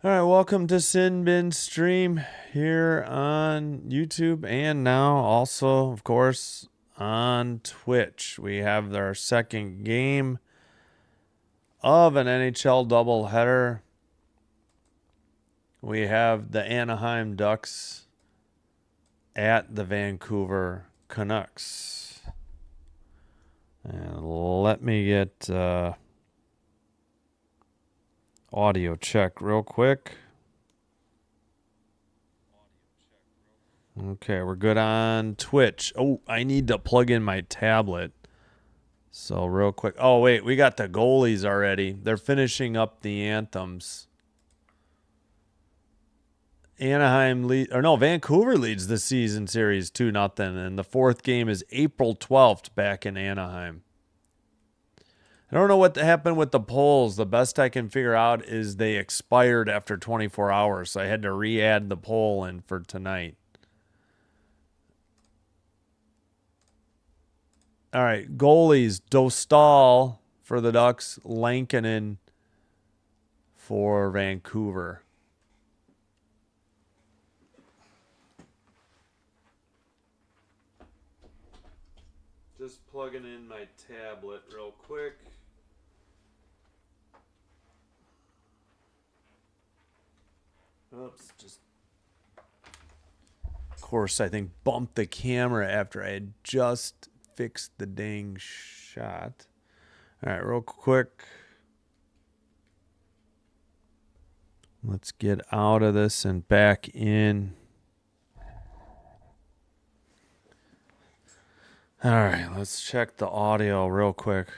All right, welcome to Sin Bin Stream here on YouTube and now also, of course, on Twitch. We have our second game of an NHL doubleheader. We have the Anaheim Ducks at the Vancouver Canucks. And let me get audio check real quick. Okay, we're good on Twitch. Oh, I need to plug in my tablet. So real quick. Oh, wait, we got the goalies already. They're finishing up the anthems. Vancouver leads the season series 2-0, and the fourth game is April 12th back in Anaheim. I don't know what happened with the polls. The best I can figure out is they expired after 24 hours, so I had to re-add the poll in for tonight. All right, goalies, Dostal for the Ducks, Lankinen for Vancouver. Just plugging in my tablet real quick. Oops, of course, I think bumped the camera after I had just fixed the dang shot. All right, real quick. Let's get out of this and back in. All right, let's check the audio real quick.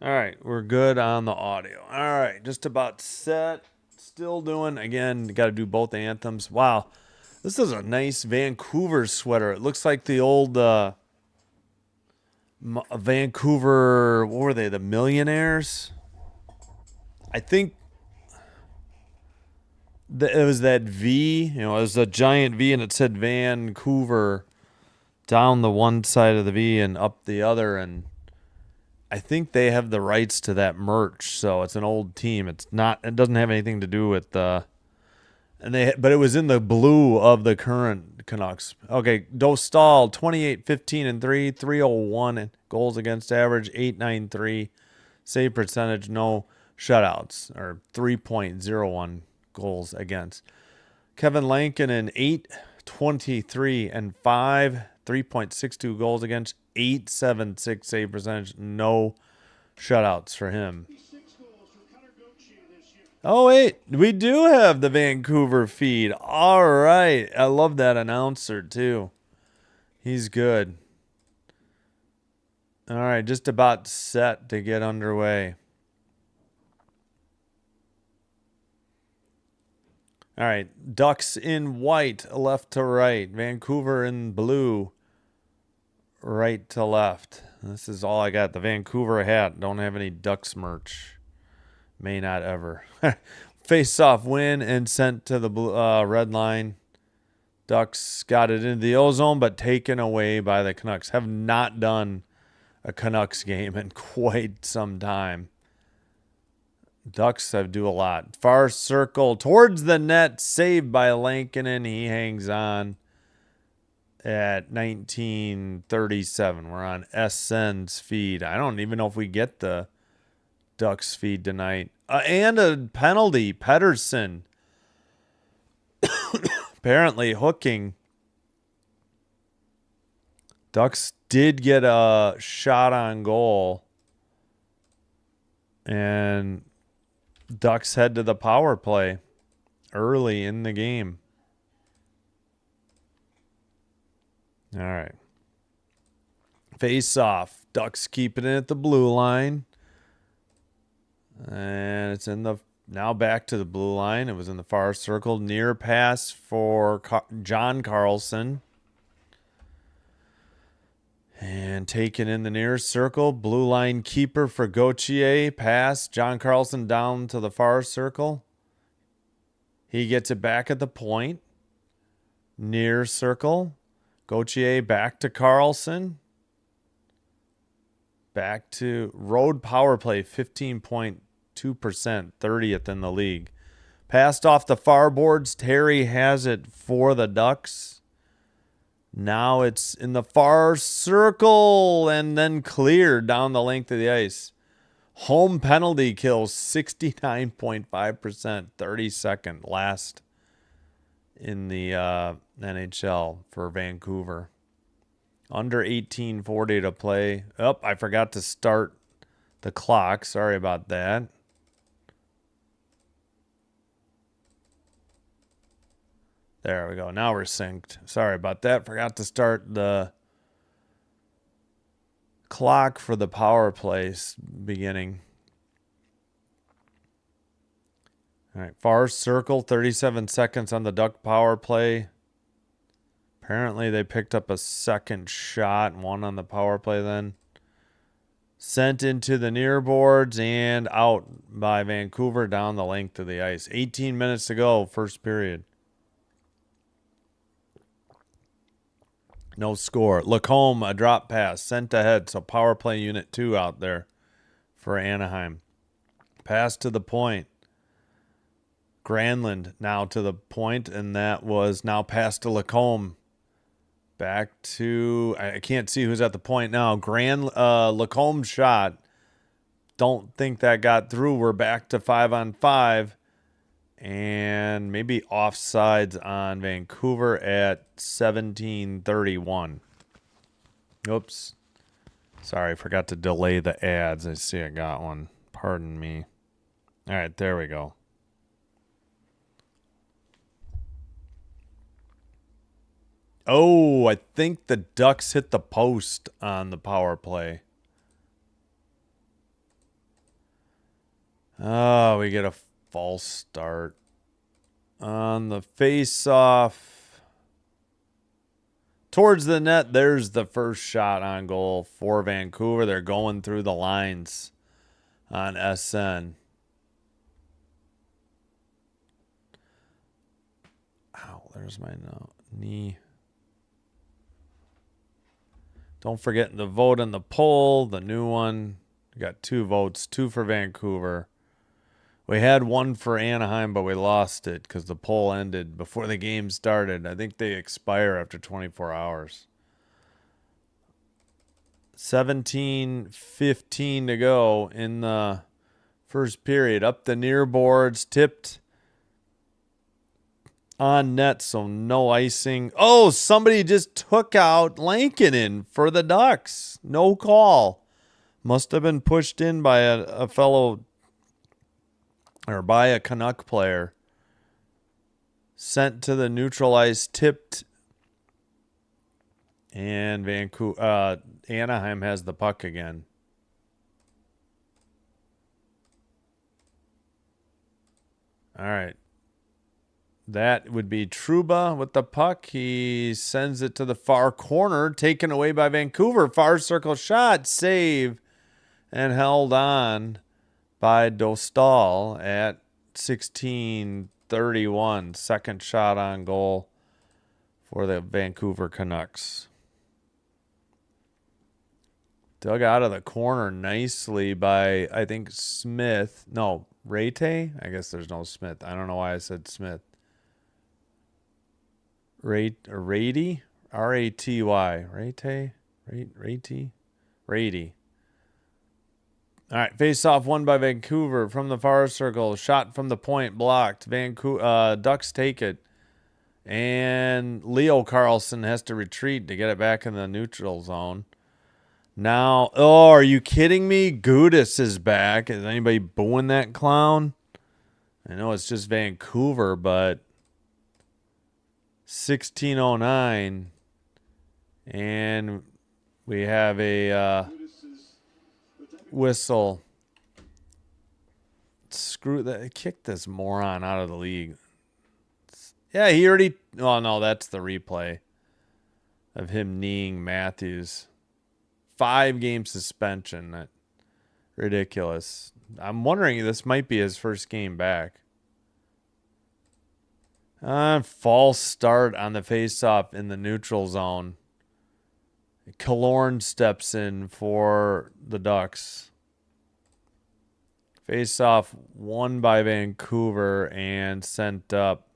All right, we're good on the audio. All right, just about set. Still doing, again, got to do both anthems. Wow, this is a nice Vancouver sweater. It looks like the old Vancouver, what were they, the Millionaires? I think it was that V, it was a giant V and it said Vancouver down the one side of the V and up the other, and I think they have the rights to that merch, so it's an old team. It doesn't have anything to do with but it was in the blue of the current Canucks. Okay, Dostal, 28, 15, and 3, 301 goals against average, 893 save percentage, no shutouts, or 3.01 goals against. Kevin Lankinen, 8, 23, and 5, 3.62 goals against, 876 save percentage, no shutouts for him. Oh, wait, we do have the Vancouver feed. All right. I love that announcer, too. He's good. All right, just about set to get underway. All right, Ducks in white, left to right. Vancouver in blue, right to left. This is all I got. The Vancouver hat. Don't have any Ducks merch. May not ever. Face-off win and sent to the red line. Ducks got it into the ozone, but taken away by the Canucks. Have not done a Canucks game in quite some time. Ducks have do a lot. Far circle towards the net. Saved by Lankinen. He hangs on at 1937. We're on SN's feed. I don't even know if we get the Ducks feed tonight. And a penalty. Pettersson apparently hooking. Ducks did get a shot on goal. And Ducks head to the power play early in the game. All right. Face off. Ducks keeping it at the blue line. And it's in the now back to the blue line. It was in the far circle. Near pass for John Carlson. And taken in the near circle. Blue line keeper for Gauthier. Pass. John Carlson down to the far circle. He gets it back at the point. Near circle. Gauthier back to Carlson. Back to road power play, 15.2%, 30th in the league. Passed off the far boards. Terry has it for the Ducks. Now it's in the far circle and then cleared down the length of the ice. Home penalty kills 69.5%, 32nd last in the NHL for Vancouver. Under 18:40 to play. Oh, I forgot to start the clock. Sorry about that. There we go. Now we're synced. Sorry about that. Forgot to start the clock for the power play beginning. All right. Far circle, 37 seconds on the Duck power play. Apparently they picked up a second shot, one on the power play then. Sent into the near boards and out by Vancouver down the length of the ice. 18 minutes to go, first period. No score. Lacombe, a drop pass, sent ahead. So power play unit 2 out there for Anaheim. Pass to the point. Granlund now to the point, and that was now passed to Lacombe. Back to, I can't see who's at the point now. Lacombe shot. Don't think that got through. We're back to 5-on-5. And maybe offsides on Vancouver at 17:31. Oops. Sorry, forgot to delay the ads. I see I got one. Pardon me. All right, there we go. Oh, I think the Ducks hit the post on the power play. Oh, we get a false start. On the face-off towards the net, there's the first shot on goal for Vancouver. They're going through the lines on SN. Ow, there's my knee. Don't forget the vote in the poll, the new one. We got 2 votes, 2 for Vancouver. We had 1 for Anaheim, but we lost it because the poll ended before the game started. I think they expire after 24 hours. 17:15 to go in the first period. Up the near boards, tipped on net, so no icing. Oh, somebody just took out Lankinen for the Ducks. No call. Must have been pushed in by a fellow, or by a Canuck player. Sent to the neutral ice, tipped, and Anaheim has the puck again. All right. That would be Trouba with the puck. He sends it to the far corner, taken away by Vancouver. Far circle shot, save, and held on by Dostal at 16:31. Second shot on goal for the Vancouver Canucks. Dug out of the corner nicely by, I think, Smith. No, Rate? I guess there's no Smith. I don't know why I said Smith. Rady? R-A-T-Y. Rate? Rady. All right, face-off won by Vancouver from the far circle. Shot from the point, blocked. Ducks take it. And Leo Carlson has to retreat to get it back in the neutral zone. Now, oh, are you kidding me? Gudis is back. Is anybody booing that clown? I know it's just Vancouver, but 16:09. And we have a whistle. Screw that. Kick this moron out of the league. Yeah, he already... Oh, no, that's the replay of him kneeing Matthews. 5-game suspension. Ridiculous. I'm wondering if this might be his first game back. False start on the faceoff in the neutral zone. Killorn steps in for the Ducks. Face off won by Vancouver and sent up.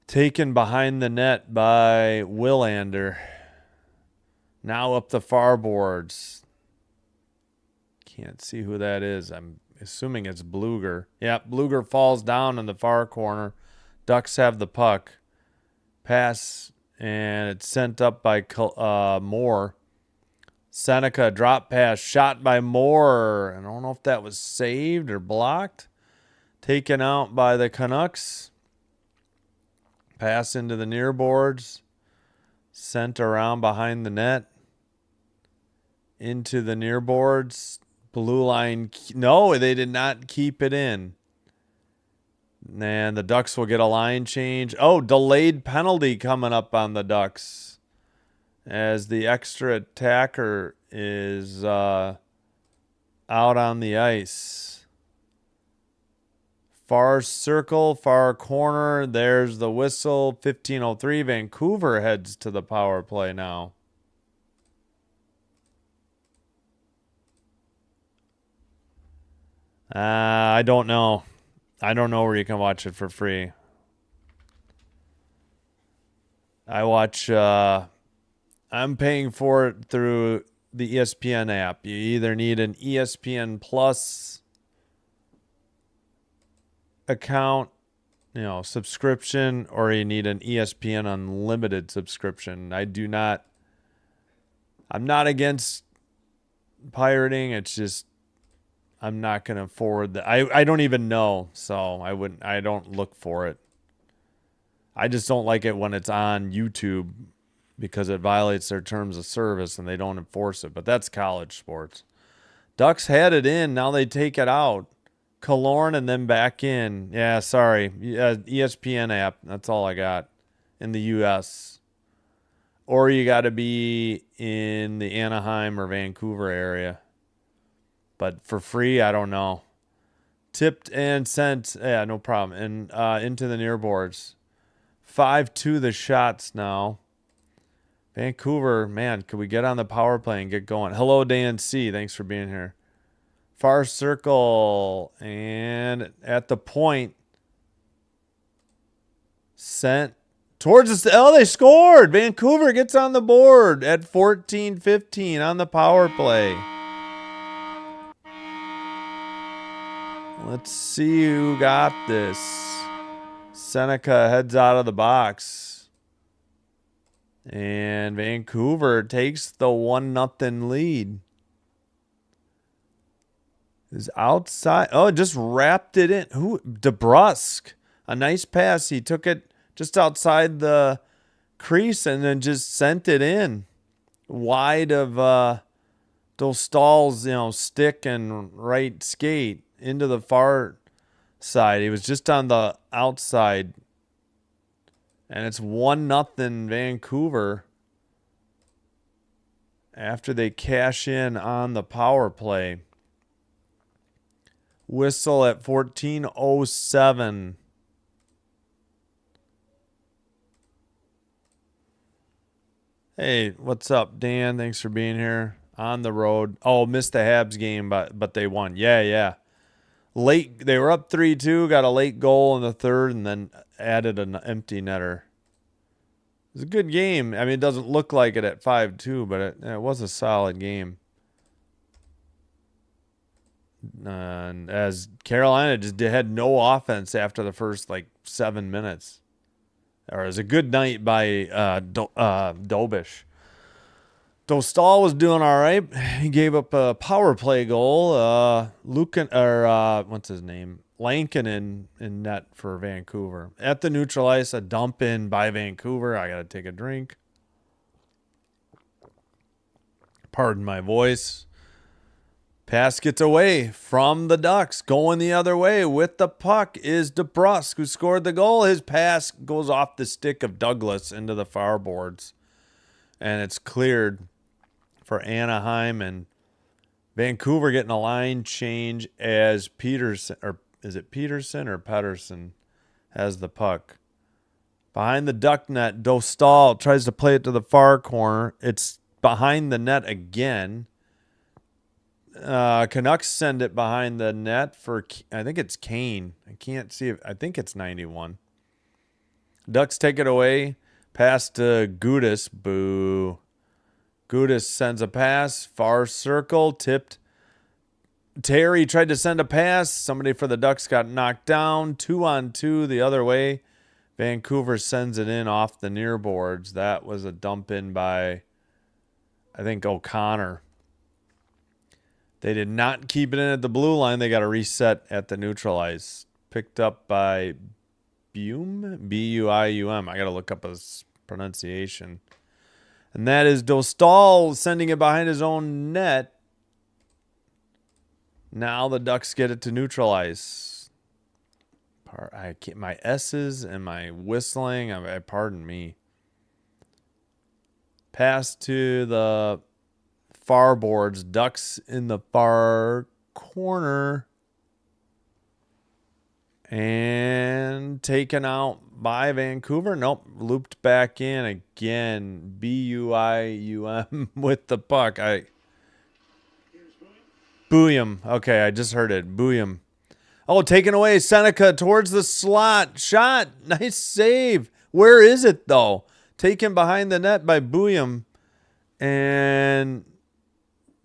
Taken behind the net by Willander. Now up the far boards. Can't see who that is. I'm assuming it's Bluger. Yeah, Bluger falls down in the far corner. Ducks have the puck. Pass, and it's sent up by Moore. Seneca drop pass, shot by Moore. I don't know if that was saved or blocked. Taken out by the Canucks. Pass into the near boards. Sent around behind the net. Into the near boards. Blue line. No, they did not keep it in. And the Ducks will get a line change. Oh, delayed penalty coming up on the Ducks. As the extra attacker is out on the ice. Far circle, far corner. There's the whistle. 15:03. Vancouver heads to the power play now. I don't know. I don't know where you can watch it for free. I watch... I'm paying for it through the ESPN app. You either need an ESPN Plus account, subscription, or you need an ESPN Unlimited subscription. I'm not against pirating. It's just, I'm not going to forward that. I don't even know. So I don't look for it. I just don't like it when it's on YouTube because it violates their terms of service and they don't enforce it. But that's college sports. Ducks had it in. Now they take it out. Killorn and then back in. Yeah, sorry. ESPN app. That's all I got in the U.S. Or you got to be in the Anaheim or Vancouver area. But for free, I don't know. Tipped and sent. Yeah, no problem. And into the near boards. 5-2 the shots now. Vancouver, man, could we get on the power play and get going? Hello, Dan C. Thanks for being here. Far circle, and at the point, sent towards us. Oh, they scored. Vancouver gets on the board at 14-15 on the power play. Let's see who got this. Seneca heads out of the box. And Vancouver takes the 1-0 lead. Is outside. Oh, just wrapped it in. Who? DeBrusque. A nice pass. He took it just outside the crease and then just sent it in. Wide of Dostal's, stick and right skate into the far side. He was just on the outside. And it's 1-0 Vancouver after they cash in on the power play. Whistle at 14:07. Hey, what's up, Dan? Thanks for being here. On the road. Oh, missed the Habs game, but they won. Yeah. Late, they were up 3-2, got a late goal in the third, and then added an empty netter. It was a good game. I mean, it doesn't look like it at 5-2, but it was a solid game. And as Carolina just had no offense after the first 7 minutes. Or it was a good night by Dobish. Dostal was doing all right. He gave up a power play goal. What's his name? Lankinen in net for Vancouver. At the neutral ice, a dump in by Vancouver. I got to take a drink. Pardon my voice. Pass gets away from the Ducks. Going the other way with the puck is DeBrusque, who scored the goal. His pass goes off the stick of Douglas into the far boards. And it's cleared for Anaheim. And Vancouver getting a line change as Peterson, or is it Peterson or Pettersson, has the puck. Behind the Duck net, Dostal tries to play it to the far corner. It's behind the net again. Canucks send it behind the net for, I think it's Kane. I can't see it. I think it's 91. Ducks take it away. Pass to Gudis. Boo. Gudis sends a pass. Far circle. Tipped. Terry tried to send a pass. Somebody for the Ducks got knocked down. 2-on-2 the other way. Vancouver sends it in off the near boards. That was a dump in by, I think, O'Connor. They did not keep it in at the blue line. They got a reset at the neutral ice. Picked up by Buium? B-U-I-U-M. I got to look up his pronunciation. And that is Dostal sending it behind his own net. Now the Ducks get it to neutral ice. My S's and my whistling, pardon me. Pass to the far boards. Ducks in the far corner. And taken out by Vancouver. Nope. Looped back in again. B-U-I-U-M with the puck. Booyum. Okay, I just heard it. Booyum. Oh, taken away. Seneca towards the slot. Shot. Nice save. Where is it, though? Taken behind the net by Booyum. And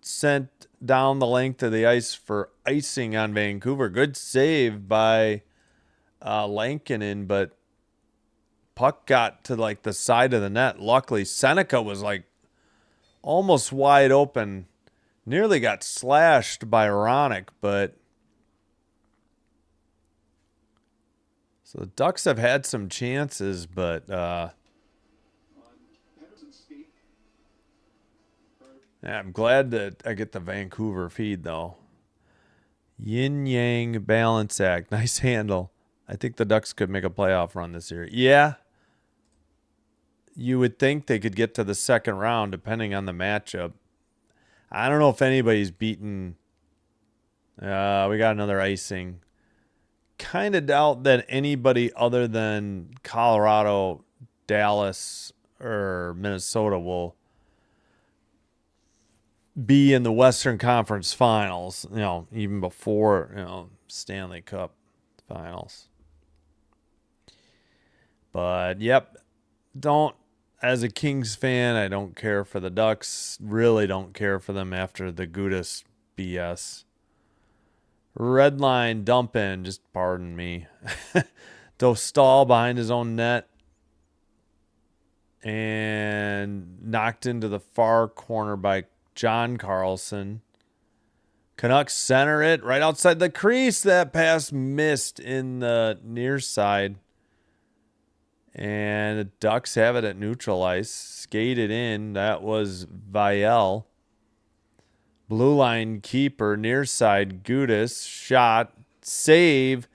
sent down the length of the ice for icing on Vancouver. Good save by Lankinen, but puck got to like the side of the net. Luckily, Seneca was like almost wide open. Nearly got slashed by Ronick, but so the Ducks have had some chances, but yeah, I'm glad that I get the Vancouver feed, though. Yin Yang Balance Act. Nice handle. I think the Ducks could make a playoff run this year. Yeah. You would think they could get to the second round, depending on the matchup. I don't know if anybody's beaten. We got another icing. Kind of doubt that anybody other than Colorado, Dallas, or Minnesota will be in the Western Conference Finals, even before, Stanley Cup Finals. But, yep, as a Kings fan, I don't care for the Ducks. Really don't care for them after the Gudis BS. Red line dump in, just pardon me. Dostal behind his own net. And knocked into the far corner by John Carlson. Canucks center it right outside the crease. That pass missed in the near side. And the Ducks have it at neutral ice. Skated in. That was Vielle. Blue line keeper, near side, Gudis. Shot. Save.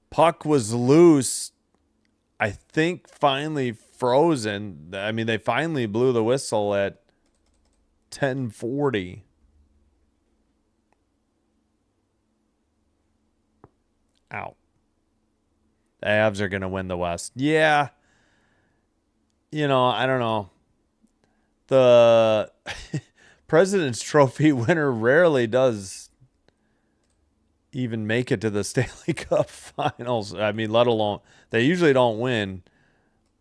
Puck was loose. I think finally frozen. I mean, they finally blew the whistle at 10:40. Ow. The Avs are going to win the West. Yeah. I don't know. The President's Trophy winner rarely does even make it to the Stanley Cup Finals. I mean, let alone, they usually don't win,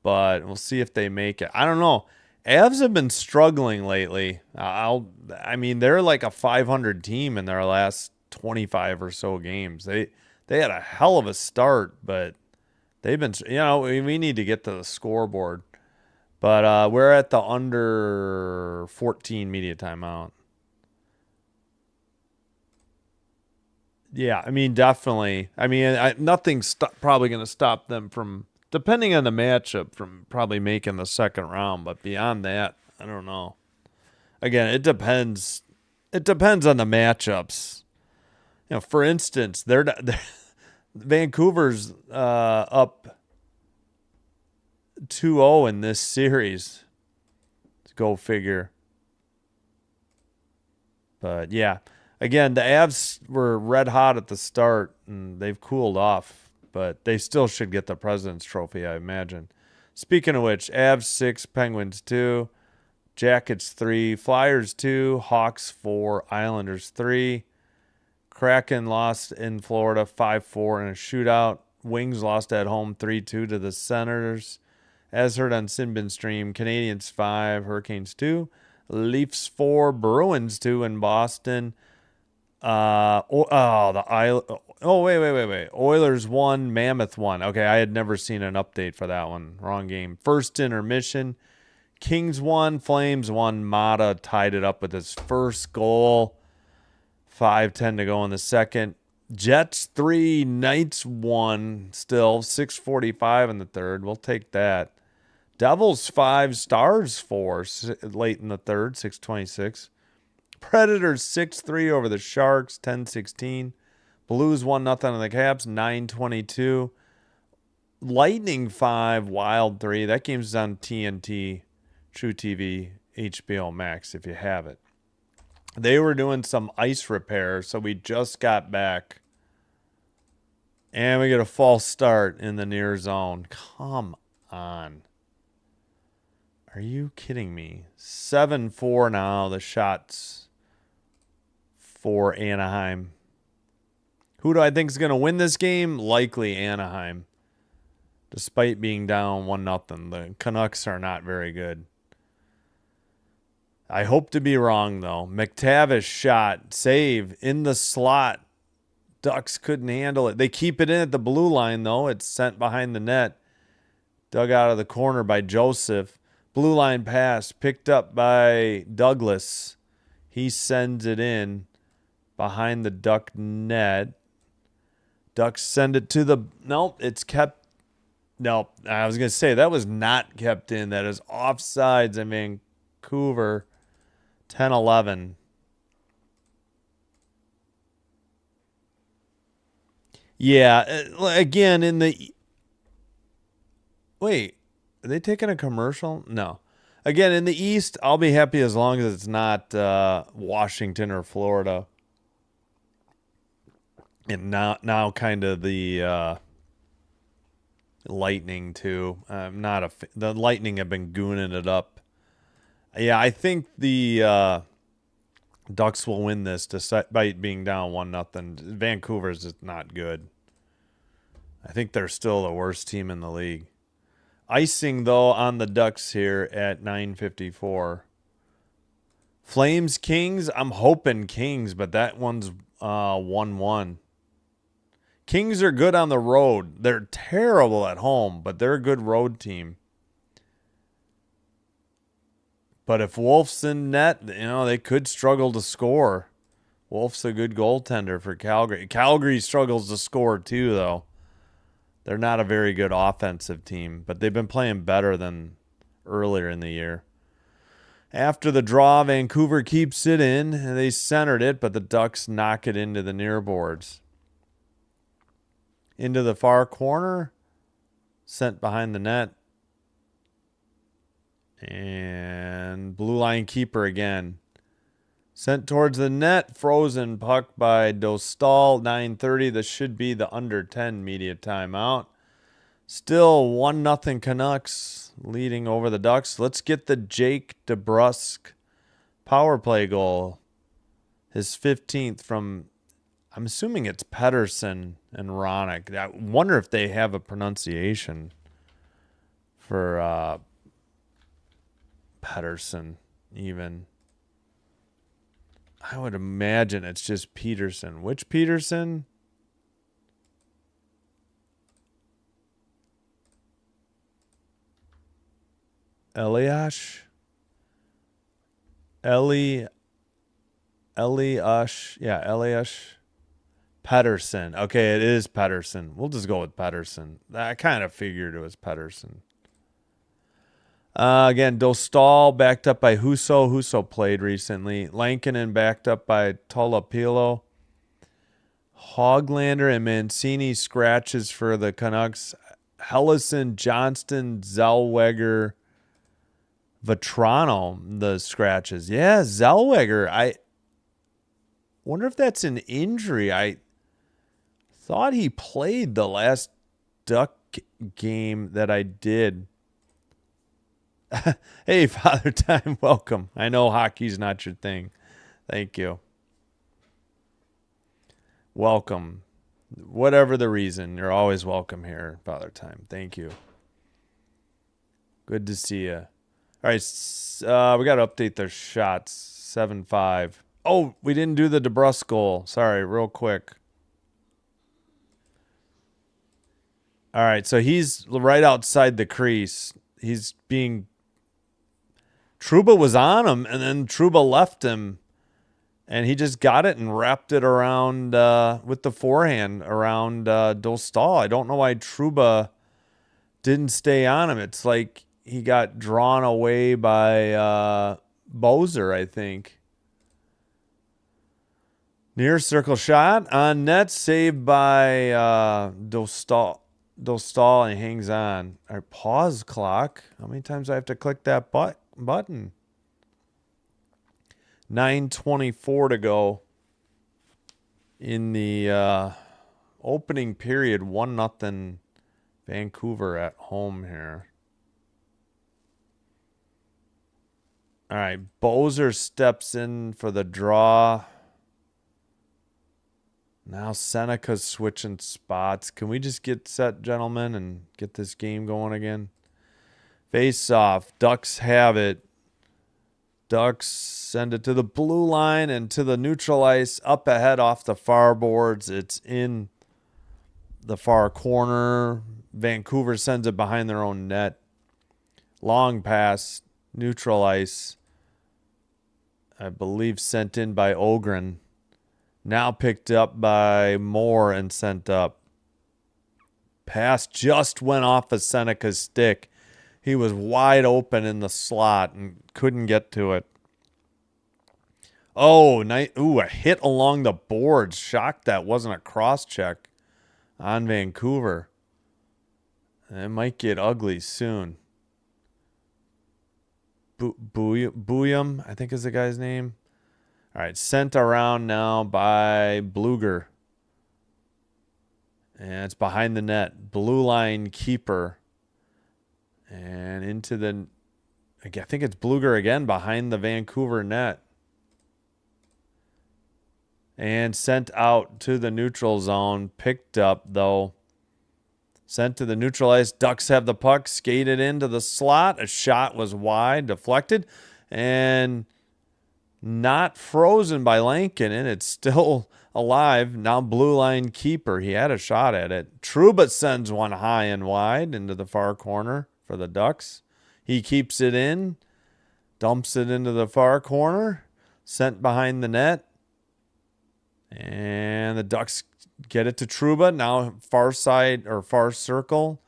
but we'll see if they make it. I don't know. Avs have been struggling lately. They're like a 500 team in their last 25 or so games. They had a hell of a start, but they've been, we need to get to the scoreboard. But we're at the under 14 media timeout. Yeah, definitely. Nothing's probably going to stop them from, depending on the matchup, from probably making the second round. But beyond that, I don't know. Again, it depends. It depends on the matchups. For instance, Vancouver's up 2-0 in this series. Go figure. But yeah, again, the Avs were red hot at the start, and they've cooled off. But they still should get the President's Trophy, I imagine. Speaking of which, Avs 6, Penguins 2. Jackets 3, Flyers 2, Hawks 4, Islanders 3. Kraken lost in Florida 5-4 in a shootout. Wings lost at home 3-2 to the Senators. As heard on Sinbin Stream, Canadians 5, Hurricanes 2, Leafs 4, Bruins 2 in Boston. Wait. Oilers 1, Mammoth 1. Okay, I had never seen an update for that one. Wrong game. First intermission. Kings 1, Flames 1. Mata tied it up with his first goal. 5:10 to go in the second. Jets 3, Knights 1. Still 6:45 in the third. We'll take that. Devils 5, Stars 4. Late in the third, 6:26. Predators 6-3 over the Sharks, 10-16. Blues 1-0 on the Caps, 9:22. Lightning 5, Wild 3. That game's on TNT, True TV, HBO Max if you have it. They were doing some ice repair, so we just got back. And we get a false start in the near zone. Come on. Are you kidding me? 7-4 now, the shots for Anaheim. Who do I think is going to win this game? Likely Anaheim. Despite being down 1-0. The Canucks are not very good. I hope to be wrong, though. McTavish shot. Save in the slot. Ducks couldn't handle it. They keep it in at the blue line, though. It's sent behind the net. Dug out of the corner by Joseph. Blue line pass picked up by Douglas. He sends it in behind the Duck net. Ducks send it to the... Nope, it's kept... Nope, I was going to say that was not kept in. That is offsides in Vancouver. 10-11. Yeah, again, in the... Wait, are they taking a commercial? No. Again, in the East, I'll be happy as long as it's not Washington or Florida. And now kind of the Lightning, too. The Lightning have been gooning it up. Yeah, I think the Ducks will win this despite being down 1-0. Vancouver's just not good. I think they're still the worst team in the league. Icing, though, on the Ducks here at 9:54. Flames, Kings. I'm hoping Kings, but that one's 1-1. Kings are good on the road. They're terrible at home, but they're a good road team. But if Wolf's in net, they could struggle to score. Wolf's a good goaltender for Calgary. Calgary struggles to score too, though. They're not a very good offensive team, but they've been playing better than earlier in the year. After the draw, Vancouver keeps it in. They centered it, but the Ducks knock it into the near boards. Into the far corner. Sent behind the net. And blue line keeper again. Sent towards the net. Frozen puck by Dostal. 9:30. This should be the under 10 media timeout. Still 1-0 Canucks leading over the Ducks. Let's get the Jake DeBrusk power play goal. His 15th from, I'm assuming it's Pedersen and Ronick. I wonder if they have a pronunciation for Pedersen even. I would imagine it's just Peterson. Which Peterson? Eliash? Eliash. Yeah, Eliash. Pedersen. Okay, it is Pedersen. We'll just go with Pedersen. I kind of figured it was Pedersen. Again, Dostal backed up by Husso. Husso played recently. Lankinen backed up by Tolopilo. Hoglander and Mancini scratches for the Canucks. Hellison, Johnston, Zellweger, Vetrano, the scratches. Yeah, Zellweger. I wonder if that's an injury. I thought he played the last Duck game that I did. Hey, Father Time, welcome. I know hockey's not your thing. Thank you. Welcome. Whatever the reason, you're always welcome here, Father Time. Thank you. Good to see you. All right, we got to update their shots. 7-5. Oh, we didn't do the DeBrusque goal. Sorry, real quick. All right, so he's right outside the crease. He's being... Trouba was on him, and then Trouba left him, and he just got it and wrapped it around with the forehand around Dostal. I don't know why Trouba didn't stay on him. It's like he got drawn away by Bozer, I think. Near circle shot on net, saved by Dostal, and he hangs on. All right, pause clock. How many times do I have to click that button? 9:24 to go in the opening period. 1-0 Vancouver at home here. All right, Bozer steps in for the draw. Now Seneca's switching spots. Can we just get set, gentlemen, and get this game going again? Face off. Ducks have it. Ducks send it to the blue line and to the neutral ice. Up ahead off the far boards. It's in the far corner. Vancouver sends it behind their own net. Long pass. Neutral ice. I believe sent in by Ogren. Now picked up by Moore and sent up. Pass just went off of Seneca's stick. He was wide open in the slot and couldn't get to it. Oh, a hit along the boards. Shocked that wasn't a cross check on Vancouver. It might get ugly soon. Booyam, I think is the guy's name. All right, sent around now by Bluger. And it's behind the net. Blue line keeper. And into the... I think it's Bluger again behind the Vancouver net. And sent out to the neutral zone. Picked up, though. Sent to the neutral ice. Ducks have the puck. Skated into the slot. A shot was wide. Deflected. And... not frozen by Lankinen. It's still alive. Now blue line keeper. He had a shot at it. Trouba sends one high and wide into the far corner for the Ducks. He keeps it in. Dumps it into the far corner. Sent behind the net. And the Ducks get it to Trouba. Now far side or far circle.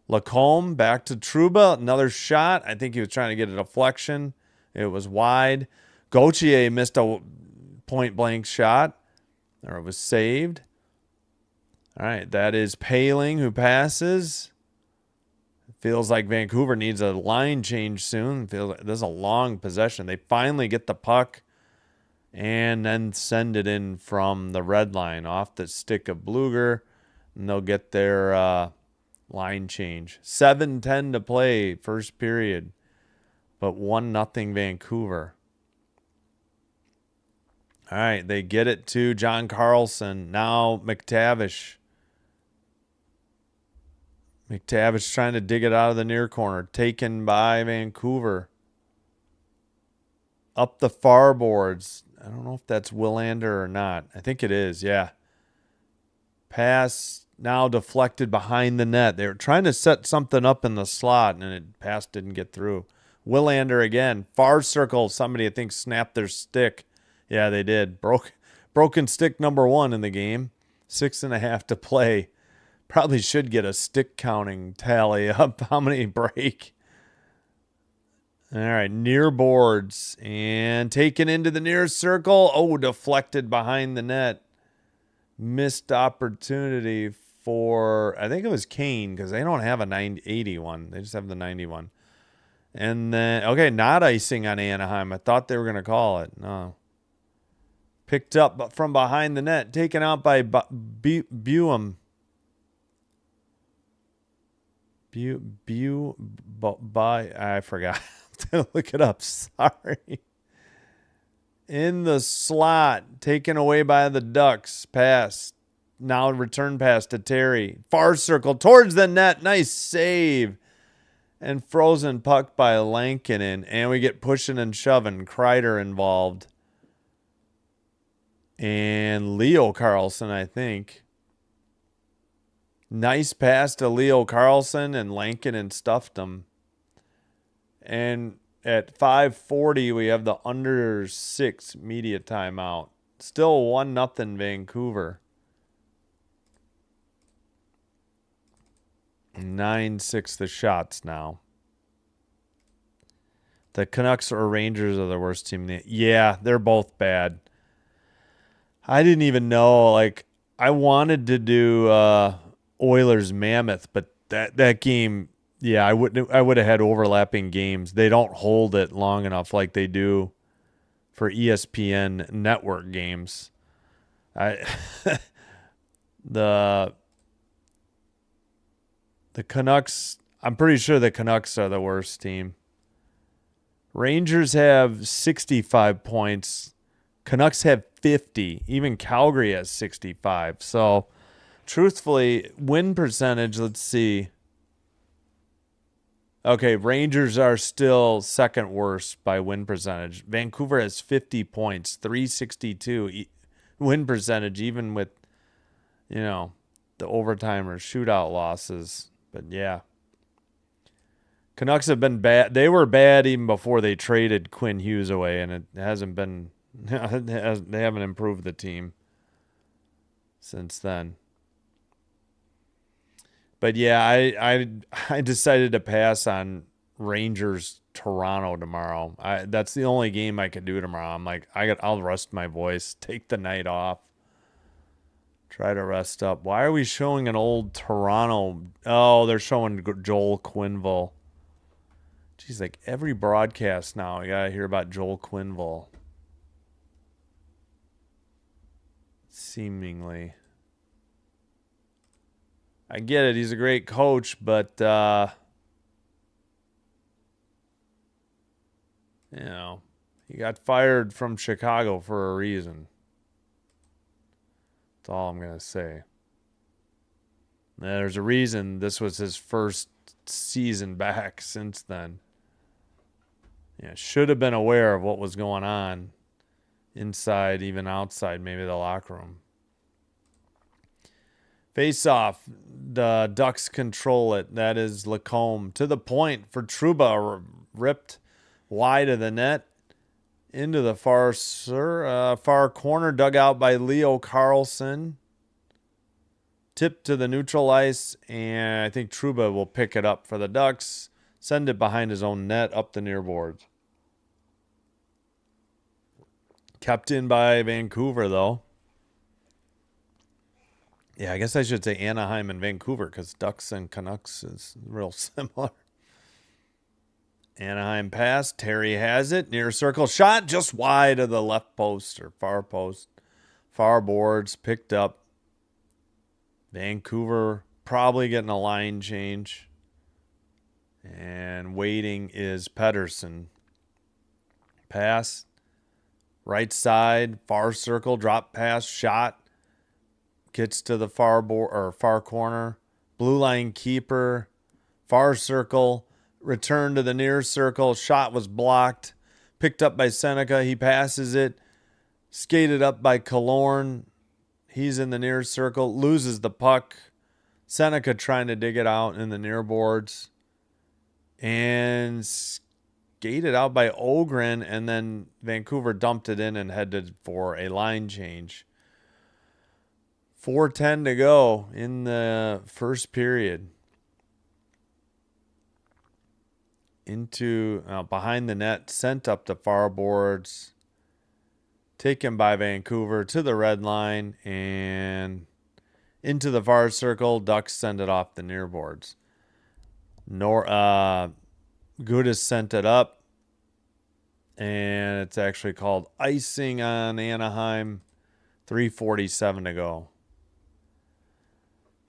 Lacombe back to Trouba. Another shot. I think he was trying to get a deflection. It was wide. Gauthier missed a point-blank shot, or it was saved. All right, that is Paling who passes. It feels like Vancouver needs a line change soon. It feels like this is a long possession. They finally get the puck and then send it in from the red line off the stick of Bluger, and they'll get their line change. 7:10 to play, first period, but 1-0 Vancouver. All right, they get it to John Carlson. Now McTavish. McTavish trying to dig it out of the near corner. Taken by Vancouver. Up the far boards. I don't know if that's Willander or not. I think it is, yeah. Pass now deflected behind the net. They were trying to set something up in the slot, and it pass didn't get through. Willander again. Far circle. Somebody, I think, snapped their stick. Yeah, they did. Broken stick number 1 in the game. 6.5 to play. Probably should get a stick counting tally up. How many break? All right, near boards. And taken into the near circle. Oh, deflected behind the net. Missed opportunity for, I think it was Kane, because they don't have a 81. They just have the 91. And then, okay, not icing on Anaheim. I thought they were going to call it. No. Picked up from behind the net. Taken out by Buam. I forgot to look it up. Sorry. In the slot, taken away by the Ducks. Pass. Now return pass to Terry. Far circle towards the net. Nice save. And frozen puck by Lankinen. And we get pushing and shoving. Kreider involved. And Leo Carlson, I think. Nice pass to Leo Carlson, and Lankinen stuffed him. And at 5:40, we have the under 6 media timeout. Still 1-0 Vancouver. 9-6 the shots now. The Canucks or Rangers are the worst team. Yeah, they're both bad. I didn't even know. Like, I wanted to do Oilers Mammoth, but that game, yeah, I would have had overlapping games. They don't hold it long enough like they do for ESPN network games. The Canucks, I'm pretty sure the Canucks are the worst team. Rangers have 65 points. Canucks have 50. Even Calgary has 65. So, truthfully, win percentage, let's see. Okay, Rangers are still second worst by win percentage. Vancouver has 50 points, 362 win percentage, even with, the overtime or shootout losses. But yeah. Canucks have been bad. They were bad even before they traded Quinn Hughes away, and it hasn't been. They haven't improved the team since then. But yeah, I decided to pass on Rangers Toronto tomorrow. That's the only game I could do tomorrow. I'm like, I'll rest my voice, take the night off, try to rest up. Why are we showing an old Toronto? Oh, they're showing Joel Quenneville. Geez, like every broadcast now, I gotta hear about Joel Quenneville. Seemingly. I get it, he's a great coach, but he got fired from Chicago for a reason. That's all I'm gonna say. There's a reason this was his first season back since then. Yeah, should have been aware of what was going on inside, even outside, maybe the locker room. Face off. The Ducks control it. That is Lacombe. To the point for Trouba. Ripped wide of the net. Into the far corner. Dug out by Leo Carlson. Tipped to the neutral ice. And I think Trouba will pick it up for the Ducks. Send it behind his own net up the near boards. Kept in by Vancouver, though. Yeah, I guess I should say Anaheim and Vancouver because Ducks and Canucks is real similar. Anaheim pass. Terry has it. Near circle shot just wide of the left post or far post. Far boards picked up. Vancouver probably getting a line change. And waiting is Pedersen. Pass. Right side. Far circle. Drop pass. Shot. Gets to the far corner. Blue line keeper. Far circle. Return to the near circle. Shot was blocked. Picked up by Seneca. He passes it. Skated up by Killorn. He's in the near circle. Loses the puck. Seneca trying to dig it out in the near boards. And skated out by Ogren. And then Vancouver dumped it in and headed for a line change. 4:10 to go in the first period. Into behind the net, sent up the far boards. Taken by Vancouver to the red line and into the far circle. Ducks send it off the near boards. Goodis sent it up. And it's actually called icing on Anaheim. 3:47 to go.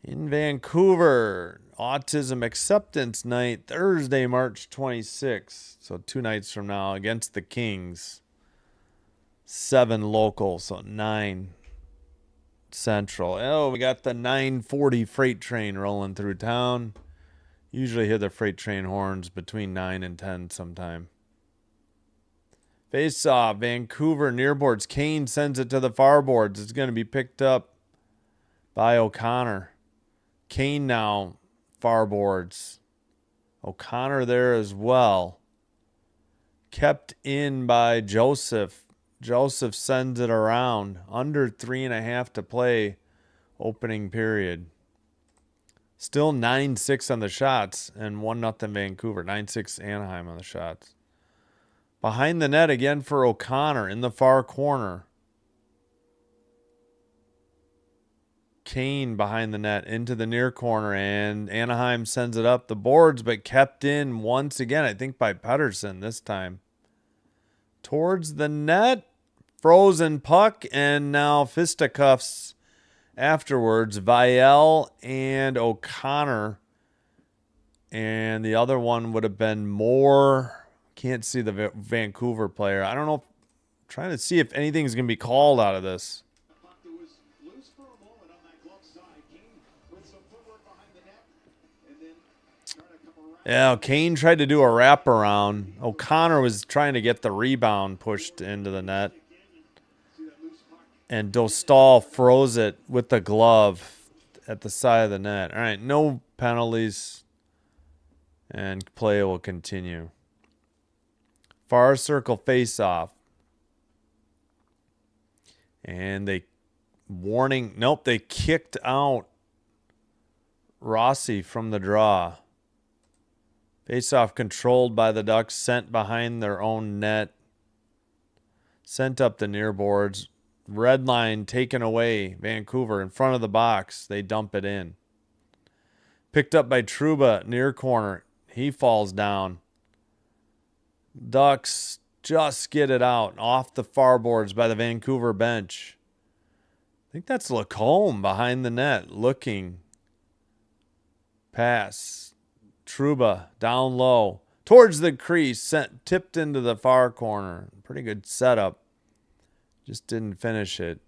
In Vancouver, Autism Acceptance Night, Thursday, March 26th. So 2 nights from now against the Kings. 7 local, so 9 central. Oh, we got the 9:40 freight train rolling through town. Usually hear the freight train horns between 9 and 10 sometime. Face off, Vancouver nearboards. Kane sends it to the far boards. It's going to be picked up by O'Connor. Kane now far boards. O'Connor there as well. Kept in by Joseph. Joseph sends it around. Under 3.5 to play opening period. Still 9-6 on the shots and 1-0 Vancouver. 9-6 Anaheim on the shots. Behind the net again for O'Connor in the far corner. Kane behind the net into the near corner, and Anaheim sends it up the boards, but kept in once again, I think by Pettersson this time. Towards the net, frozen puck, and now fisticuffs afterwards. Vielle and O'Connor, and the other one would have been Moore. Can't see the Vancouver player. I don't know. Trying to see if anything's going to be called out of this. Yeah, Kane tried to do a wraparound. O'Connor was trying to get the rebound pushed into the net. And Dostal froze it with the glove at the side of the net. All right, no penalties. And play will continue. Far circle face-off. And they they kicked out Rossi from the draw. Face-off controlled by the Ducks, sent behind their own net. Sent up the near boards. Red line taken away. Vancouver in front of the box. They dump it in. Picked up by Trouba, near corner. He falls down. Ducks just get it out off the far boards by the Vancouver bench. I think that's Lacombe behind the net looking. Pass. Trouba down low towards the crease, tipped into the far corner. Pretty good setup. Just didn't finish it.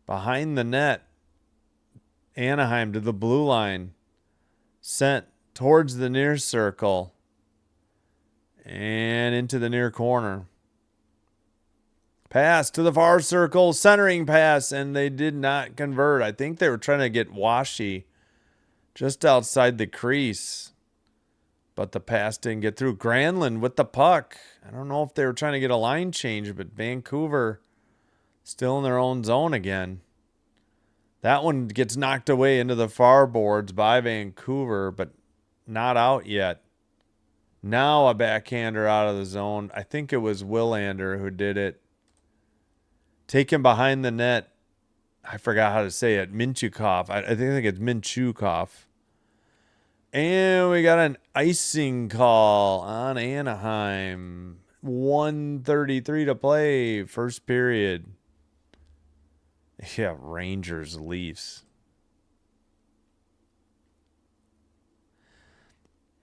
Behind the net, Anaheim to the blue line. Sent towards the near circle. And into the near corner. Pass to the far circle, centering pass, and they did not convert. I think they were trying to get Washy just outside the crease. But the pass didn't get through. Granlund with the puck. I don't know if they were trying to get a line change, but Vancouver still in their own zone again. That one gets knocked away into the far boards by Vancouver, but not out yet. Now a backhander out of the zone. I think it was Willander who did it. Taken behind the net. I forgot how to say it. Minchukov. I think it's Minchukov. And we got an icing call on Anaheim. 1:33 to play. First period. Yeah, Rangers, Leafs.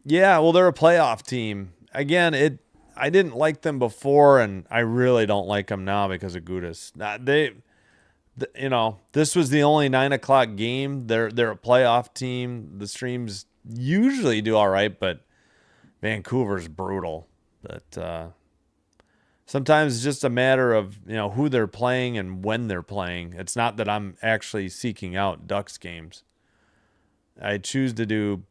Yeah, well, they're a playoff team. Again, I didn't like them before, and I really don't like them now because of Gudas. This was the only 9:00 game. They're a playoff team. The streams usually do all right, but Vancouver's brutal. But sometimes it's just a matter of who they're playing and when they're playing. It's not that I'm actually seeking out Ducks games. I choose to do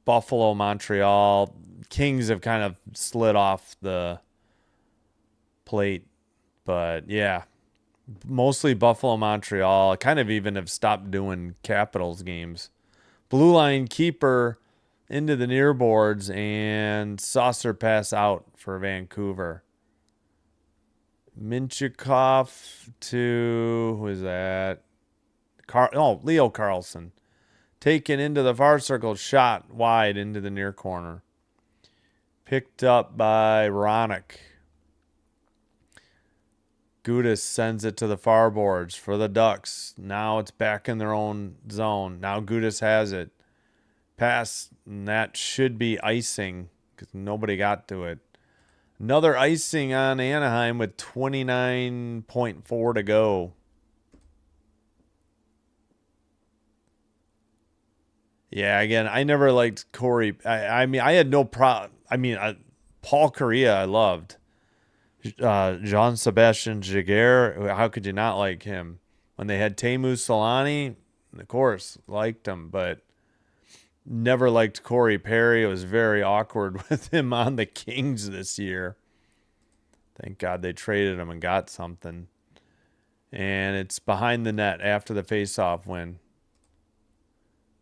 Buffalo, Montreal. Kings have kind of slid off the plate, but yeah, mostly Buffalo, Montreal. I kind of even have stopped doing Capitals games. Blue line keeper into the near boards and saucer pass out for Vancouver. Minchukov to, who is that? Leo Carlson. Taken into the far circle, shot wide into the near corner. Picked up by Ronick. Gudis sends it to the far boards for the Ducks. Now it's back in their own zone. Now Gudis has it. Pass, and that should be icing because nobody got to it. Another icing on Anaheim with 29.4 to go. Yeah, again, I never liked Corey. I mean, I had no problem. I mean, Paul Kariya, I loved. Jean-Sebastien Giguère, how could you not like him? When they had Teemu Solani, of course, liked him, but never liked Corey Perry. It was very awkward with him on the Kings this year. Thank God they traded him and got something. And it's behind the net after the faceoff win.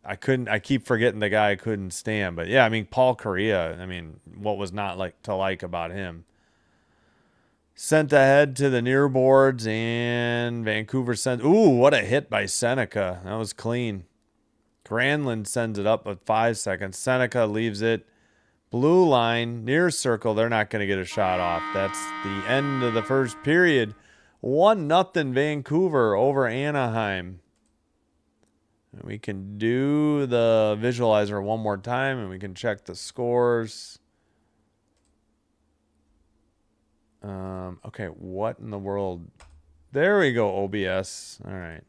I keep forgetting the guy I couldn't stand. But yeah, I mean, Paul Kariya, I mean, what was not to like about him? Sent ahead to the near boards, and Vancouver sent. Ooh, what a hit by Seneca. That was clean. Granlund sends it up with 5 seconds. Seneca leaves it. Blue line, near circle. They're not going to get a shot off. That's the end of the first period. 1-0 Vancouver over Anaheim. We can do the visualizer one more time, and we can check the scores. Okay, what in the world? There we go, OBS. All right.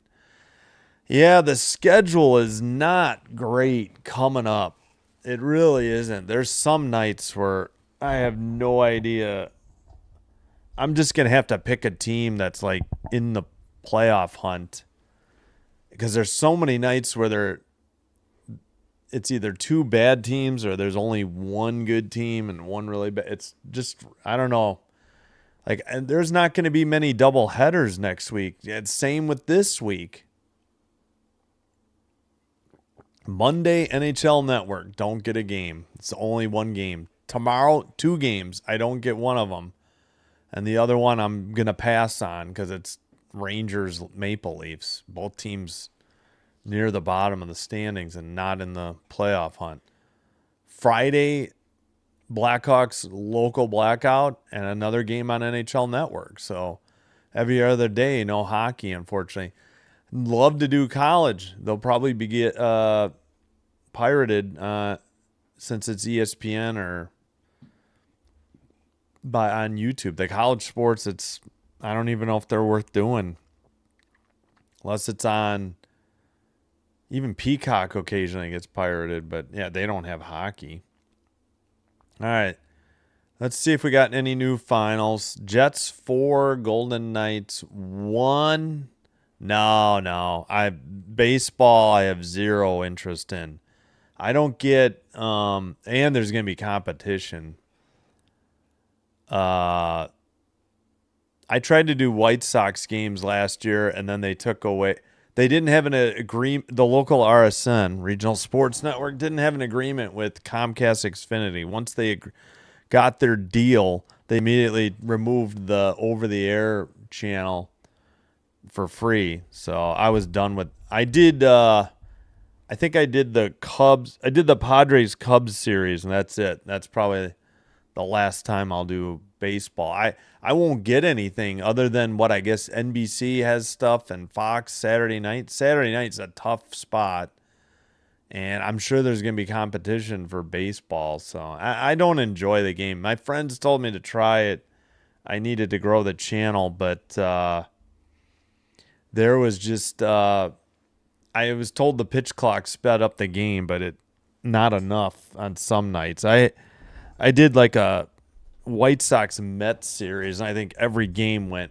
Yeah, the schedule is not great coming up. It really isn't. There's some nights where I have no idea. I'm just going to have to pick a team that's like in the playoff hunt. Because there's so many nights where it's either two bad teams or there's only one good team and one really bad. It's just, I don't know. Like, and there's not going to be many double headers next week. It's same with this week. Monday, NHL Network, don't get a game. It's only one game. Tomorrow, 2 games. I don't get one of them. And the other one I'm going to pass on because it's Rangers, Maple Leafs. Both teams near the bottom of the standings and not in the playoff hunt. Friday, Blackhawks local blackout and another game on NHL Network. So every other day, no hockey, unfortunately. Love to do college. They'll probably be pirated since it's ESPN or on YouTube. The college sports, I don't even know if they're worth doing. Unless it's on, even Peacock occasionally gets pirated, but yeah, they don't have hockey. All right. Let's see if we got any new finals. Jets 4, Golden Knights 1. No. Baseball I have zero interest in. I don't get and there's going to be competition. I tried to do White Sox games last year and then they took away. They didn't have an agreement. The local RSN, Regional Sports Network, didn't have an agreement with Comcast Xfinity. Once they got their deal, they immediately removed the over-the-air channel for free. So I was done with. I think I did the Cubs. I did the Padres Cubs series, and that's it. That's probably the last time I'll do baseball. I won't get anything other than what I guess NBC has stuff and Fox Saturday night. Saturday night's a tough spot, and I'm sure there's going to be competition for baseball. So I don't enjoy the game. My friends told me to try it. I needed to grow the channel, but there was just I was told the pitch clock sped up the game, but it not enough on some nights. I did like a White Sox Mets series, and I think every game went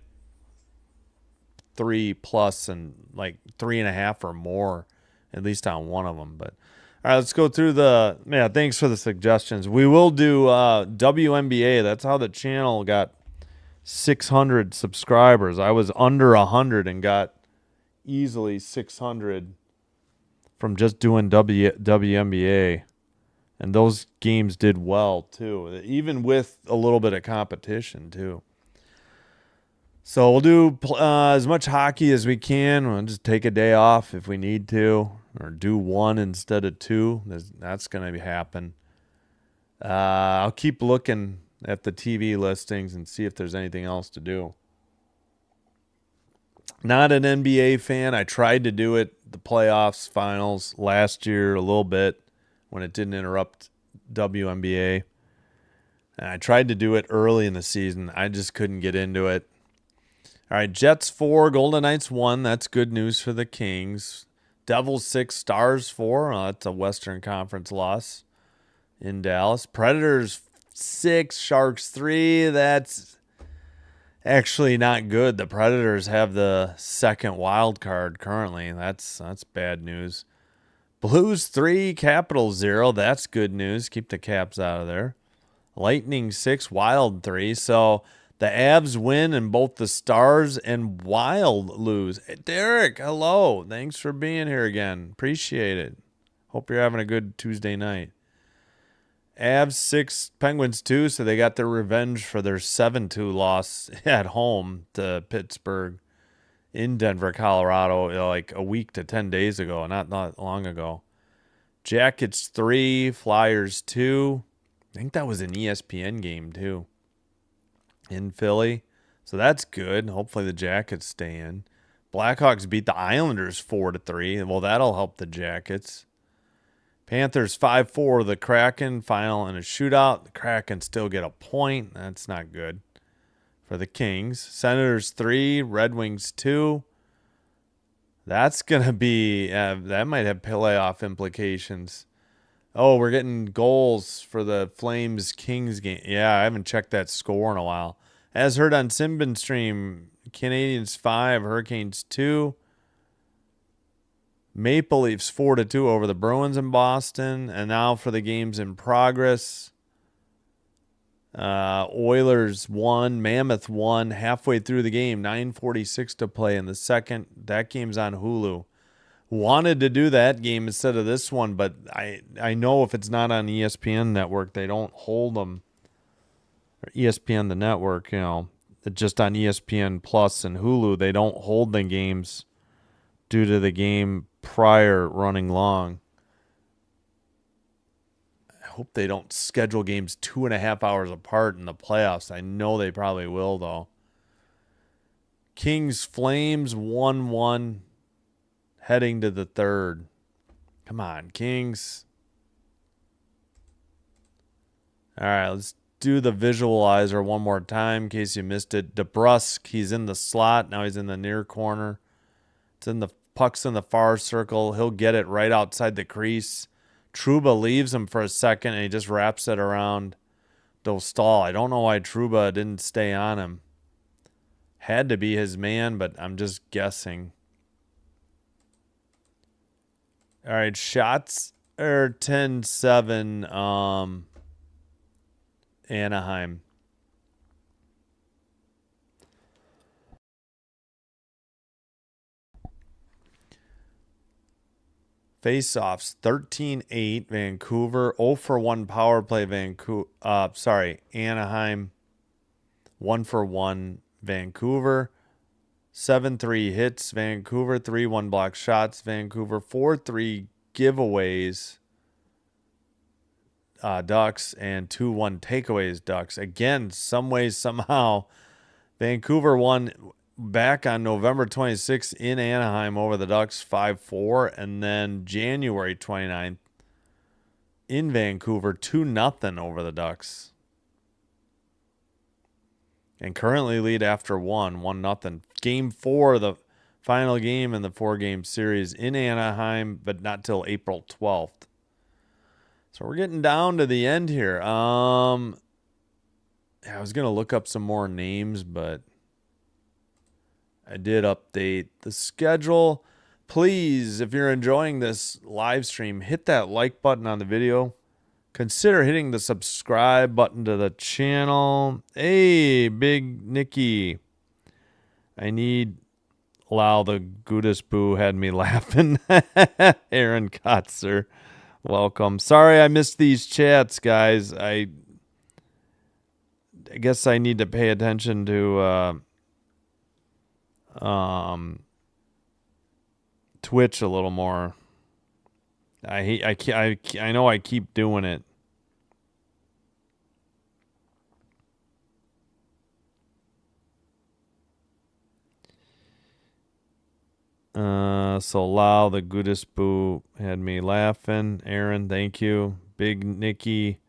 3+ and like 3.5 or more, at least on one of them. But all right, let's go through thanks for the suggestions. We will do WNBA. That's how the channel got 600 subscribers. I was under 100 and got easily 600 from just doing WNBA. And those games did well, too, even with a little bit of competition, too. So we'll do as much hockey as we can. We'll just take a day off if we need to, or do one instead of 2. That's going to happen. I'll keep looking at the TV listings and see if there's anything else to do. Not an NBA fan. I tried to do it, the playoffs, finals last year a little bit when it didn't interrupt WNBA. And I tried to do it early in the season. I just couldn't get into it. All right, Jets 4, Golden Knights 1. That's good news for the Kings. Devils 6, Stars 4. That's a Western Conference loss in Dallas. Predators 6, Sharks 3. That's actually not good. The Predators have the second wild card currently. That's bad news. Blues 3, Capitals 0. That's good news. Keep the Caps out of there. Lightning 6, Wild 3. So the Avs win and both the Stars and Wild lose. Hey, Derek, hello. Thanks for being here again. Appreciate it. Hope you're having a good Tuesday night. Avs 6, Penguins 2, so they got their revenge for their 7-2 loss at home to Pittsburgh in Denver, Colorado, like a week to 10 days ago, not long ago. Jackets 3, Flyers 2. I think that was an ESPN game too in Philly. So that's good. Hopefully the Jackets stay in. Blackhawks beat the Islanders 4-3. Well, that'll help the Jackets. Panthers 5-4, the Kraken, final in a shootout. The Kraken still get a point. That's not good for the Kings. Senators 3, Red Wings 2. That's going to be, that might have playoff implications. Oh, we're getting goals for the Flames-Kings game. Yeah, I haven't checked that score in a while. As heard on Simbin Stream, Canadians 5, Hurricanes 2. Maple Leafs 4-2 over the Bruins in Boston. And now for the games in progress. Oilers 1, Mammoth 1, halfway through the game, 9:46 to play in the second. That game's on Hulu. Wanted to do that game instead of this one, but I know if it's not on ESPN network, they don't hold them. Or ESPN the network, you know, just on ESPN Plus and Hulu, they don't hold the games due to the game prior running long. I hope they don't schedule games 2.5 hours apart in the playoffs. I know they probably will, though. Kings Flames 1-1. Heading to the third. Come on, Kings. All right, let's do the visualizer one more time in case you missed it. DeBrusque, he's in the slot. Now he's in the near corner. It's in the puck's in the far circle. He'll get it right outside the crease. Trouba leaves him for a second, and he just wraps it around Dostal. I don't know why Trouba didn't stay on him. Had to be his man, but I'm just guessing. All right, shots are 10-7 Anaheim. Face-offs 13-8 Vancouver, 0-for-1 power play Anaheim, 1-for-1 Vancouver. 7-3 hits, Vancouver. 3-1 block shots, Vancouver. 4-3 giveaways, Ducks. And 2-1 takeaways, Ducks. Again, some ways, somehow, Vancouver won back on November 26th in Anaheim over the Ducks 5-4. And then January 29th in Vancouver 2-0 over the Ducks. And currently lead after 1-0. Game 4, the final game in the 4-game series in Anaheim, but not till April 12th. So we're getting down to the end here. I was going to look up some more names, but I did update the schedule. Please, if you're enjoying this live stream, hit that like button on the video. Consider hitting the subscribe button to the channel. Hey, Big Nicky. I need Lau the Goodus Boo had me laughing. Aaron Kotzer, welcome. Sorry I missed these chats, guys. I guess I need to pay attention to Twitch a little more. I know I keep doing it. So Lau, the goodest boo, had me laughing. Aaron, thank you. Big Nicky.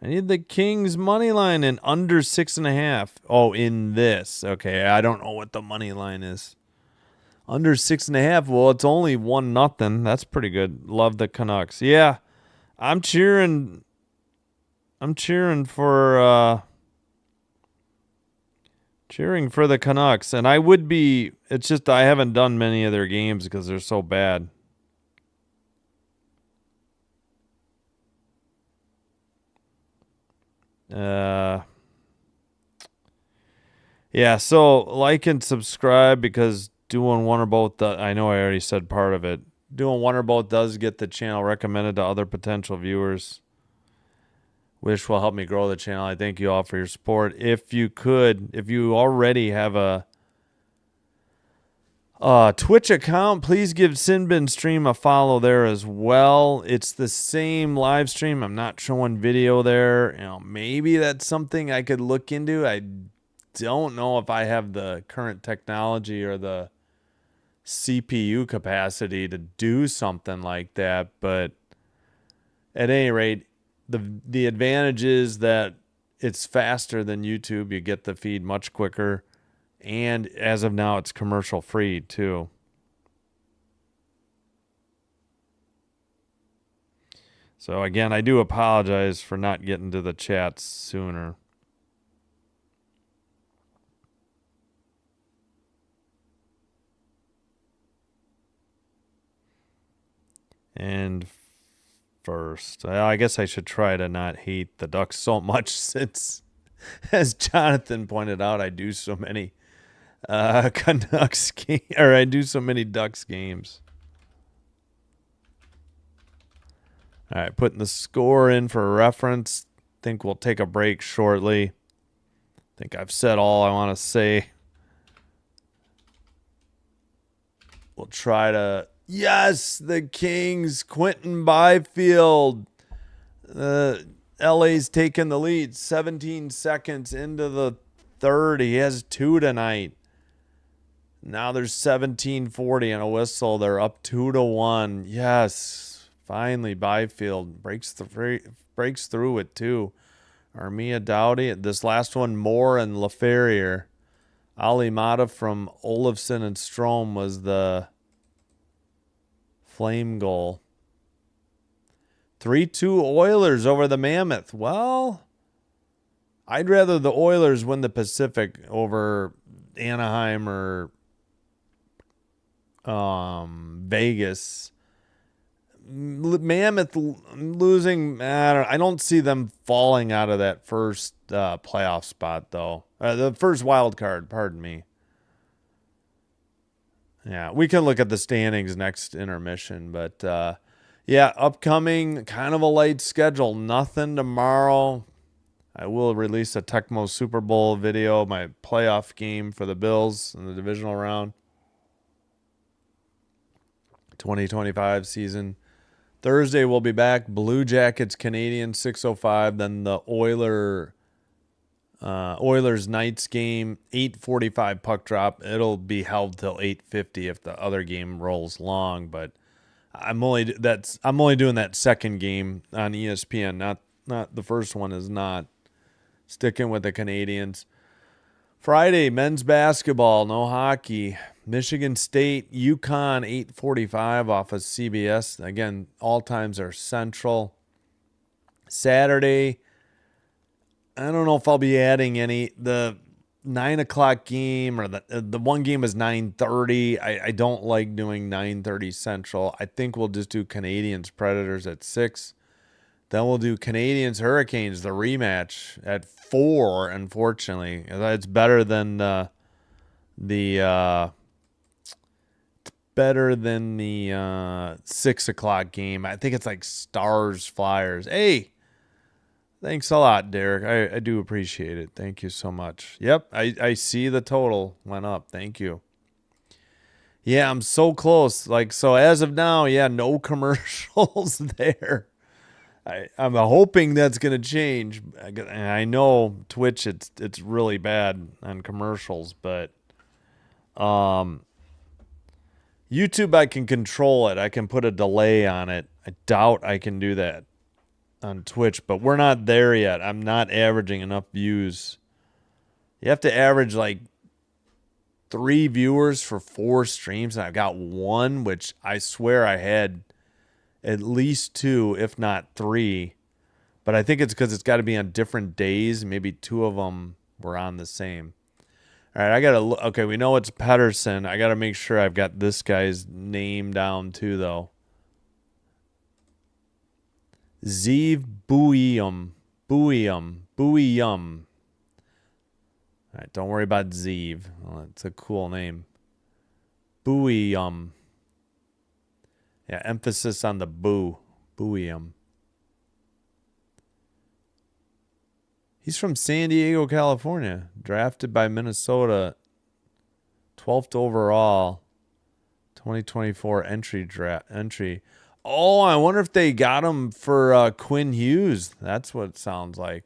I need the Kings money line in under 6.5. Oh, in this. Okay, I don't know what the money line is. Under 6.5. Well, it's only 1-0. That's pretty good. Love the Canucks. Yeah, I'm cheering. I'm cheering for the Canucks, and I would be. It's just I haven't done many of their games because they're so bad. Yeah, so like and subscribe because doing one or both, I know I already said part of it. Doing one or both does get the channel recommended to other potential viewers, which will help me grow the channel. I thank you all for your support. If you already have a Twitch account, please give Sinbin Stream a follow there as well. It's the same live stream. I'm not showing video there. Maybe that's something I could look into. I don't know if I have the current technology or the CPU capacity to do something like that, but at any rate, the advantage is that it's faster than YouTube. You get the feed much quicker. And as of now, it's commercial free too. So again, I do apologize for not getting to the chats sooner. And first, I guess I should try to not hate the Ducks so much since, as Jonathan pointed out, I do so many Canucks games, or I do so many Ducks games. All right, putting the score in for reference. Think we'll take a break shortly. Think I've said all I want to say. We'll try to... Yes, the Kings, Quentin Byfield. LA's taking the lead. 17 seconds into the third. He has 2 tonight. Now there's 17:40 and a whistle. They're up 2-1. Yes, finally Byfield breaks through it too. Armia Dowdy. This last one, Moore and LaFerrier. Ali Mata from Olofsson and Strome was the flame goal. 3-2 Oilers over the Mammoth. Well, I'd rather the Oilers win the Pacific over Anaheim or Vegas. Mammoth losing, I don't see them falling out of that first playoff spot though. The first wild card, pardon me. Yeah, we can look at the standings next intermission, but yeah, upcoming kind of a light schedule. Nothing tomorrow. I will release a Tecmo Super Bowl video, my playoff game for the Bills in the divisional round. 2025 season. Thursday we'll be back. Blue Jackets, Canadiens, 6:05. Then the Oilers Knights game, 8:45 puck drop. It'll be held till 8:50 if the other game rolls long. But I'm only doing that second game on ESPN. Not the first one is not. Sticking with the Canadiens. Friday, men's basketball, no hockey. Michigan State, UConn, 8:45 off of CBS. Again, all times are Central. Saturday, I don't know if I'll be adding any. The 9 o'clock game or the one game is 9:30. I don't like doing 9:30 Central. I think we'll just do Canadiens Predators at 6. Then we'll do Canadiens Hurricanes, the rematch at 4. Unfortunately, it's better than the 6 o'clock game. I think it's like Stars Flyers. Hey, thanks a lot, Derek. I do appreciate it. Thank you so much. Yep, I see the total went up. Thank you. Yeah, I'm so close. So as of now, yeah, no commercials there. I'm hoping that's going to change. I know Twitch, it's really bad on commercials, but YouTube, I can control it. I can put a delay on it. I doubt I can do that on Twitch, but we're not there yet. I'm not averaging enough views. You have to average like 3 viewers for 4 streams, and I've got 1, which I swear I had at least 2, if not 3. But I think it's because it's got to be on different days. Maybe 2 of them were on the same. All right, I got to... Okay, we know it's Pedersen. I got to make sure I've got this guy's name down too, though. Zeev Buium. All right, don't worry about Zeev. Well, it's a cool name. Buium. Yeah, emphasis on the boo. Buium. He's from San Diego, California. Drafted by Minnesota. 12th overall. 2024 entry. Oh, I wonder if they got him for Quinn Hughes. That's what it sounds like.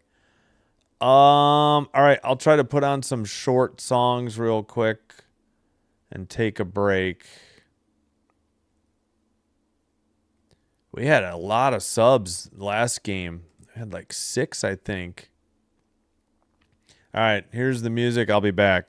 All right, I'll try to put on some short songs real quick and take a break. We had a lot of subs last game. We had like 6, I think. All right, here's the music. I'll be back.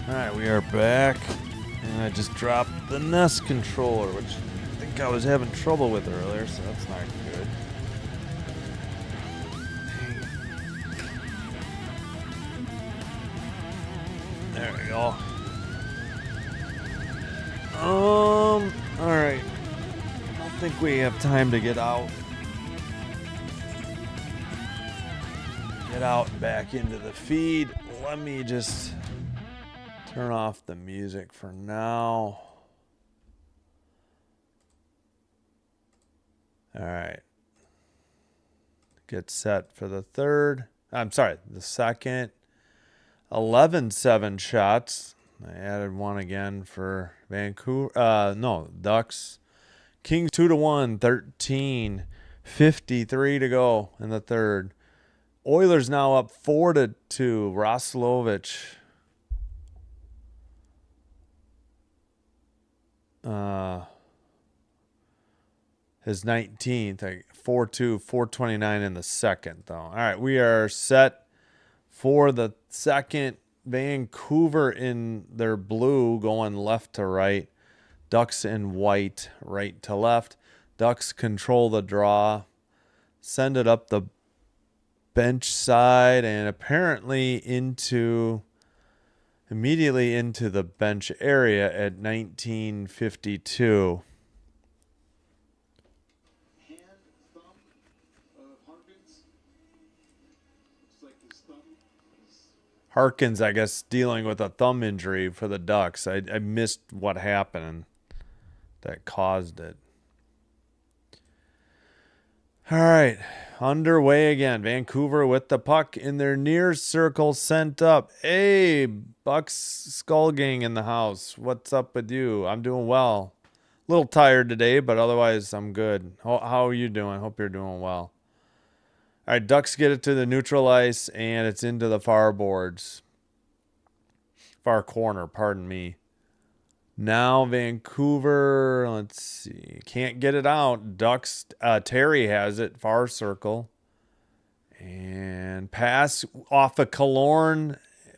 Alright, we are back, and I just dropped the Nest controller, which I think I was having trouble with earlier, so that's not good. There we go. Alright. I don't think we have time to get out. Get out and back into the feed. Let me just turn off the music for now. All right. Get set for the third. I'm sorry, the second. 11-7 shots. I added one again for Vancouver. No, Ducks. Kings 2-1, 13. 53 to go in the third. Oilers now up 4-2. Roslovich. His 19th. 4-2, 4:29 in the second, though. All right, we are set for the second. Vancouver in their blue going left to right. Ducks in white, right to left. Ducks control the draw. Send it up the bench side and apparently immediately into the bench area at 1952. Harkins, I guess, dealing with a thumb injury for the Ducks. I missed what happened that caused it. All right, underway again. Vancouver with the puck in their near circle, sent up. Hey, Bucks Skull Gang in the house. What's up with you? I'm doing well. A little tired today, but otherwise I'm good. How are you doing? Hope you're doing well. All right, Ducks get it to the neutral ice, and it's into the far boards. Far corner, pardon me. Now Vancouver, let's see, can't get it out. Ducks, Terry has it, far circle. And pass off of Killorn,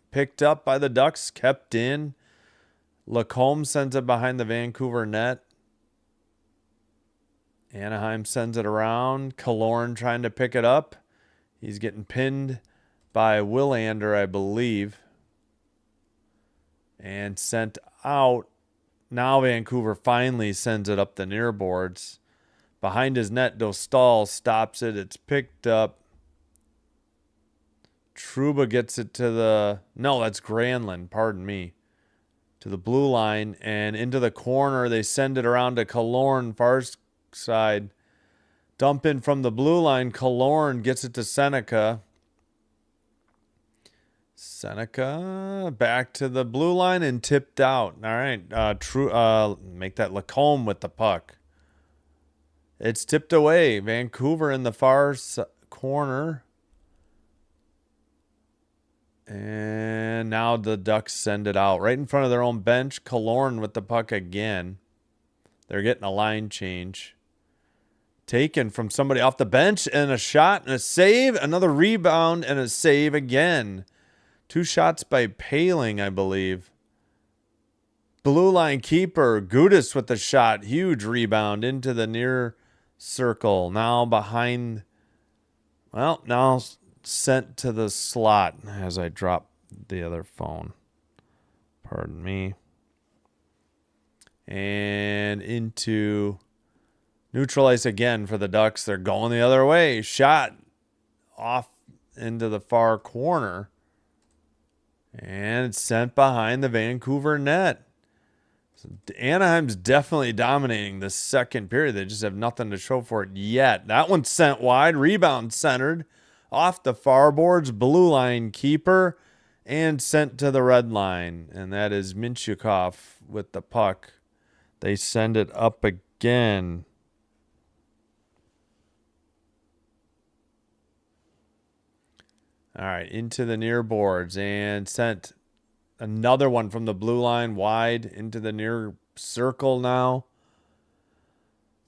picked up by the Ducks, kept in. Lacombe sends it behind the Vancouver net. Anaheim sends it around. Killorn trying to pick it up. He's getting pinned by Willander, I believe. And sent out. Now Vancouver finally sends it up the near boards. Behind his net, Dostal stops it. It's picked up. Trouba gets it to the... No, that's Granlund, pardon me. To the blue line and into the corner. They send it around to Killorn, far side. Dump in from the blue line. Killorn gets it to Seneca. Seneca back to the blue line and tipped out. All right. Make that Lacombe with the puck. It's tipped away. Vancouver in the far corner. And now the Ducks send it out right in front of their own bench. Killorn with the puck again. They're getting a line change. Taken from somebody off the bench, and a shot and a save. Another rebound and a save again. 2 shots by Paling, I believe. Blue line keeper, Gudis with the shot. Huge rebound into the near circle. Now behind, well, now sent to the slot as I drop the other phone. Pardon me. And into neutral ice again for the Ducks. They're going the other way. Shot off into the far corner. And it's sent behind the Vancouver net. So Anaheim's definitely dominating the second period. They just have nothing to show for it yet. That one's sent wide. Rebound centered off the far boards. Blue line keeper. And sent to the red line. And that is Minchukov with the puck. They send it up again. All right, into the near boards and sent another one from the blue line wide into the near circle now.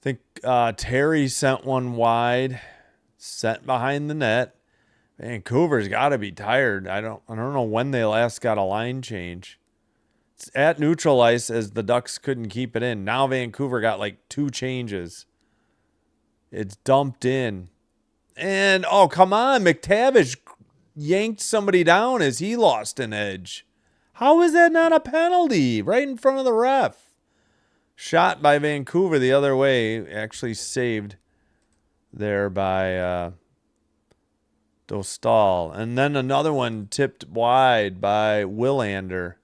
I think Terry sent one wide, sent behind the net. Vancouver's got to be tired. I don't know when they last got a line change. It's at neutral ice as the Ducks couldn't keep it in. Now Vancouver got like 2 changes. It's dumped in. And, oh, come on, McTavish yanked somebody down as he lost an edge. How is that not a penalty? Right in front of the ref. Shot by Vancouver the other way. Actually saved there by Dostal. And then another one tipped wide by Willander.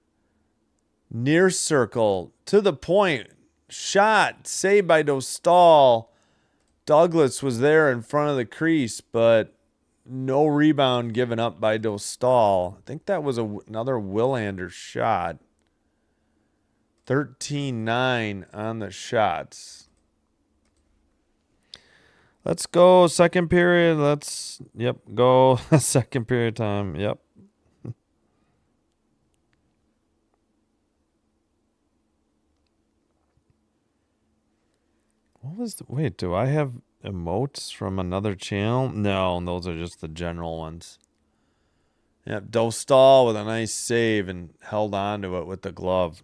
Near circle. To the point. Shot. Saved by Dostal. Douglas was there in front of the crease, but no rebound given up by Dostal. I think that was another Willander shot. 13-9 on the shots. Let's go second period. Yep, go second period time. Yep. Wait, do I have emotes from another channel? No, those are just the general ones. Yep, Dostal with a nice save and held on to it with the glove.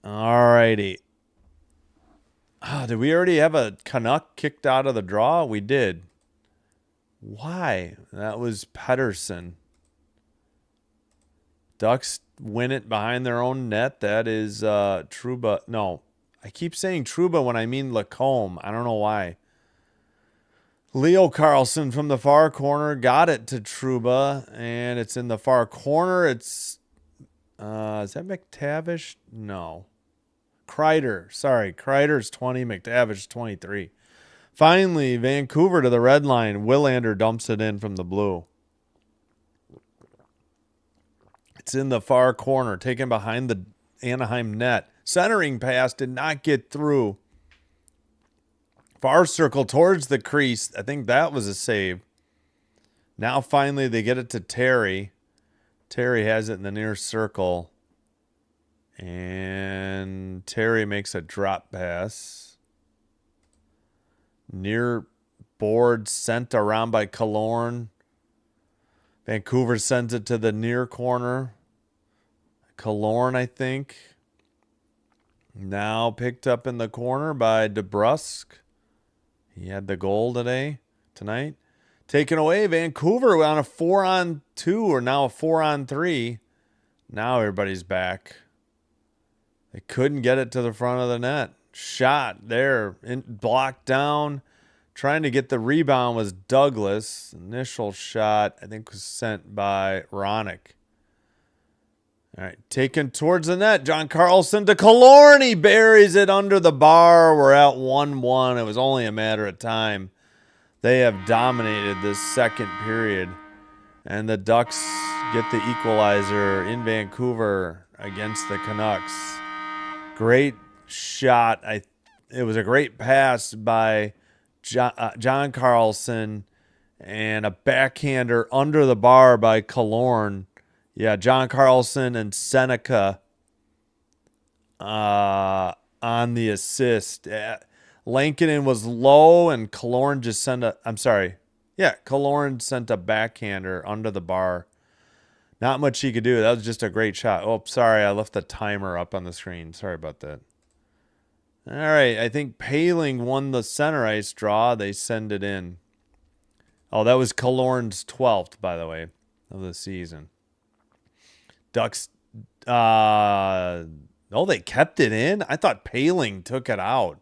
Alrighty. Did we already have a Canuck kicked out of the draw? We did. Why? That was Pettersson. Ducks win it behind their own net. That is Trouba. No, I keep saying Trouba when I mean Lacombe. I don't know why. Leo Carlson from the far corner got it to Trouba, and it's in the far corner. It's is that McTavish? No. Kreider. Sorry, Kreider's 20, McTavish 23. Finally, Vancouver to the red line. Willander dumps it in from the blue. It's in the far corner, taken behind the Anaheim net. Centering pass did not get through. Far circle towards the crease. I think that was a save. Now finally they get it to Terry. Terry has it in the near circle. And Terry makes a drop pass. Near board sent around by Killorn. Vancouver sends it to the near corner. Killorn, I think. Now picked up in the corner by DeBrusque. He had the goal tonight. Taken away, Vancouver on a 4-on-2 or now a 4-on-3. Now everybody's back. They couldn't get it to the front of the net. Shot there, blocked down. Trying to get the rebound was Douglas. Initial shot, I think, was sent by Ronick. All right, taken towards the net. John Carlson to Killorn. He buries it under the bar. We're at 1-1. It was only a matter of time. They have dominated this second period. And the Ducks get the equalizer in Vancouver against the Canucks. Great shot. It was a great pass by John Carlson and a backhander under the bar by Killorn. Yeah, John Carlson and Seneca on the assist. Lankinen was low, and Killorn just sent a... I'm sorry. Yeah, Killorn sent a backhander under the bar. Not much he could do. That was just a great shot. Oh, sorry. I left the timer up on the screen. Sorry about that. All right. I think Paling won the center ice draw. They send it in. Oh, that was Killorn's 12th, by the way, of the season. Ducks, they kept it in? I thought Paling took it out.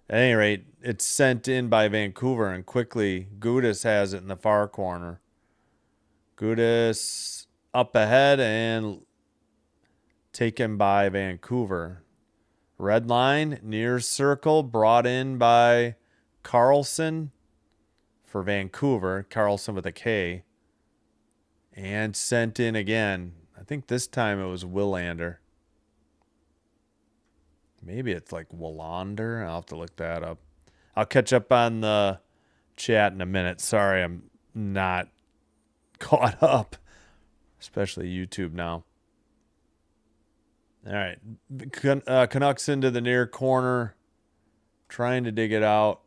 At any rate, it's sent in by Vancouver, and quickly Gudas has it in the far corner. Gudas up ahead and taken by Vancouver. Red line, near circle, brought in by Carlson for Vancouver. Carlson with a K. And sent in again. I think this time it was Willander. Maybe it's like Willander. I'll have to look that up. I'll catch up on the chat in a minute. Sorry, I'm not caught up. Especially YouTube now. All right. Canucks into the near corner. Trying to dig it out.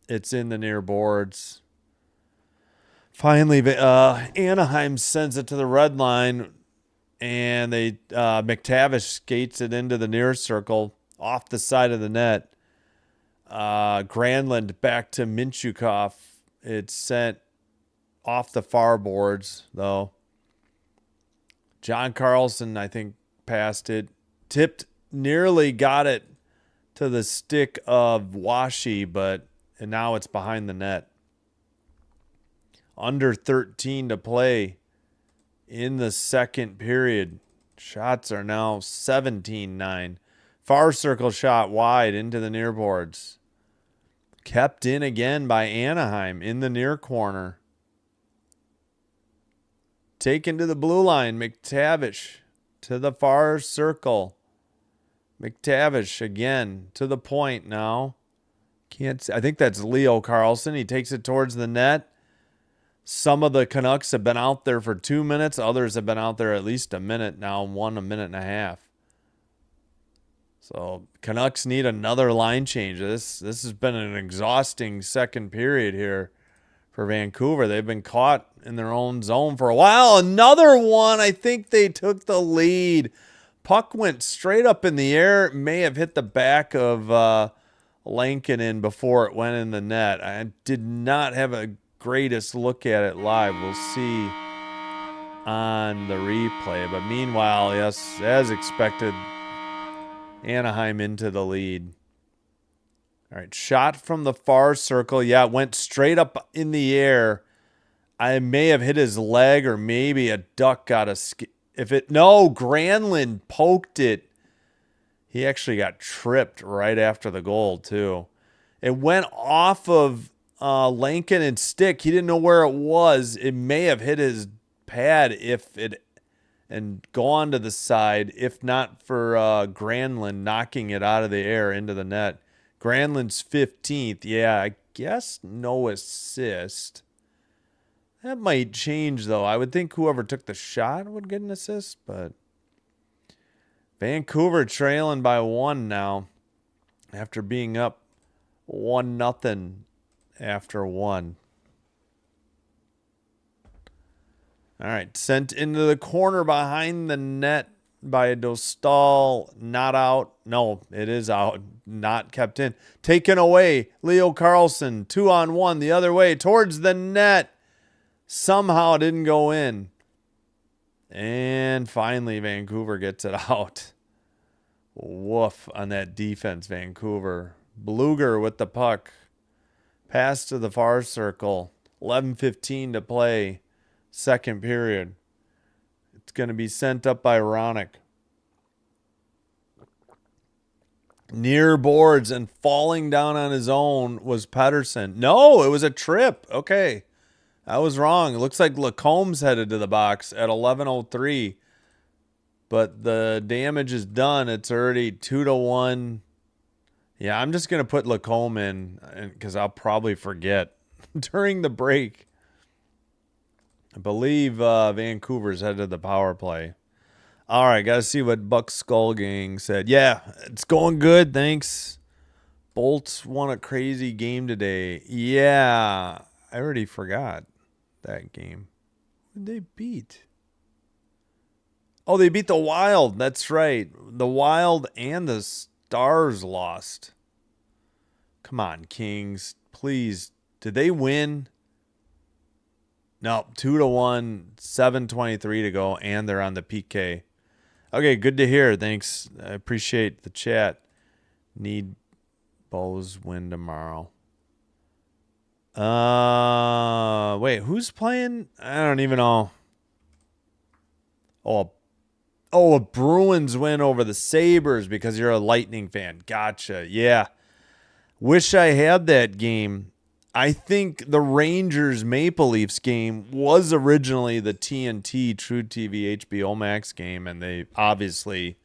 It's in the near boards. Finally, Anaheim sends it to the red line. And McTavish skates it into the near circle off the side of the net. Granlund back to Minchukov. It's sent off the far boards, though. John Carlson, I think, passed it. Tipped, nearly got it to the stick of Washi, and now it's behind the net. Under 13 to play in the second period. Shots are now 17-9. Far circle shot wide into the near boards. Kept in again by Anaheim in the near corner. Taken to the blue line. McTavish to the far circle. McTavish again to the point now. Can't see. I think that's Leo Carlson. He takes it towards the net. Some of the Canucks have been out there for 2 minutes. Others have been out there at least a minute now, a minute and a half. So Canucks need another line change. This has been an exhausting second period here for Vancouver. They've been caught in their own zone for a while. Another one. I think they took the lead. Puck went straight up in the air. It may have hit the back of Lankinen before it went in the net. I did not have a greatest look at it live. We'll see on the replay. But meanwhile, yes, as expected, Anaheim into the lead. All right, shot from the far circle. Yeah, it went straight up in the air. I may have hit his leg, or maybe a duck got a... No, Granlund poked it. He actually got tripped right after the goal, too. It went off of Lankinen's stick. He didn't know where it was. It may have hit his pad and gone to the side, if not for Granlund knocking it out of the air into the net. Granlund's 15th. Yeah, I guess no assist. That might change, though. I would think whoever took the shot would get an assist, but Vancouver trailing by 1 now after being up 1-0 after 1. All right, sent into the corner behind the net by Dostal. Not out. No, it is out. Not kept in. Taken away. Leo Carlson, 2-on-1 the other way towards the net. Somehow it didn't go in. And finally, Vancouver gets it out. Woof on that defense, Vancouver. Bluger with the puck. Pass to the far circle. 11:15 to play. Second period. It's going to be sent up by Ronick. Near boards and falling down on his own was Pettersson. No, it was a trip. Okay. I was wrong. It looks like Lacomb's headed to the box at 11:03. But the damage is done. It's already 2-1. Yeah, I'm just going to put Lacombe in because I'll probably forget during the break. I believe Vancouver's headed to the power play. All right, got to see what Buck Skull Gang said. Yeah, it's going good, thanks. Bolts won a crazy game today. Yeah, I already forgot that game. Who did they beat? Oh, they beat the Wild. That's right. The Wild and the Stars lost. Come on, Kings. Please. Did they win? No, 2-1, 7:23 to go, and they're on the PK. Okay, good to hear. Thanks. I appreciate the chat. Need Bows win tomorrow. Wait, who's playing? I don't even know. Oh, a Bruins win over the Sabres because you're a Lightning fan. Gotcha. Yeah. Wish I had that game. I think the Rangers Maple Leafs game was originally the TNT True TV HBO Max game, and they obviously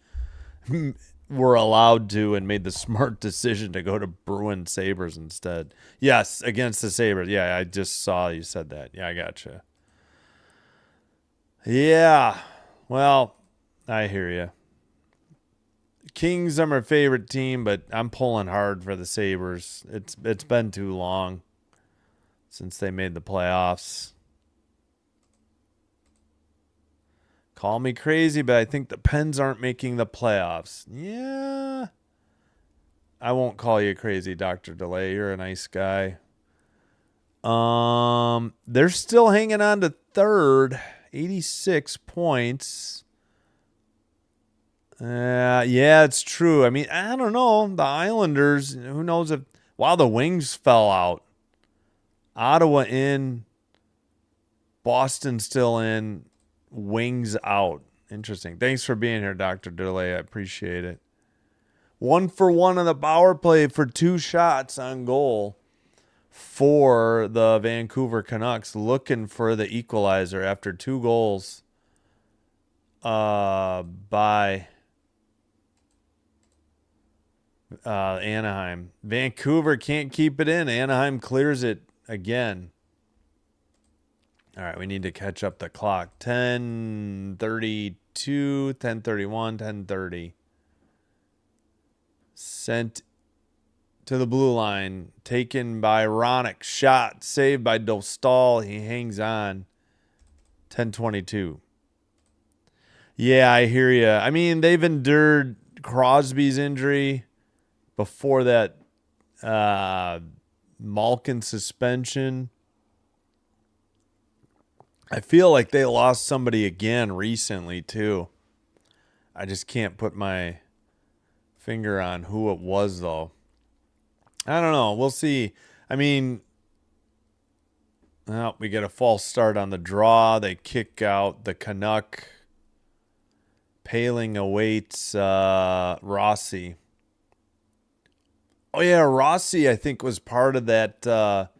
were allowed to and made the smart decision to go to Bruins Sabres instead. Yes, against the Sabres. Yeah, I just saw you said that. Yeah, I gotcha. Yeah, well, I hear you. Kings are my favorite team, but I'm pulling hard for the Sabres. It's been too long since they made the playoffs. Call me crazy, but I think the Pens aren't making the playoffs. Yeah. I won't call you crazy, Dr. DeLay. You're a nice guy. They're still hanging on to third. 86 points. Yeah, it's true. I mean, I don't know. The Islanders, who knows if... Wow, the Wings fell out. Ottawa in. Boston still in. Wings out. Interesting. Thanks for being here, Dr. DeLay. I appreciate it. 1-for-1 on the power play for 2 shots on goal for the Vancouver Canucks, looking for the equalizer after 2 goals by Anaheim. Vancouver can't keep it in. Anaheim clears it again. All right, we need to catch up the clock. 10:32, 10:31, 10:30. Sent to the blue line. Taken by Ronick. Shot. Saved by Dostal. He hangs on. 10:22. Yeah, I hear you. I mean, they've endured Crosby's injury before that Malkin suspension. I feel like they lost somebody again recently, too. I just can't put my finger on who it was, though. I don't know. We'll see. I mean, well, we get a false start on the draw. They kick out the Canuck. Paling awaits Rossi. Oh, yeah, Rossi, I think, was part of that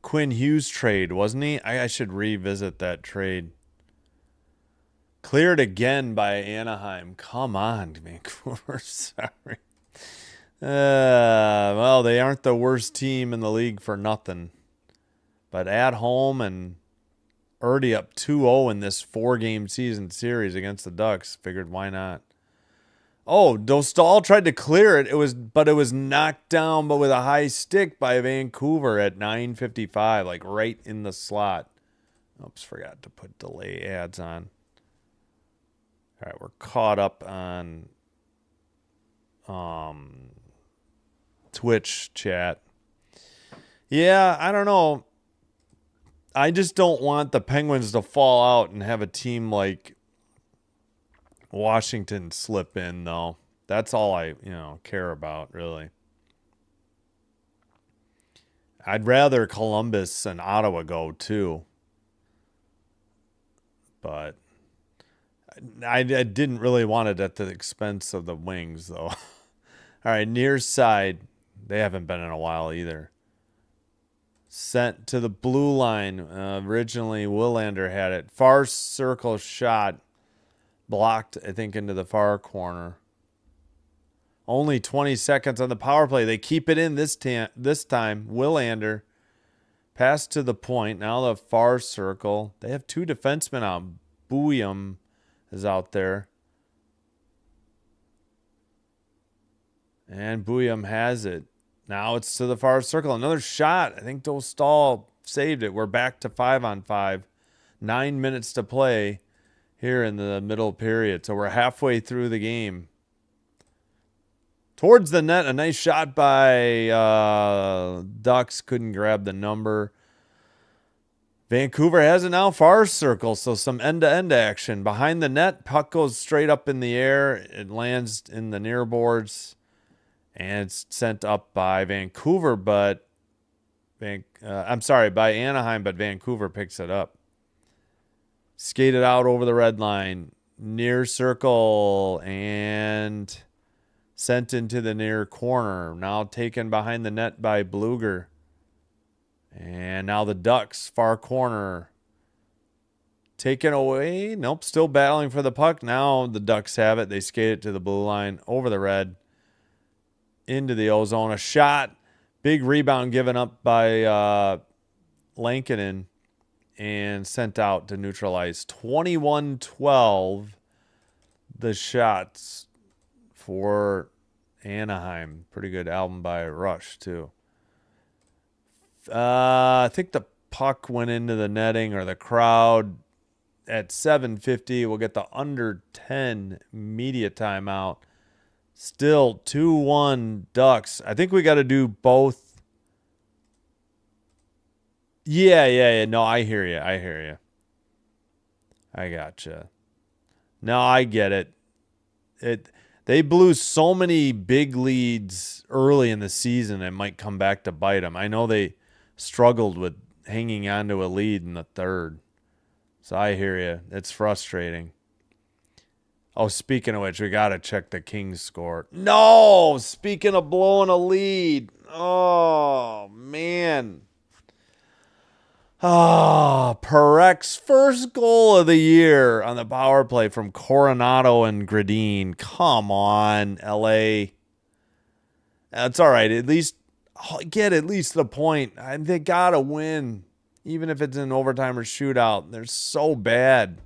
Quinn Hughes trade, wasn't he? I should revisit that trade. Cleared again by Anaheim. Come on, Vancouver. Sorry. Well, they aren't the worst team in the league for nothing. But at home and already up 2-0 in this 4-game season series against the Ducks. Figured why not? Oh, Dostal tried to clear it. It was knocked down, but with a high stick by Vancouver at 9:55, like right in the slot. Oops, forgot to put delay ads on. All right, we're caught up on Twitch chat. Yeah, I don't know. I just don't want the Penguins to fall out and have a team like Washington slip in, though. That's all I, care about, really. I'd rather Columbus and Ottawa go, too. But I didn't really want it at the expense of the Wings, though. All right, near side. They haven't been in a while either. Sent to the blue line. Originally, Willander had it. Far circle shot. Blocked, I think, into the far corner. Only 20 seconds on the power play. They keep it in this time. Willander. Pass to the point. Now the far circle. They have 2 defensemen out. Bouillon is out there. And Bouillon has it. Now it's to the far circle. Another shot. I think Dostal saved it. We're back to 5-on-5. 9 minutes to play here in the middle period. So we're halfway through the game. Towards the net, a nice shot by Ducks. Couldn't grab the number. Vancouver has it now, far circle. So some end-to-end action. Behind the net, puck goes straight up in the air. It lands in the near boards. And it's sent up by Vancouver, by Anaheim, but Vancouver picks it up. Skated out over the red line, near circle, and sent into the near corner. Now taken behind the net by Bluger. And now the Ducks, far corner. Taken away. Nope, still battling for the puck. Now the Ducks have it. They skate it to the blue line, over the red. Into the ozone. A shot. Big rebound given up by Lankinen and sent out to neutralize. 21-12 the shots for Anaheim. Pretty good album by Rush, too. I think the puck went into the netting or the crowd at 7:50. We'll get the under 10 media timeout. Still 2-1 Ducks. I think we got to do both. Yeah. No, I hear you. I gotcha. No, I get it. They blew so many big leads early in the season, it might come back to bite them. I know they struggled with hanging on to a lead in the third. So I hear you. It's frustrating. Oh, speaking of which, we got to check the Kings score. No! Speaking of blowing a lead. Oh, man. Parek's first goal of the year on the power play from Coronado and Gradine. Come on, LA. That's all right. At least get at least the point. They got to win, even if it's an overtime or shootout. They're so bad.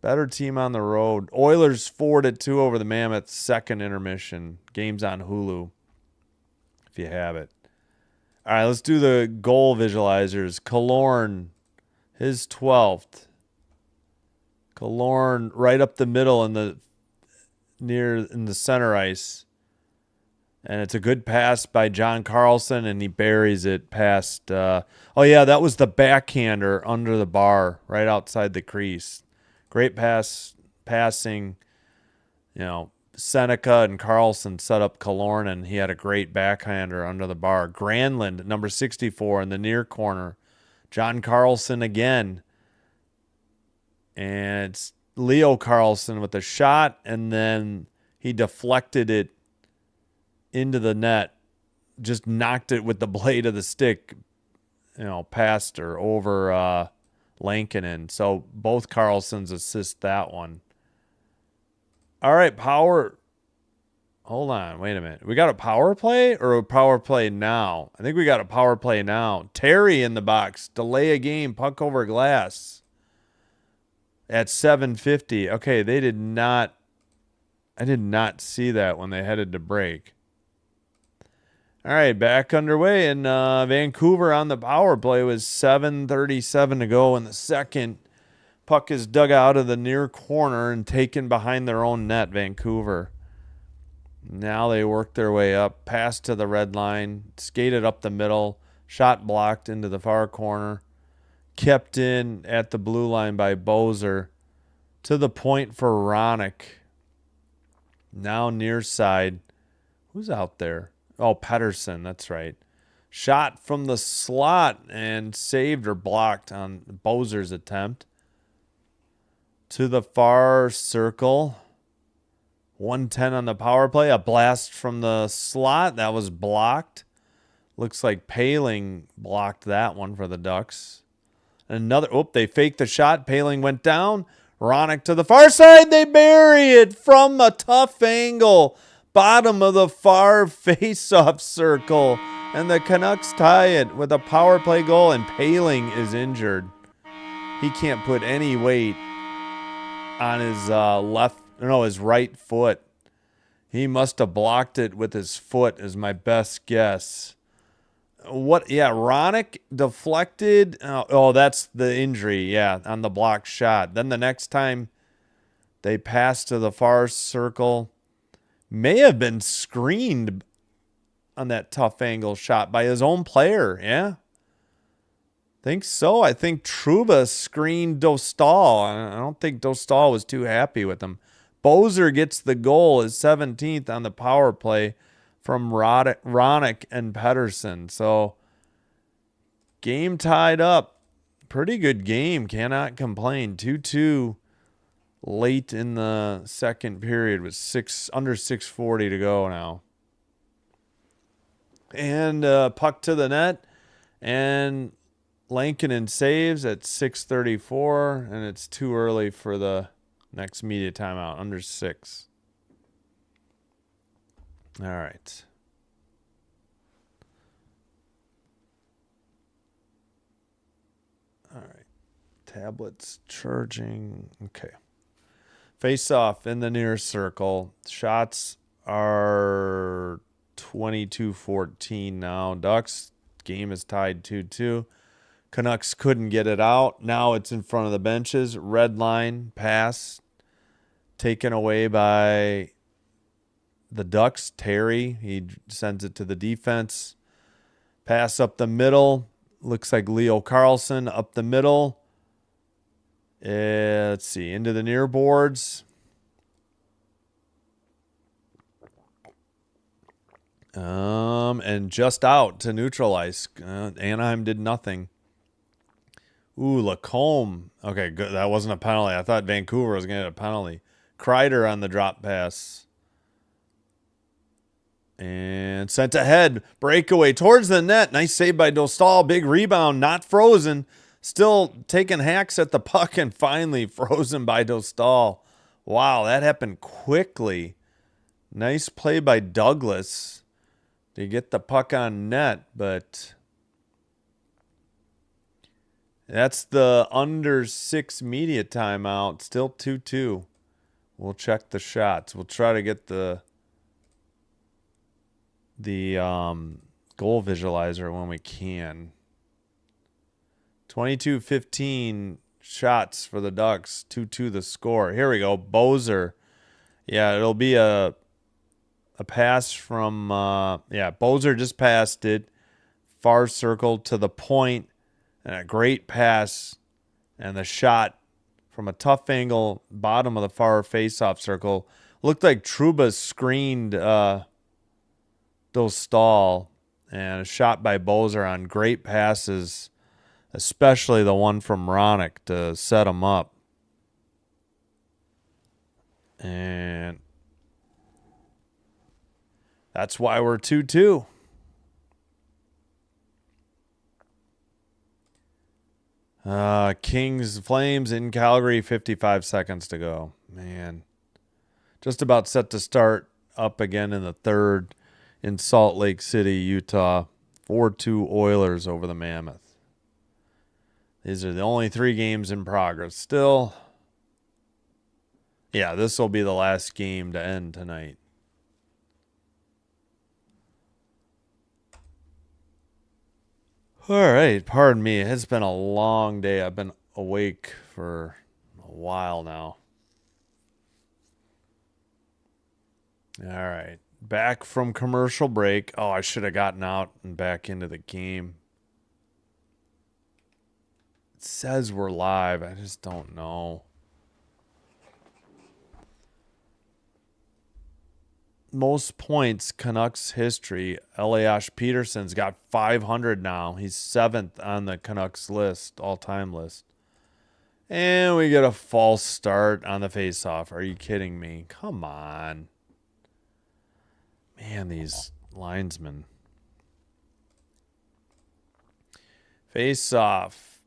Better team on the road. Oilers 4-2 over the Mammoths. Second intermission. Game's on Hulu, if you have it. All right, let's do the goal visualizers. Killorn, his 12th. Killorn right up the middle in the center ice. And it's a good pass by John Carlson, and he buries it past. That was the backhander under the bar, right outside the crease. Great passing. Seneca and Carlson set up Killorn, and he had a great backhander under the bar. Granlund, number 64, in the near corner. John Carlson again. And it's Leo Carlson with a shot, and then he deflected it into the net. Just knocked it with the blade of the stick, past or over Lankinen. So both Carlsons assist that one. All right, power. Hold on. Wait a minute. We got a power play or a power play now? I think we got a power play now. Terry in the box. Delay a game. Puck over glass. At 7:50. Okay, I did not see that when they headed to break. All right, back underway. And Vancouver on the power play with 7:37 to go in the second. Puck is dug out of the near corner and taken behind their own net, Vancouver. Now they work their way up, pass to the red line, skated up the middle, shot blocked into the far corner, kept in at the blue line by Bozer. To the point for Ronick. Now near side. Who's out there? Oh, Pedersen, that's right. Shot from the slot and saved or blocked on Bozer's attempt. To the far circle. 1:10 on the power play. A blast from the slot. That was blocked. Looks like Paling blocked that one for the Ducks. Another. They faked the shot. Paling went down. Ronick to the far side. They bury it from a tough angle. Bottom of the far face-off circle. And the Canucks tie it with a power play goal. And Paling is injured. He can't put any weight on his his right foot. He must have blocked it with his foot is my best guess. Ronick deflected. That's the injury, on the blocked shot. Then the next time they passed to the far circle, may have been screened on that tough angle shot by his own player, Think so. I think Trouba screened Dostal. I don't think Dostal was too happy with him. Bozer gets the goal, his 17th on the power play from Ronick and Pedersen. So, game tied up. Pretty good game. Cannot complain. 2-2 late in the second period with under 6:40 to go now. And puck to the net. And Lankinen saves at 6:34, and it's too early for the next media timeout, under 6. All right. Tablets charging. Okay. Face off in the near circle. Shots are 22-14 now. Ducks game is tied 2-2. Canucks couldn't get it out. Now it's in front of the benches. Red line pass taken away by the Ducks. Terry, he sends it to the defense. Pass up the middle. Looks like Leo Carlson up the middle. Let's see. Into the near boards. And just out to neutralize. Anaheim did nothing. Ooh, Lacombe. Okay, good. That wasn't a penalty. I thought Vancouver was going to get a penalty. Kreider on the drop pass. And sent ahead. Breakaway towards the net. Nice save by Dostal. Big rebound. Not frozen. Still taking hacks at the puck and finally frozen by Dostal. Wow, that happened quickly. Nice play by Douglas. to get the puck on net, but that's the under 6 media timeout. Still 2-2. We'll check the shots. We'll try to get the goal visualizer when we can. 22-15 shots for the Ducks. 2-2 the score. Here we go. Bozer. Yeah, it'll be a pass from Bozer just passed it. Far circle to the point, and a great pass, and the shot from a tough angle, bottom of the far face-off circle. Looked like Trouba screened Dostal, and a shot by Bozer on great passes, especially the one from Ronick to set him up. And that's why we're 2-2. Kings Flames in Calgary, 55 seconds to go. Man, just about set to start up again in the third in Salt Lake City, Utah. 4-2 Oilers over the Mammoth. These are the only 3 games in progress. Still, yeah, this will be the last game to end tonight. All right, pardon me. It's been a long day. I've been awake for a while now. All right, back from commercial break. Oh, I should have gotten out and back into the game. It says we're live. I just don't know. Most points Canucks history. Elias Peterson's got 500 now. He's 7th on the Canucks list, all-time list. And we get a false start on the faceoff. Are you kidding me? Come on. Man, these linesmen. Faceoff.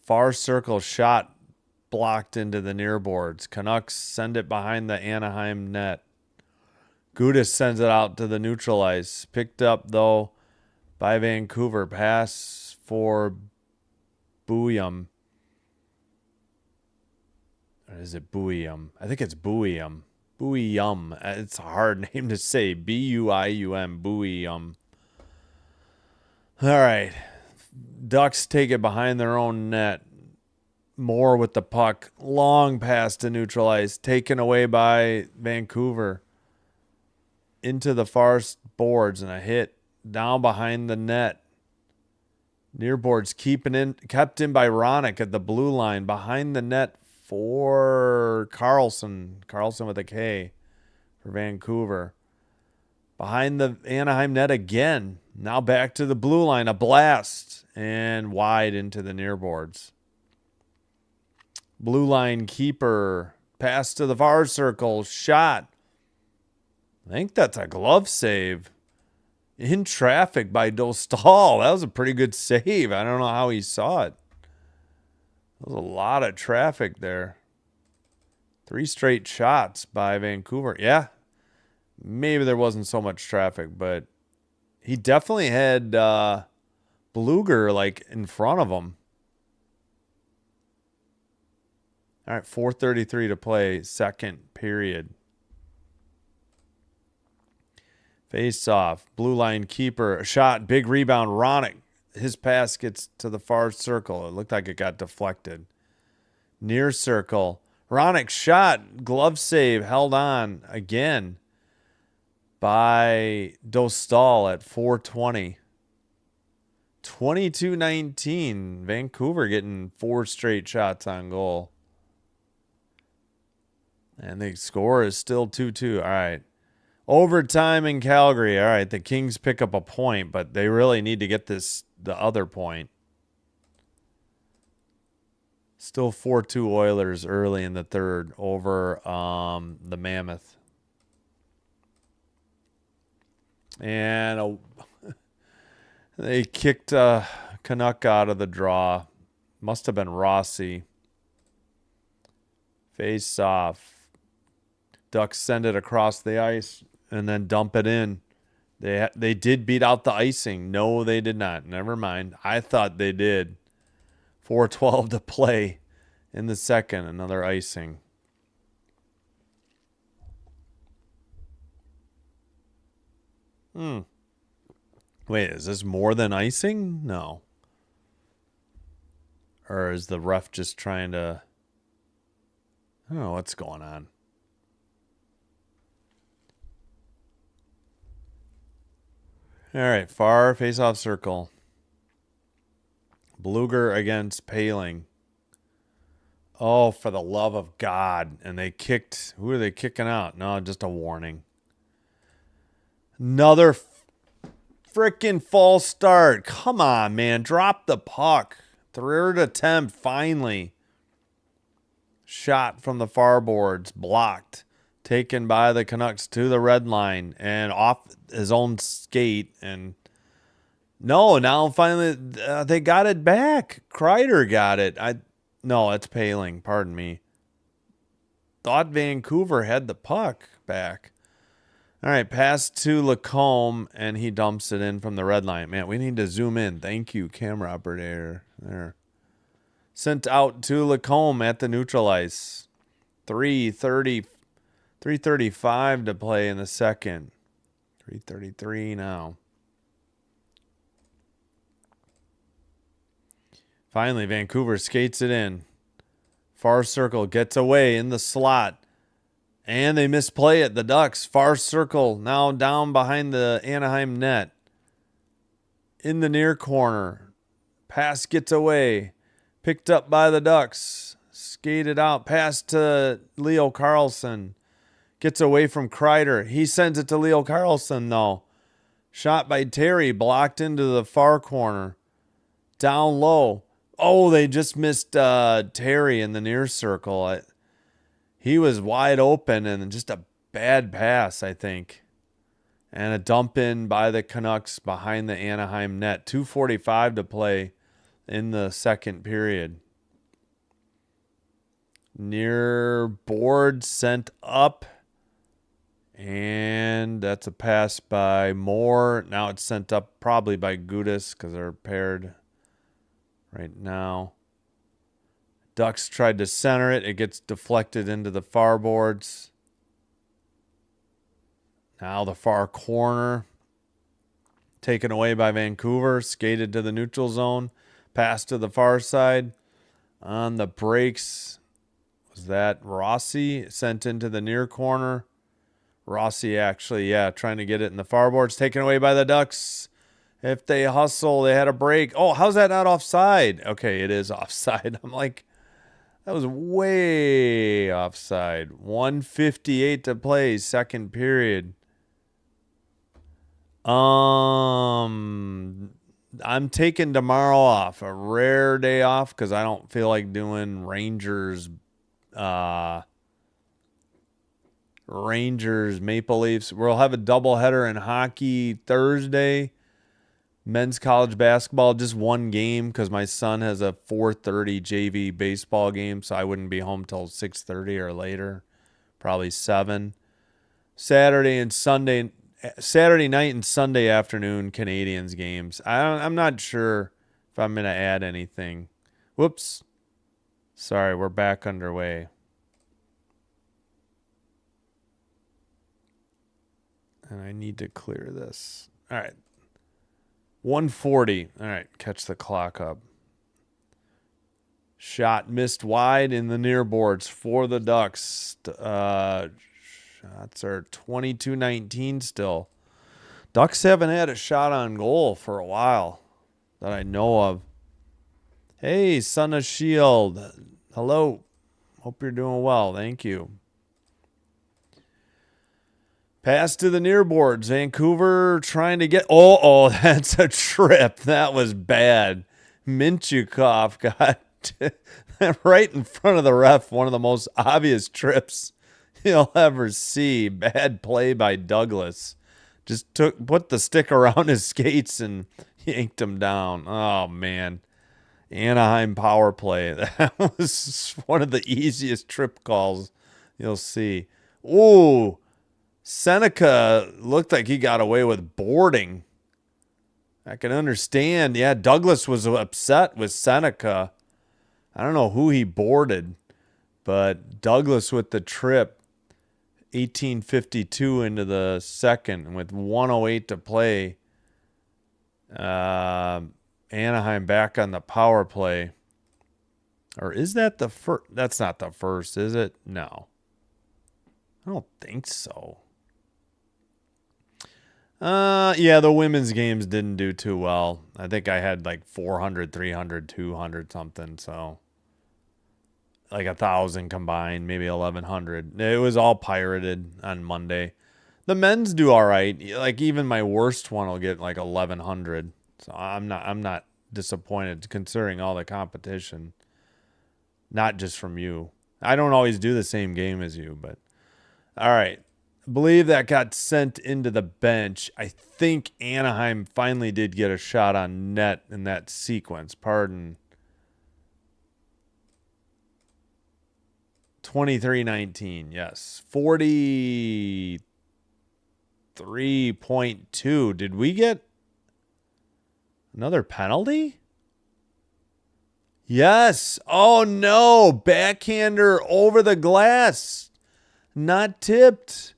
Far circle shot blocked into the near boards. Canucks send it behind the Anaheim net. Gudis sends it out to the neutral ice. Picked up, though, by Vancouver. Pass for Bouillum. Or is it Bouillum? I think it's Bouillum. Bouillum. It's a hard name to say. B-U-I-U-M. Bouillum. All right. Ducks take it behind their own net. Moore with the puck. Long pass to neutral ice. Taken away by Vancouver. Into the far boards, and a hit down behind the net. Near boards kept in by Ronick at the blue line. Behind the net for Carlson. Carlson with a K for Vancouver. Behind the Anaheim net again. Now back to the blue line. A blast. And wide into the near boards. Blue line keeper. Pass to the far circle. Shot. I think that's a glove save. In traffic by Dostal. That was a pretty good save. I don't know how he saw it. There was a lot of traffic there. 3 straight shots by Vancouver. Yeah. Maybe there wasn't so much traffic, but he definitely had Bluger like in front of him. All right, 4:33 to play, second period. Face off, blue line keeper, a shot, big rebound, Ronick. His pass gets to the far circle. It looked like it got deflected. Near circle, Ronick shot, glove save, held on again by Dostal at 4:20. 22-19, Vancouver getting 4 straight shots on goal. And the score is still 2-2. All right. Overtime in Calgary. All right, the Kings pick up a point, but they really need to get the other point. Still 4-2 Oilers early in the third over the Mammoth. And they kicked Canuck out of the draw. Must have been Rossi. Face off. Ducks send it across the ice and then dump it in. They did beat out the icing. No, they did not. Never mind. I thought they did. 4:12 to play in the second. Another icing. Wait, is this more than icing? No. Or is the ref just trying to... I don't know what's going on. All right, far face-off circle. Bluger against Paling. Oh, for the love of God. And they kicked... Who are they kicking out? No, just a warning. Another freaking false start. Come on, man. Drop the puck. Third attempt, finally. Shot from the far boards. Blocked. Taken by the Canucks to the red line. And off his own skate. And no, now finally they got it back. Kreider got it. No, it's Paling. Pardon me. Thought Vancouver had the puck back. All right, pass to Lacombe, and he dumps it in from the red line. Man, we need to zoom in. Thank you, camera operator. There. Sent out to Lacombe at the neutral ice. 3:35 to play in the second. 3:33 now. Finally, Vancouver skates it in. Far circle, gets away in the slot. And they misplay it. The Ducks, far circle, now down behind the Anaheim net. In the near corner. Pass gets away. Picked up by the Ducks. Skated out. Pass to Leo Carlson. Gets away from Kreider. He sends it to Leo Carlson, though. Shot by Terry. Blocked into the far corner. Down low. Oh, they just missed Terry in the near circle. He was wide open and just a bad pass, I think. And a dump in by the Canucks behind the Anaheim net. 2:45 to play in the second period. Near board sent up. And that's a pass by Moore. Now it's sent up probably by Gudis because they're paired right now. Ducks tried to center it. It gets deflected into the far boards. Now the far corner. Taken away by Vancouver. Skated to the neutral zone. Pass to the far side. On the breaks. Was that Rossi? Sent into the near corner. Rossi actually, trying to get it in the far boards. Taken away by the Ducks. If they hustle, they had a break. Oh, how's that not offside? Okay, it is offside. I'm like... That was way offside. 1:58 to play, second period. I'm taking tomorrow off, a rare day off, because I don't feel like doing Rangers, Maple Leafs. We'll have a doubleheader in hockey Thursday. Men's college basketball, just one game because my son has a 4:30 JV baseball game, so I wouldn't be home till 6:30 or later, probably 7. Saturday night and Sunday afternoon Canadians games. I'm not sure if I'm going to add anything. Whoops. Sorry, we're back underway. And I need to clear this. All right. 1:40. All right, catch the clock up. Shot missed wide in the near boards for the Ducks. Shots are 22-19 still. Ducks haven't had a shot on goal for a while that I know of. Hey, Son of Shield. Hello. Hope you're doing well. Thank you. Pass to the near boards. Vancouver trying to get... Oh, that's a trip. That was bad. Minchukov got right in front of the ref. One of the most obvious trips you'll ever see. Bad play by Douglas. Just put the stick around his skates and yanked him down. Oh, man. Anaheim power play. That was one of the easiest trip calls you'll see. Ooh. Seneca looked like he got away with boarding. I can understand. Yeah, Douglas was upset with Seneca. I don't know who he boarded, but Douglas with the trip, 18:52 into the second with 1:08 to play. Anaheim back on the power play. Or is that the first? That's not the first, is it? No. I don't think so. Yeah, the women's games didn't do too well. I think I had like 400, 300, 200 something, so like 1,000 combined, maybe 1,100. It was all pirated on Monday. The men's do all right. Like even my worst one will get like 1,100. So I'm not disappointed considering all the competition. Not just from you. I don't always do the same game as you, but all right. I believe that got sent into the bench. I think Anaheim finally did get a shot on net in that sequence. Pardon. 23-19. Yes. 43.2. Did we get another penalty? Yes. Oh, no. Backhander over the glass. Not tipped.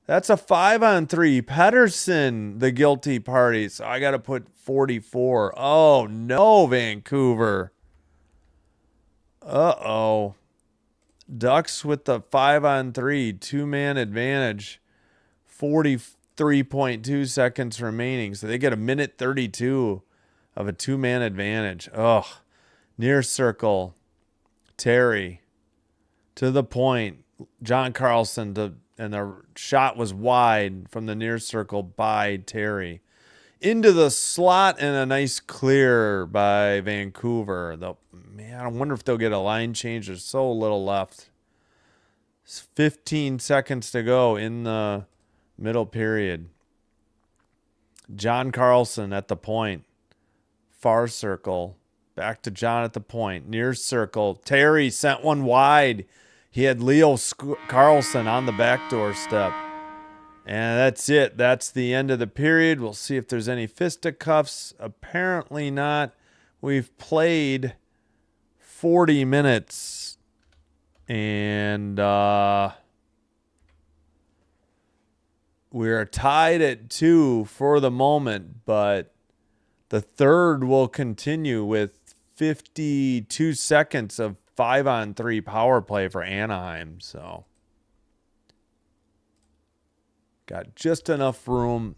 That's a 5-on-3. Pedersen, the guilty party. So I got to put 44. Oh, no, Vancouver. Uh-oh. Ducks with the 5-on-3. Two-man advantage. 43.2 seconds remaining. So they get a minute 32 of a two-man advantage. Ugh. Near circle. Terry. To the point. John Carlson and the shot was wide from the near circle by Terry. Into the slot and a nice clear by Vancouver. Man, I wonder if they'll get a line change. There's so little left. It's 15 seconds to go in the middle period. John Carlson at the point. Far circle. Back to John at the point. Near circle. Terry sent one wide. He had Leo Carlson on the backdoor step. And that's it. That's the end of the period. We'll see if there's any fisticuffs. Apparently not. We've played 40 minutes. And we're tied at 2 for the moment. But the third will continue with 52 seconds of 5-on-3 power play for Anaheim. So got just enough room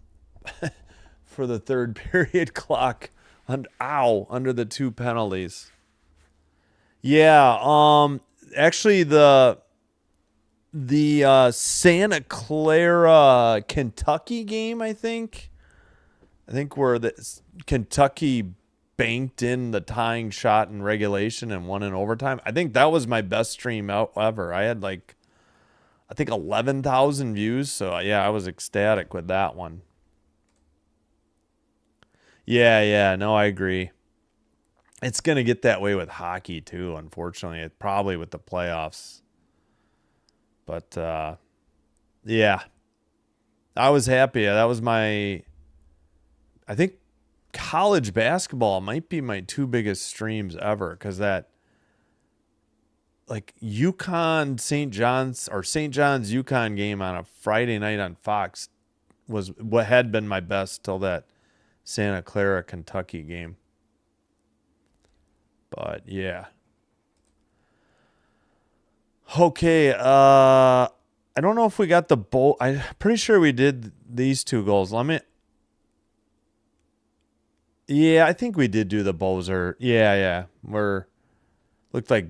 for the third period clock. Under the 2 penalties. Yeah. Actually, the Santa Clara Kentucky game, I think where the Kentucky banked in the tying shot in regulation and won in overtime. I think that was my best stream out ever. I had 11,000 views. So yeah, I was ecstatic with that one. Yeah. No, I agree. It's going to get that way with hockey too, unfortunately. Probably with the playoffs. But yeah. I was happy. That was I think college basketball might be my 2 biggest streams ever, because that UConn St. John's UConn game on a Friday night on Fox was what had been my best till that Santa Clara Kentucky game. But yeah. Okay, I don't know if we got the bowl. I'm pretty sure we did these 2 goals. Yeah, I think we did do the Bozer. Yeah. Looked like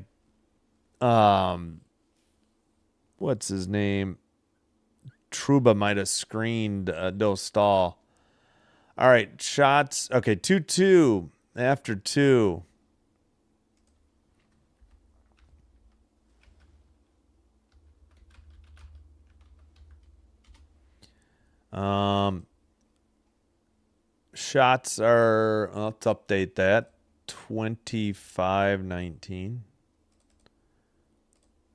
what's his name? Truba might have screened Dostal. All right, shots. Okay, 2-2 after 2. Shots are, let's update that. 25-19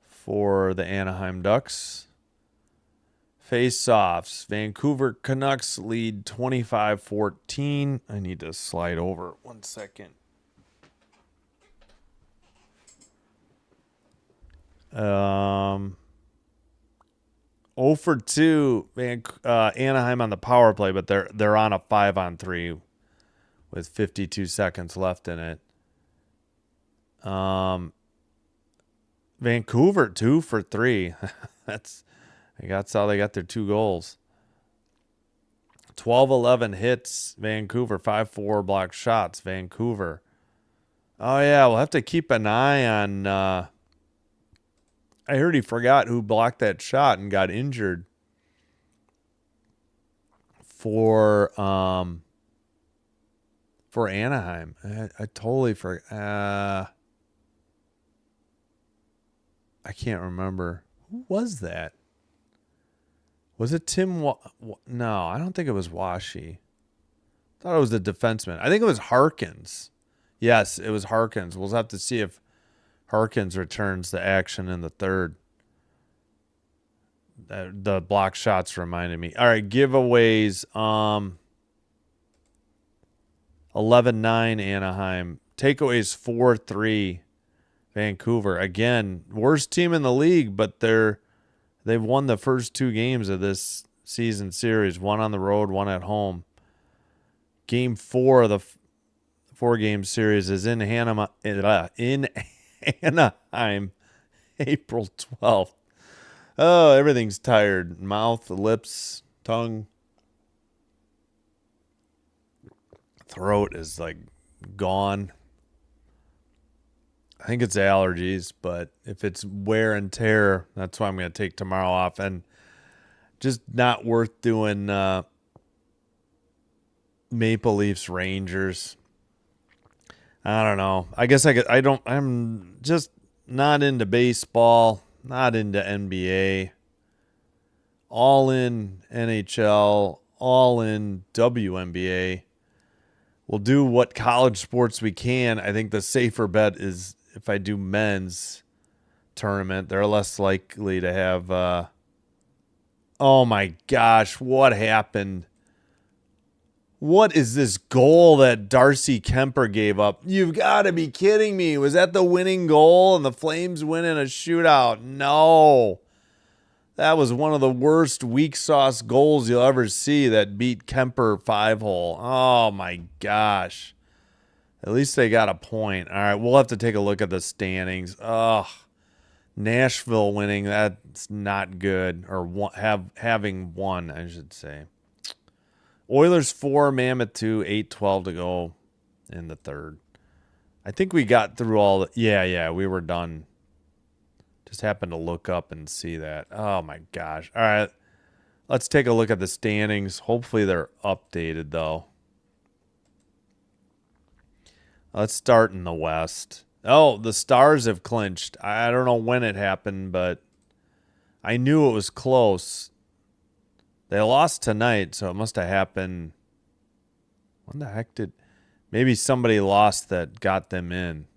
for the Anaheim Ducks. Face-offs. Vancouver Canucks lead 25-14. I need to slide over 1 second. 0 for 2 Anaheim on the power play, but they're on a 5-on-3 with 52 seconds left in it. Vancouver 2 for 3. That's how they got their 2 goals. 12-11 hits Vancouver, 5-4 blocked shots Vancouver. Oh yeah, we'll have to keep an eye on I heard he forgot who blocked that shot and got injured for Anaheim. I totally forgot. I can't remember. Who was that? Was it Tim? No, I don't think it was Washi. I thought it was the defenseman. I think it was Harkins. Yes, it was Harkins. We'll have to see if Harkins returns the action in the third. The block shots reminded me. All right, giveaways. 11-9 Anaheim. Takeaways 4-3 Vancouver. Again, worst team in the league, but they've won the first 2 games of this season series. 1 on the road, 1 at home. Game 4 of the 4-game series is in Anaheim, April 12th. Oh, everything's tired. Mouth, lips, tongue. Throat is like gone. I think it's allergies, but if it's wear and tear, that's why I'm going to take tomorrow off. And just not worth doing Maple Leafs Rangers. I don't know. I guess I'm just not into baseball, not into NBA, all in NHL, all in WNBA. We'll do what college sports we can. I think the safer bet is if I do men's tournament, they're less likely to have oh my gosh, what happened? What is this goal that Darcy Kemper gave up? You've got to be kidding me. Was that the winning goal and the Flames win in a shootout? No. That was one of the worst weak sauce goals you'll ever see that beat Kemper 5-hole. Oh my gosh. At least they got a point. All right, we'll have to take a look at the standings. Ugh. Nashville winning, that's not good. Or having won, I should say. Oilers 4, Mammoth 2, 8:12 to go in the third. I think we got through all the... Yeah, we were done. Just happened to look up and see that. Oh, my gosh. All right, let's take a look at the standings. Hopefully they're updated, though. Let's start in the West. Oh, the Stars have clinched. I don't know when it happened, but I knew it was close. They lost tonight, so it must have happened. When the heck did... Maybe somebody lost that got them in.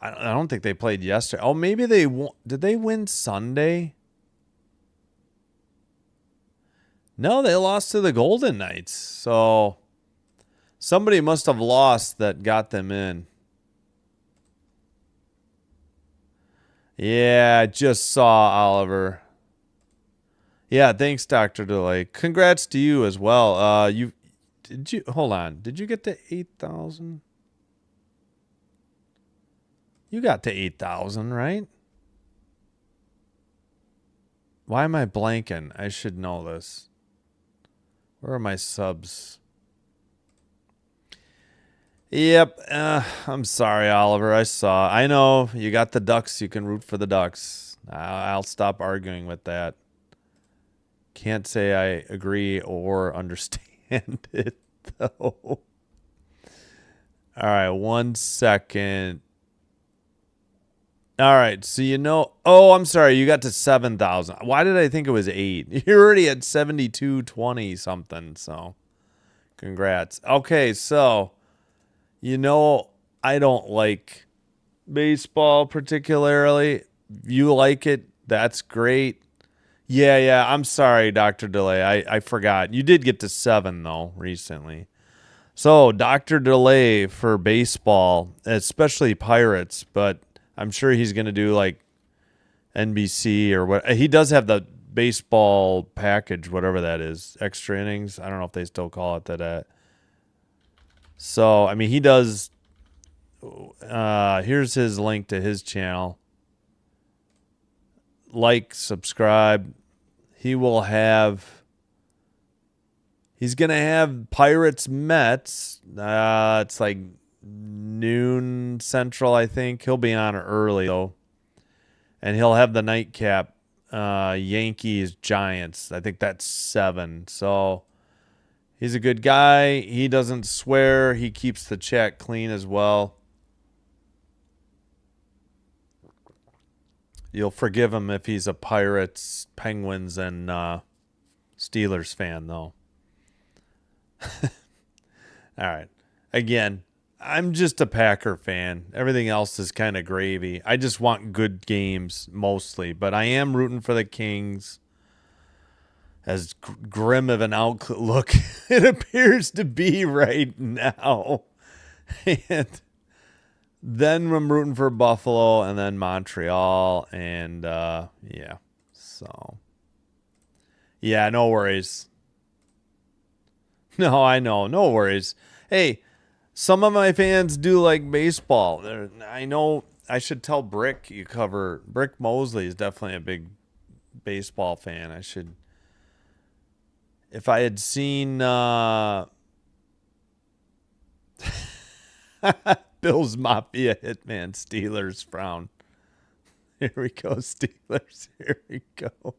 I don't think they played yesterday. Oh, maybe they won. Did they win Sunday? No, they lost to the Golden Knights. So somebody must have lost that got them in. Yeah, I just saw Oliver. Yeah, thanks, Dr. DeLay. Congrats to you as well. Hold on. Did you get to 8,000? You got to 8,000, right? Why am I blanking? I should know this. Where are my subs? Yep. I'm sorry, Oliver. I know you got the Ducks. You can root for the Ducks. I'll stop arguing with that. Can't say I agree or understand it, though. All right, 1 second. All right, so oh, I'm sorry, you got to 7,000. Why did I think it was 8? You're already at 7220 something, so congrats. Okay, so I don't like baseball particularly. You like it, That's great. Yeah, yeah. I'm sorry, Dr. Delay. I forgot. You did get to 7, though, recently. So, Dr. Delay for baseball, especially Pirates, but I'm sure he's going to do like NBC or what. He does have the baseball package, whatever that is, extra innings. I don't know if they still call it that. So, I mean, he does. Here's his link to his channel. Like, subscribe. He's going to have Pirates Mets. It's like noon Central, I think. He'll be on early, though. And he'll have the nightcap Yankees Giants. I think that's 7. So he's a good guy. He doesn't swear. He keeps the chat clean as well. You'll forgive him if he's a Pirates, Penguins, and Steelers fan, though. All right. Again, I'm just a Packer fan. Everything else is kind of gravy. I just want good games mostly, but I am rooting for the Kings. As grim of an outlook it appears to be right now. And then I'm rooting for Buffalo and then Montreal. And yeah. So, yeah, no worries. No, I know. No worries. Hey, some of my fans do like baseball. I know I should tell Brick you cover. Brick Mosley is definitely a big baseball fan. I should. If I had seen Bill's Mafia Hitman Steelers frown. Here we go, Steelers. Here we go.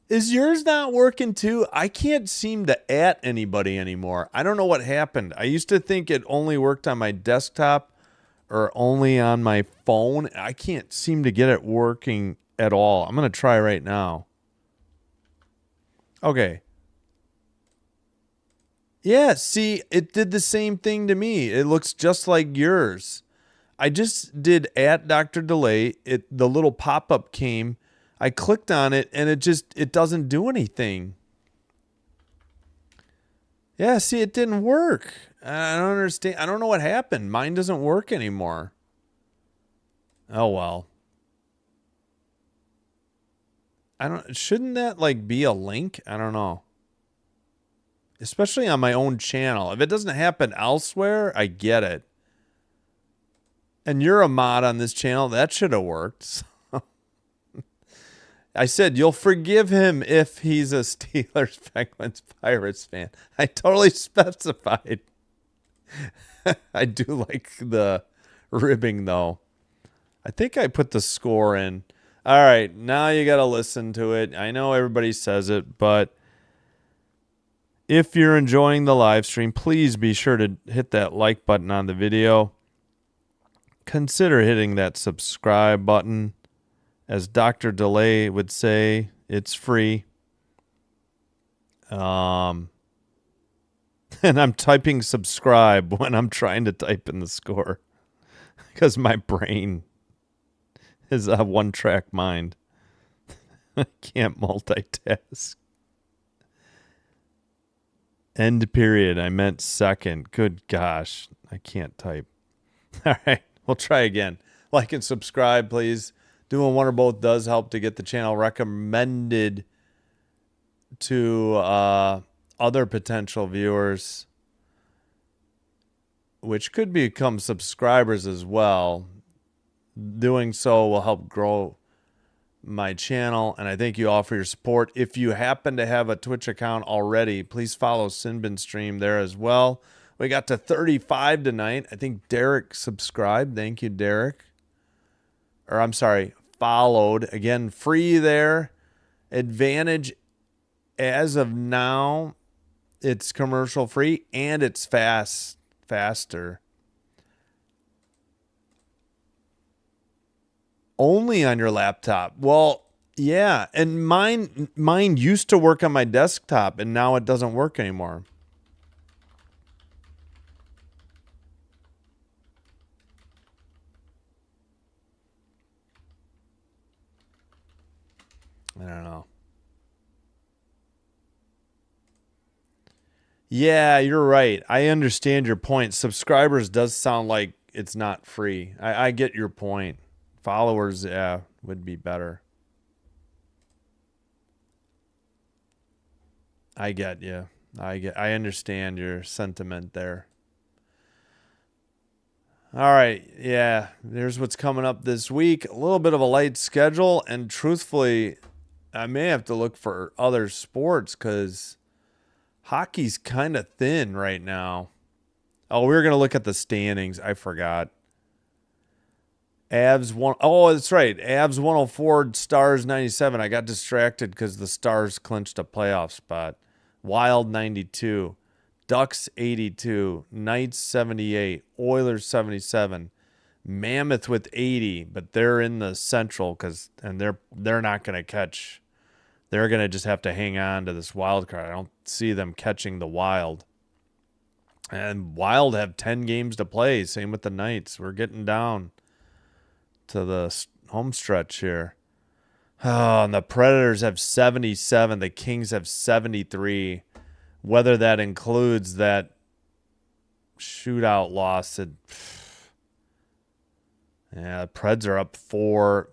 Is yours not working too? I can't seem to @ anybody anymore. I don't know what happened. I used to think it only worked on my desktop or only on my phone. I can't seem to get it working at all. I'm going to try right now. Okay. Yeah, see, it did the same thing to me. It looks just like yours. I just did @ Dr. Delay. The little pop-up came. I clicked on it, and it doesn't do anything. Yeah, see, it didn't work. I don't understand. I don't know what happened. Mine doesn't work anymore. Oh, well. Shouldn't that, like, be a link? I don't know. Especially on my own channel. If it doesn't happen elsewhere, I get it. And you're a mod on this channel. That should have worked. So. I said, you'll forgive him if he's a Steelers, Penguins, Pirates fan. I totally specified. I do like the ribbing, though. I think I put the score in. All right, now you got to listen to it. I know everybody says it, but if you're enjoying the live stream, please be sure to hit that like button on the video. Consider hitting that subscribe button. As Dr. Delay would say, it's free. And I'm typing subscribe when I'm trying to type in the score because my brain is a one-track mind. I can't multitask. End period. I meant second. Good gosh. I can't type. All right. We'll try again. Like and subscribe, please. Doing one or both does help to get the channel recommended to other potential viewers, which could become subscribers as well. Doing so will help grow my channel, and I thank you all for your support. If you happen to have a Twitch account already, please follow Sinbin Stream there as well. We got to 35 tonight. I think Derek subscribed. Thank you, Derek. Or I'm sorry, followed. Again, free there. Advantage as of now, it's commercial free and it's faster. Only on your laptop. Well, yeah, and mine used to work on my desktop and now it doesn't work anymore. I don't know. Yeah, you're right. I understand your point. Subscribers does sound like it's not free. I get your point. Followers, yeah, would be better. I get you. I understand your sentiment there. All right, yeah. There's what's coming up this week. A little bit of a light schedule, and truthfully, I may have to look for other sports because hockey's kind of thin right now. Oh, we were gonna look at the standings. I forgot. Avs one. Oh, that's right. Avs 104, Stars 97. I got distracted because the Stars clinched a playoff spot. Wild 92, Ducks 82, Knights 78, Oilers 77, Mammoth with 80, but they're in the Central and they're not going to catch. They're going to just have to hang on to this wild card. I don't see them catching the Wild. And Wild have 10 games to play. Same with the Knights. We're getting down to the home stretch here. Oh, and the Predators have 77. The Kings have 73. Whether that includes that shootout loss, yeah, the Preds are up 4.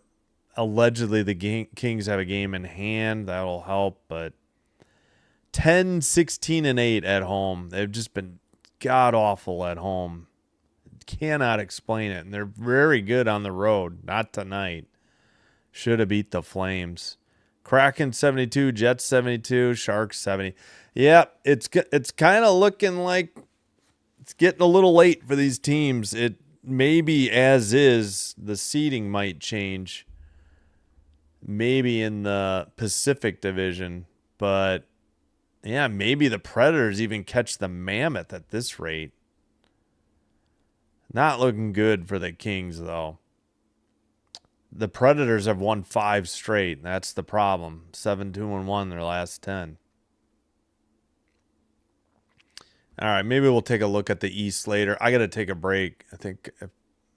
Allegedly, the Kings have a game in hand. That'll help, but 10, 16, and 8 at home. They've just been god-awful at home. Cannot explain it, and they're very good on the road. Not tonight. Should have beat the Flames. Kraken 72, Jets 72, Sharks 70. Yep, it's kind of looking like it's getting a little late for these teams. It maybe as is, the seeding might change. Maybe in the Pacific Division, but yeah, maybe the Predators even catch the Mammoth at this rate. Not looking good for the Kings though. The Predators have won 5 straight. That's the problem. 7-2-1 their last 10. All right, maybe we'll take a look at the East later. I got to take a break. I think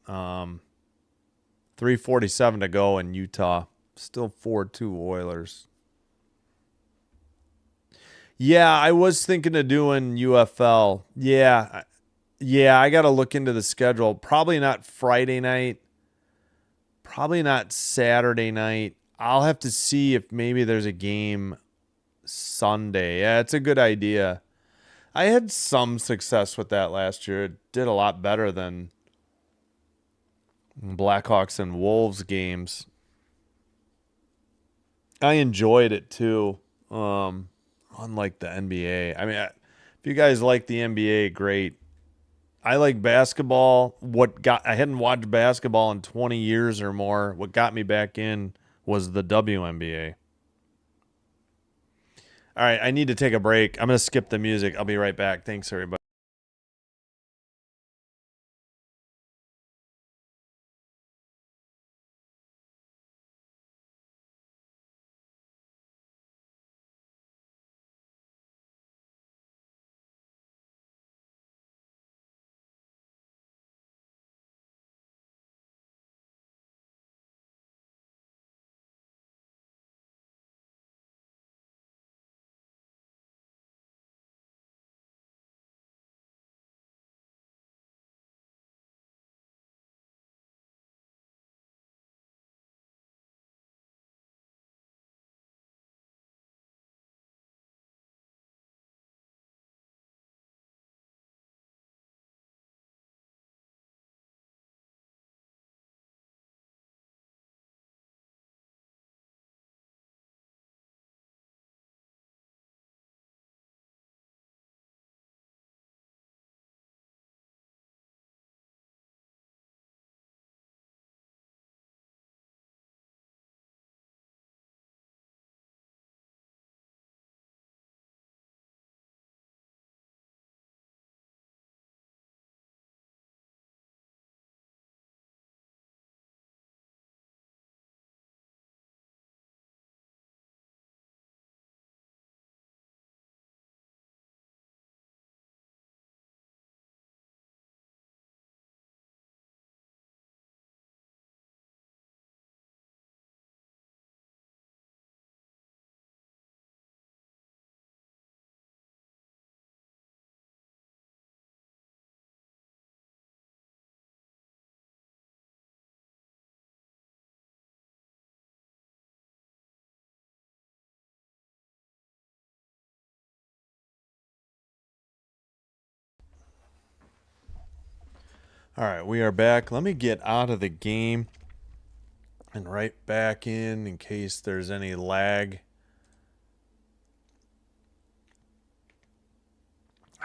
3:47 to go in Utah. Still 4-2 Oilers. Yeah, I was thinking of doing UFL. Yeah, I got to look into the schedule. Probably not Friday night. Probably not Saturday night. I'll have to see if maybe there's a game Sunday. Yeah, it's a good idea. I had some success with that last year. It did a lot better than Blackhawks and Wolves games. I enjoyed it too. Unlike the NBA. I mean, if you guys like the NBA, great. I like basketball. I hadn't watched basketball in 20 years or more. What got me back in was the WNBA. All right, I need to take a break. I'm going to skip the music. I'll be right back. Thanks, everybody. All right, we are back. Let me get out of the game and right back in case there's any lag.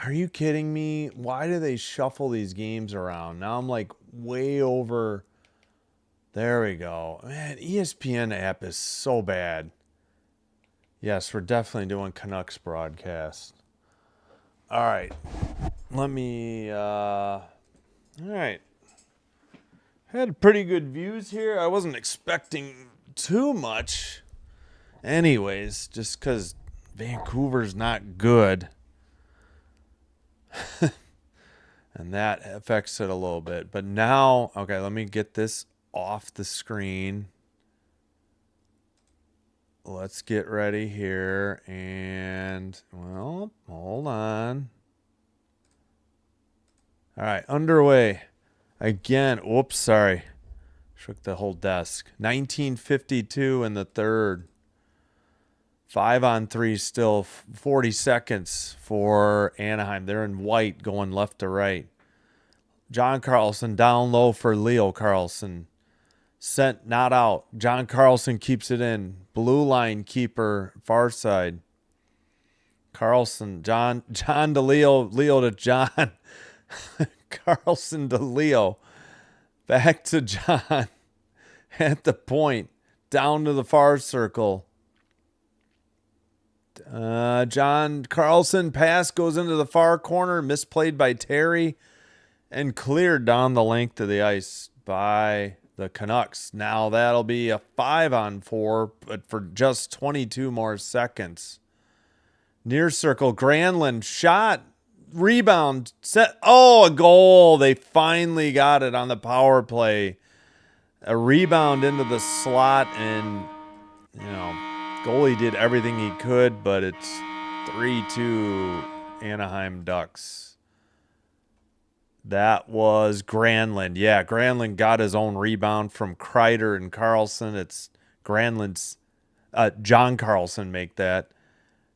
Are you kidding me? Why do they shuffle these games around? Now I'm like way over. There we go. Man, ESPN app is so bad. Yes, we're definitely doing Canucks broadcast. All right. Let me, all right. Had pretty good views here. I wasn't expecting too much. Anyways, just because Vancouver's not good. And that affects it a little bit. But now, okay, let me get this off the screen. Let's get ready here. And, well, hold on. All right, underway. Again, whoops, sorry. Shook the whole desk. 1952 in the third. 5-on-3 still. 40 seconds for Anaheim. They're in white going left to right. John Carlson down low for Leo Carlson. Sent, not out. John Carlson keeps it in. Blue line keeper, far side. Carlson, John to Leo, Leo to John. Carlson to Leo. Back to John. At the point. Down to the far circle. John Carlson pass goes into the far corner. Misplayed by Terry. And cleared down the length of the ice by the Canucks. Now that'll be a 5-on-4, but for just 22 more seconds. Near circle, Granlund shot, rebound, set. Oh, a goal. They finally got it on the power play. A rebound into the slot, and, goalie did everything he could, but it's 3-2 Anaheim Ducks. That was Granlund. Yeah, Granlund got his own rebound from Kreider and Carlson. It's Granlund's John Carlson make that.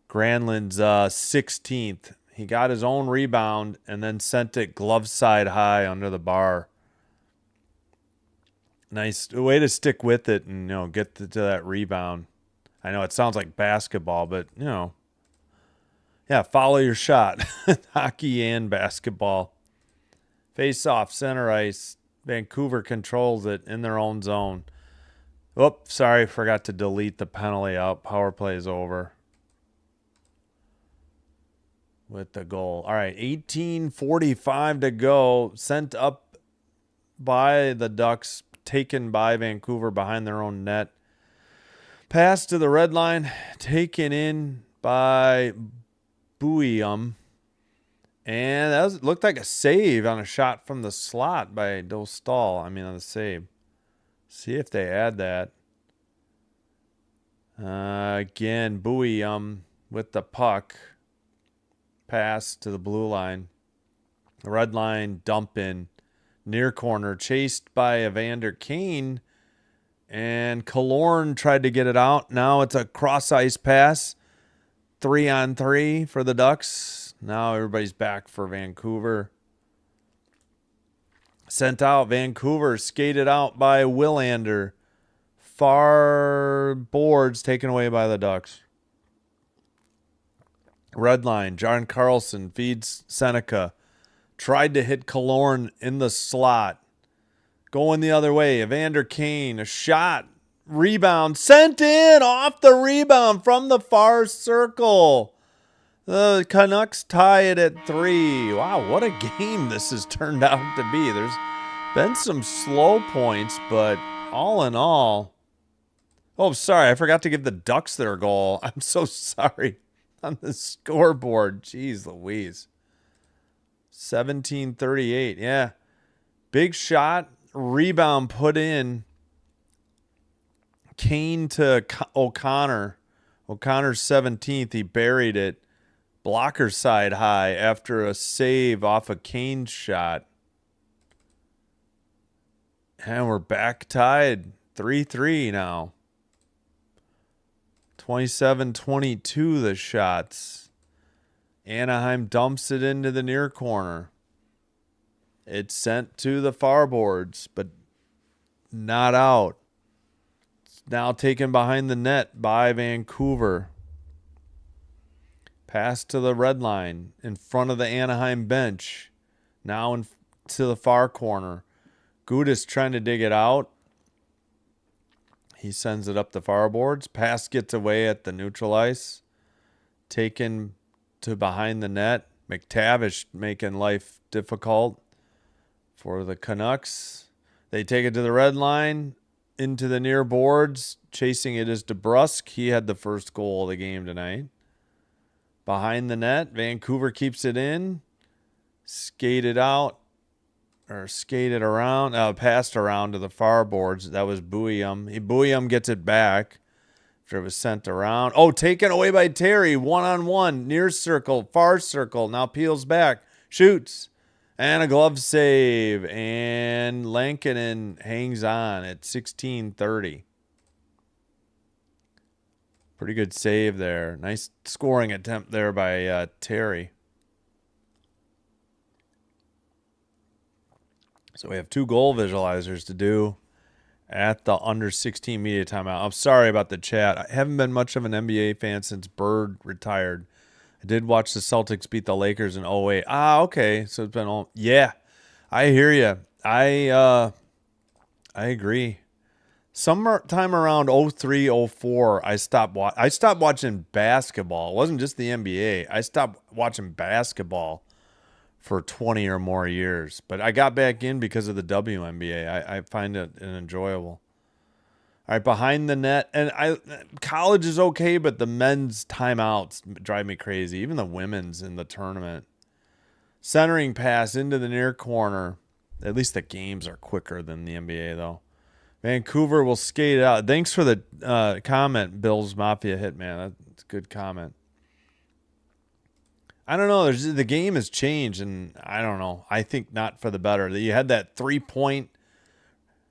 Granlund's 16th. He got his own rebound and then sent it glove side high under the bar. Nice way to stick with it and get to that rebound. I know it sounds like basketball, but yeah, follow your shot. Hockey and basketball. Face off, center ice. Vancouver controls it in their own zone. Oops, sorry, forgot to delete the penalty out. Power play is over. With the goal. All right, 18:45 to go. Sent up by the Ducks. Taken by Vancouver behind their own net. Pass to the red line. Taken in by Buium. And that looked like a save on a shot from the slot by Dostal. On the save. See if they add that. Again, Buium with the puck. Pass to the blue line. The red line dump in. Near corner. Chased by Evander Kane. And Killorn tried to get it out. Now it's a cross ice pass. 3-on-3 for the Ducks. Now everybody's back for Vancouver. Sent out. Vancouver skated out by Willander. Far boards taken away by the Ducks. Red line. John Carlson feeds Seneca. Tried to hit Killorn in the slot. Going the other way. Evander Kane. A shot. Rebound. Sent in off the rebound from the far circle. The Canucks tie it at 3. Wow, what a game this has turned out to be. There's been some slow points, but all in all... Oh, sorry, I forgot to give the Ducks their goal. I'm so sorry. On the scoreboard. Jeez Louise. 17:38, yeah. Big shot, rebound put in. Kane to O'Connor. O'Connor's 17th, he buried it. Blocker side high after a save off a Kane shot. And we're back tied. 3-3 now. 27-22 the shots. Anaheim dumps it into the near corner. It's sent to the far boards, but not out. It's now taken behind the net by Vancouver. Pass to the red line in front of the Anaheim bench. Now to the far corner. Gudis trying to dig it out. He sends it up the far boards. Pass gets away at the neutral ice. Taken to behind the net. McTavish making life difficult for the Canucks. They take it to the red line, into the near boards. Chasing it is DeBrusk. He had the first goal of the game tonight. Behind the net, Vancouver keeps it in. Skated around, passed around to the far boards. That was Bouillon. Bouillon gets it back after it was sent around. Oh, taken away by Terry. 1-on-1, near circle, far circle. Now peels back, shoots, and a glove save. And Lankinen hangs on at 16:30. Pretty good save there. Nice scoring attempt there by Terry. So we have 2 goal visualizers to do at the under 16 media timeout. I'm sorry about the chat. I haven't been much of an NBA fan since Bird retired. I did watch the Celtics beat the Lakers in 08. Okay. So it's been all. Yeah, I hear you. I agree. Sometime around 03, 04, I stopped watching basketball. It wasn't just the NBA. I stopped watching basketball for 20 or more years. But I got back in because of the WNBA. I find it enjoyable. All right, behind the net. And college is okay, but the men's timeouts drive me crazy. Even the women's in the tournament. Centering pass into the near corner. At least the games are quicker than the NBA, though. Vancouver will skate out. Thanks for the comment, Bill's Mafia Hitman. That's a good comment. I don't know. The game has changed, and I don't know. I think not for the better. You had that 3-point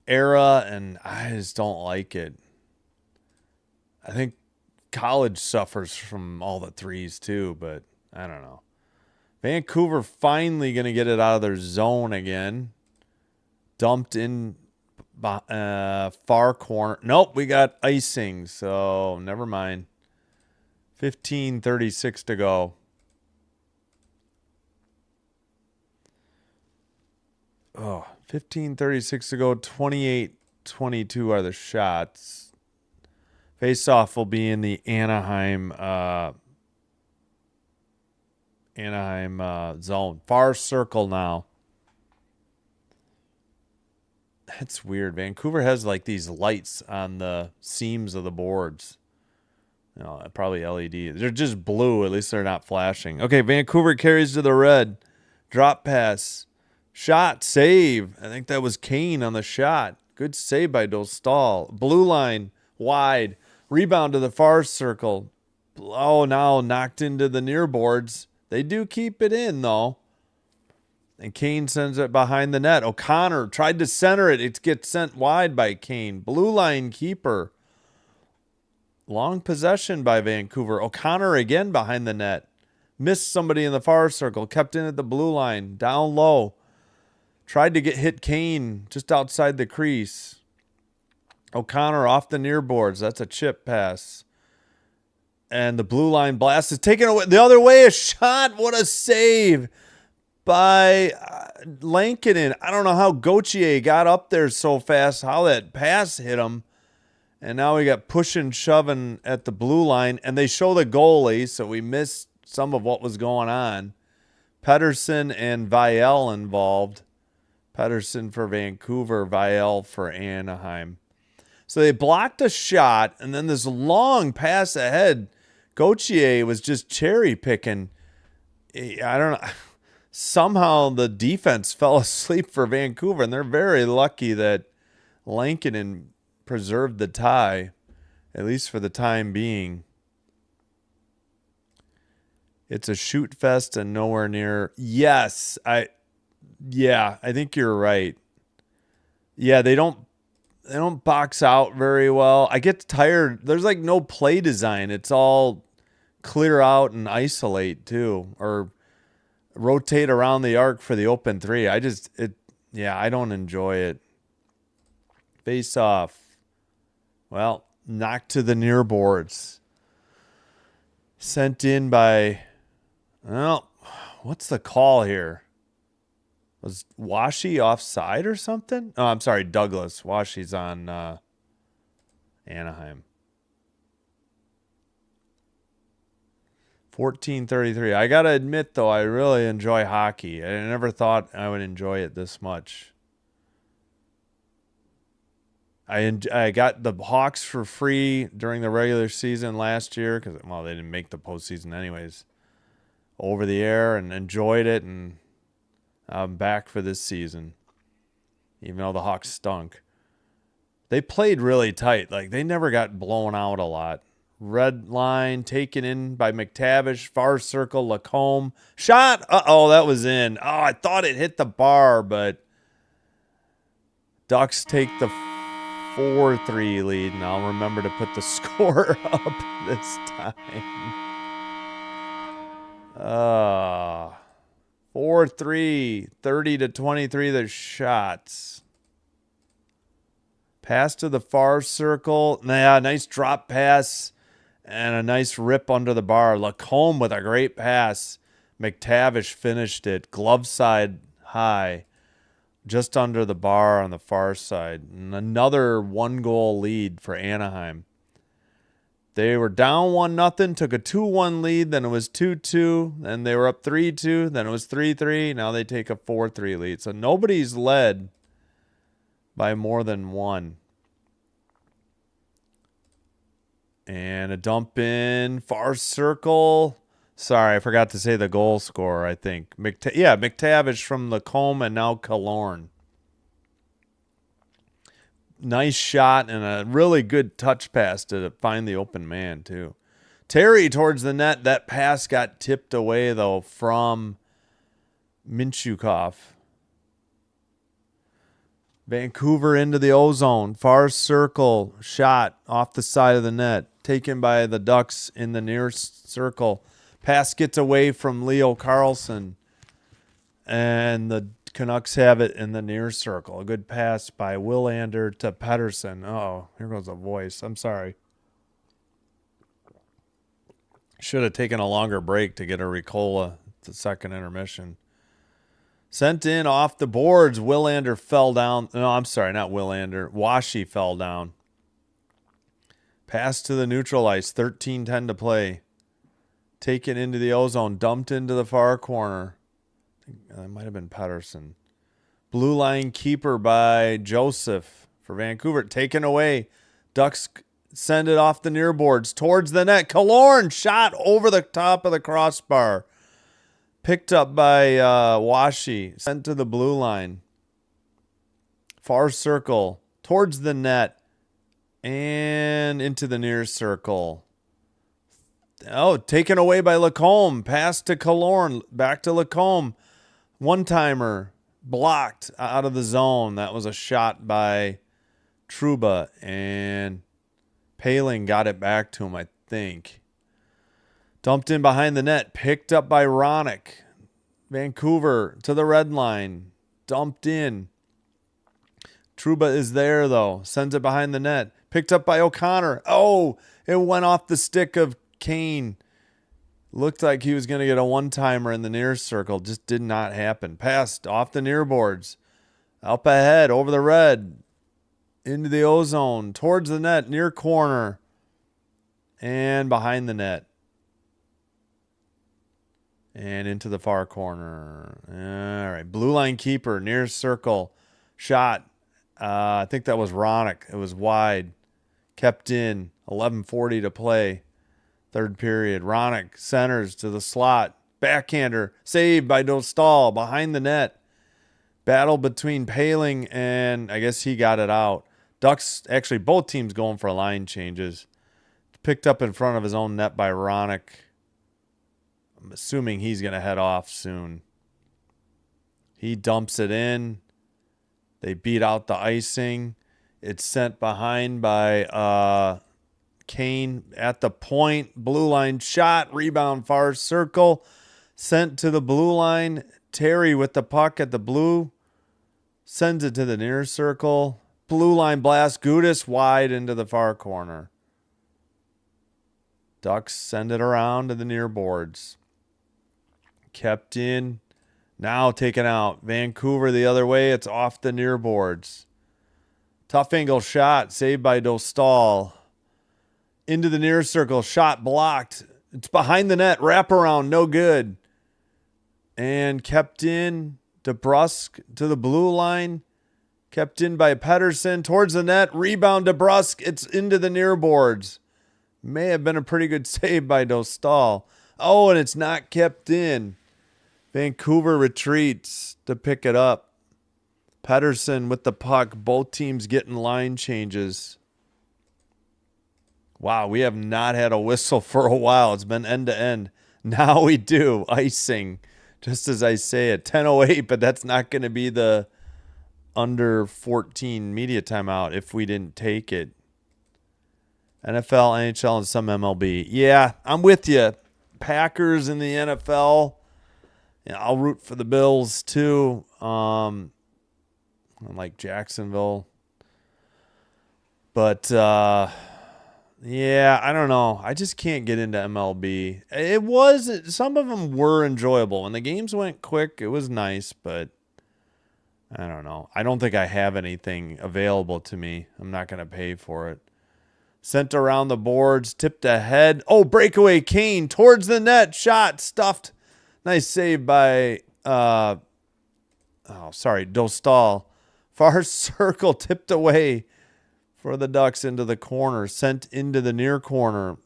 era, and I just don't like it. I think college suffers from all the threes too, but I don't know. Vancouver finally going to get it out of their zone again. Dumped in far corner. Nope, we got icing, so never mind. 15:36 to go. Oh, 15:36 to go. 28-22 are the shots. Face-off will be in the Anaheim zone. Far circle now. That's weird. Vancouver has like these lights on the seams of the boards. You know, probably LED. They're just blue. At least they're not flashing. Okay, Vancouver carries to the red. Drop pass. Shot. Save. I think that was Kane on the shot. Good save by Dostal. Blue line. Wide. Rebound to the far circle. Oh, now knocked into the near boards. They do keep it in, though. And Kane sends it behind the net. O'Connor tried to center it. It gets sent wide by Kane. Blue line keeper. Long possession by Vancouver. O'Connor again behind the net. Missed somebody in the far circle. Kept in at the blue line. Down low. Tried to hit Kane just outside the crease. O'Connor off the near boards. That's a chip pass. And the blue line blast is taken away. The other way, a shot. What a save by Lankinen. I don't know how Gauthier got up there so fast, how that pass hit him. And now we got pushing, shoving at the blue line. And they show the goalie, so we missed some of what was going on. Pettersson and Vial involved. Pettersson for Vancouver, Vial for Anaheim. So they blocked a shot, and then this long pass ahead. Gauthier was just cherry picking. I don't know. Somehow the defense fell asleep for Vancouver, and they're very lucky that Lankinen preserved the tie, at least for the time being. It's a shoot fest and nowhere near. Yes, I think you're right. Yeah, they don't box out very well. I get tired. There's like no play design. It's all clear out and isolate too, or rotate around the arc for the open three. I don't enjoy it. Face off. Well, knocked to the near boards. Sent in by, well, what's the call here? Was Washi offside or something? Oh, I'm sorry, Douglas. Washi's on Anaheim. 14:33. I got to admit, though, I really enjoy hockey. I never thought I would enjoy it this much. I got the Hawks for free during the regular season last year because, well, they didn't make the postseason anyways. Over the air and enjoyed it, and I'm back for this season, even though the Hawks stunk. They played really tight. Like, they never got blown out a lot. Red line taken in by McTavish. Far circle, Lacombe. Shot. Uh-oh, that was in. Oh, I thought it hit the bar, but Ducks take the 4-3 lead, and I'll remember to put the score up this time. 4-3, 30-23, the shots. Pass to the far circle. Yeah, nice drop pass and a nice rip under the bar. Lacombe with a great pass. McTavish finished it. Glove side high. Just under the bar on the far side. And another 1-goal lead for Anaheim. They were down 1-0, took a 2-1 lead, then it was 2-2, then they were up 3-2, then it was 3-3, now they take a 4-3 lead. So nobody's led by more than one. And a dump in, far circle. Sorry, I forgot to say the goal scorer, I think. McTavish from Lacombe and now Killorn. Nice shot and a really good touch pass to find the open man, too. Terry towards the net. That pass got tipped away, though, from Minchukov. Vancouver into the ozone. Far circle. Shot off the side of the net. Taken by the Ducks in the near circle. Pass gets away from Leo Carlson. And the Canucks have it in the near circle. A good pass by Willander to Pettersson. Oh, here goes a voice. I'm sorry. Should have taken a longer break to get a Ricola at the second intermission. Sent in off the boards. Willander fell down. No, I'm sorry, not Willander. Washi fell down. Pass to the neutral ice. 13:10 to play. Taken into the ozone. Dumped into the far corner. That might have been Pettersson. Blue line keeper by Joseph for Vancouver. Taken away. Ducks send it off the near boards towards the net. Killorn shot over the top of the crossbar. Picked up by Washi. Sent to the blue line. Far circle. Towards the net. And into the near circle. Oh, taken away by Lacombe. Pass to Killorn. Back to Lacombe. One-timer. Blocked out of the zone. That was a shot by Trouba. And Paling got it back to him, I think. Dumped in behind the net. Picked up by Ronick. Vancouver to the red line. Dumped in. Trouba is there, though. Sends it behind the net. Picked up by O'Connor. Oh, it went off the stick of Kane. Looked like he was going to get a one-timer in the near circle. Just did not happen. Passed off the near boards. Up ahead, over the red. Into the ozone. Towards the net, near corner. And behind the net. And into the far corner. All right. Blue line keeper, near circle. Shot. I think that was Ronick. It was wide. Kept in. 11:40 to play. Third period. Ronick centers to the slot. Backhander. Saved by Dostal. Behind the net. Battle between Paling and I guess he got it out. Ducks, actually both teams going for line changes. Picked up in front of his own net by Ronick. I'm assuming he's going to head off soon. He dumps it in. They beat out the icing. It's sent behind by Kane at the point. Blue line shot. Rebound far circle. Sent to the blue line. Terry with the puck at the blue. Sends it to the near circle. Blue line blast. Gudis wide into the far corner. Ducks send it around to the near boards. Kept in. Now taken out. Vancouver the other way. It's off the near boards. Tough angle shot. Saved by Dostal. Into the near circle. Shot blocked. It's behind the net. Wraparound. No good. And kept in. DeBrusk to the blue line. Kept in by Pedersen. Towards the net. Rebound DeBrusk. It's into the near boards. May have been a pretty good save by Dostal. Oh, and it's not kept in. Vancouver retreats to pick it up. Pedersen with the puck. Both teams getting line changes. Wow, we have not had a whistle for a while. It's been end to end. Now we do. Icing. Just as I say it. 10:08, but that's not going to be the under 14 media timeout if we didn't take it. NFL, NHL, and some MLB. Yeah, I'm with you. Packers in the NFL. Yeah, I'll root for the Bills too. I like Jacksonville. But yeah, I don't know. I just can't get into MLB. Some of them were enjoyable. When the games went quick, it was nice, but I don't know. I don't think I have anything available to me. I'm not going to pay for it. Sent around the boards, tipped ahead. Oh, breakaway Kane towards the net. Shot, stuffed. Nice save by, Dostal. Far circle, tipped away for the Ducks into the corner. Sent into the near corner.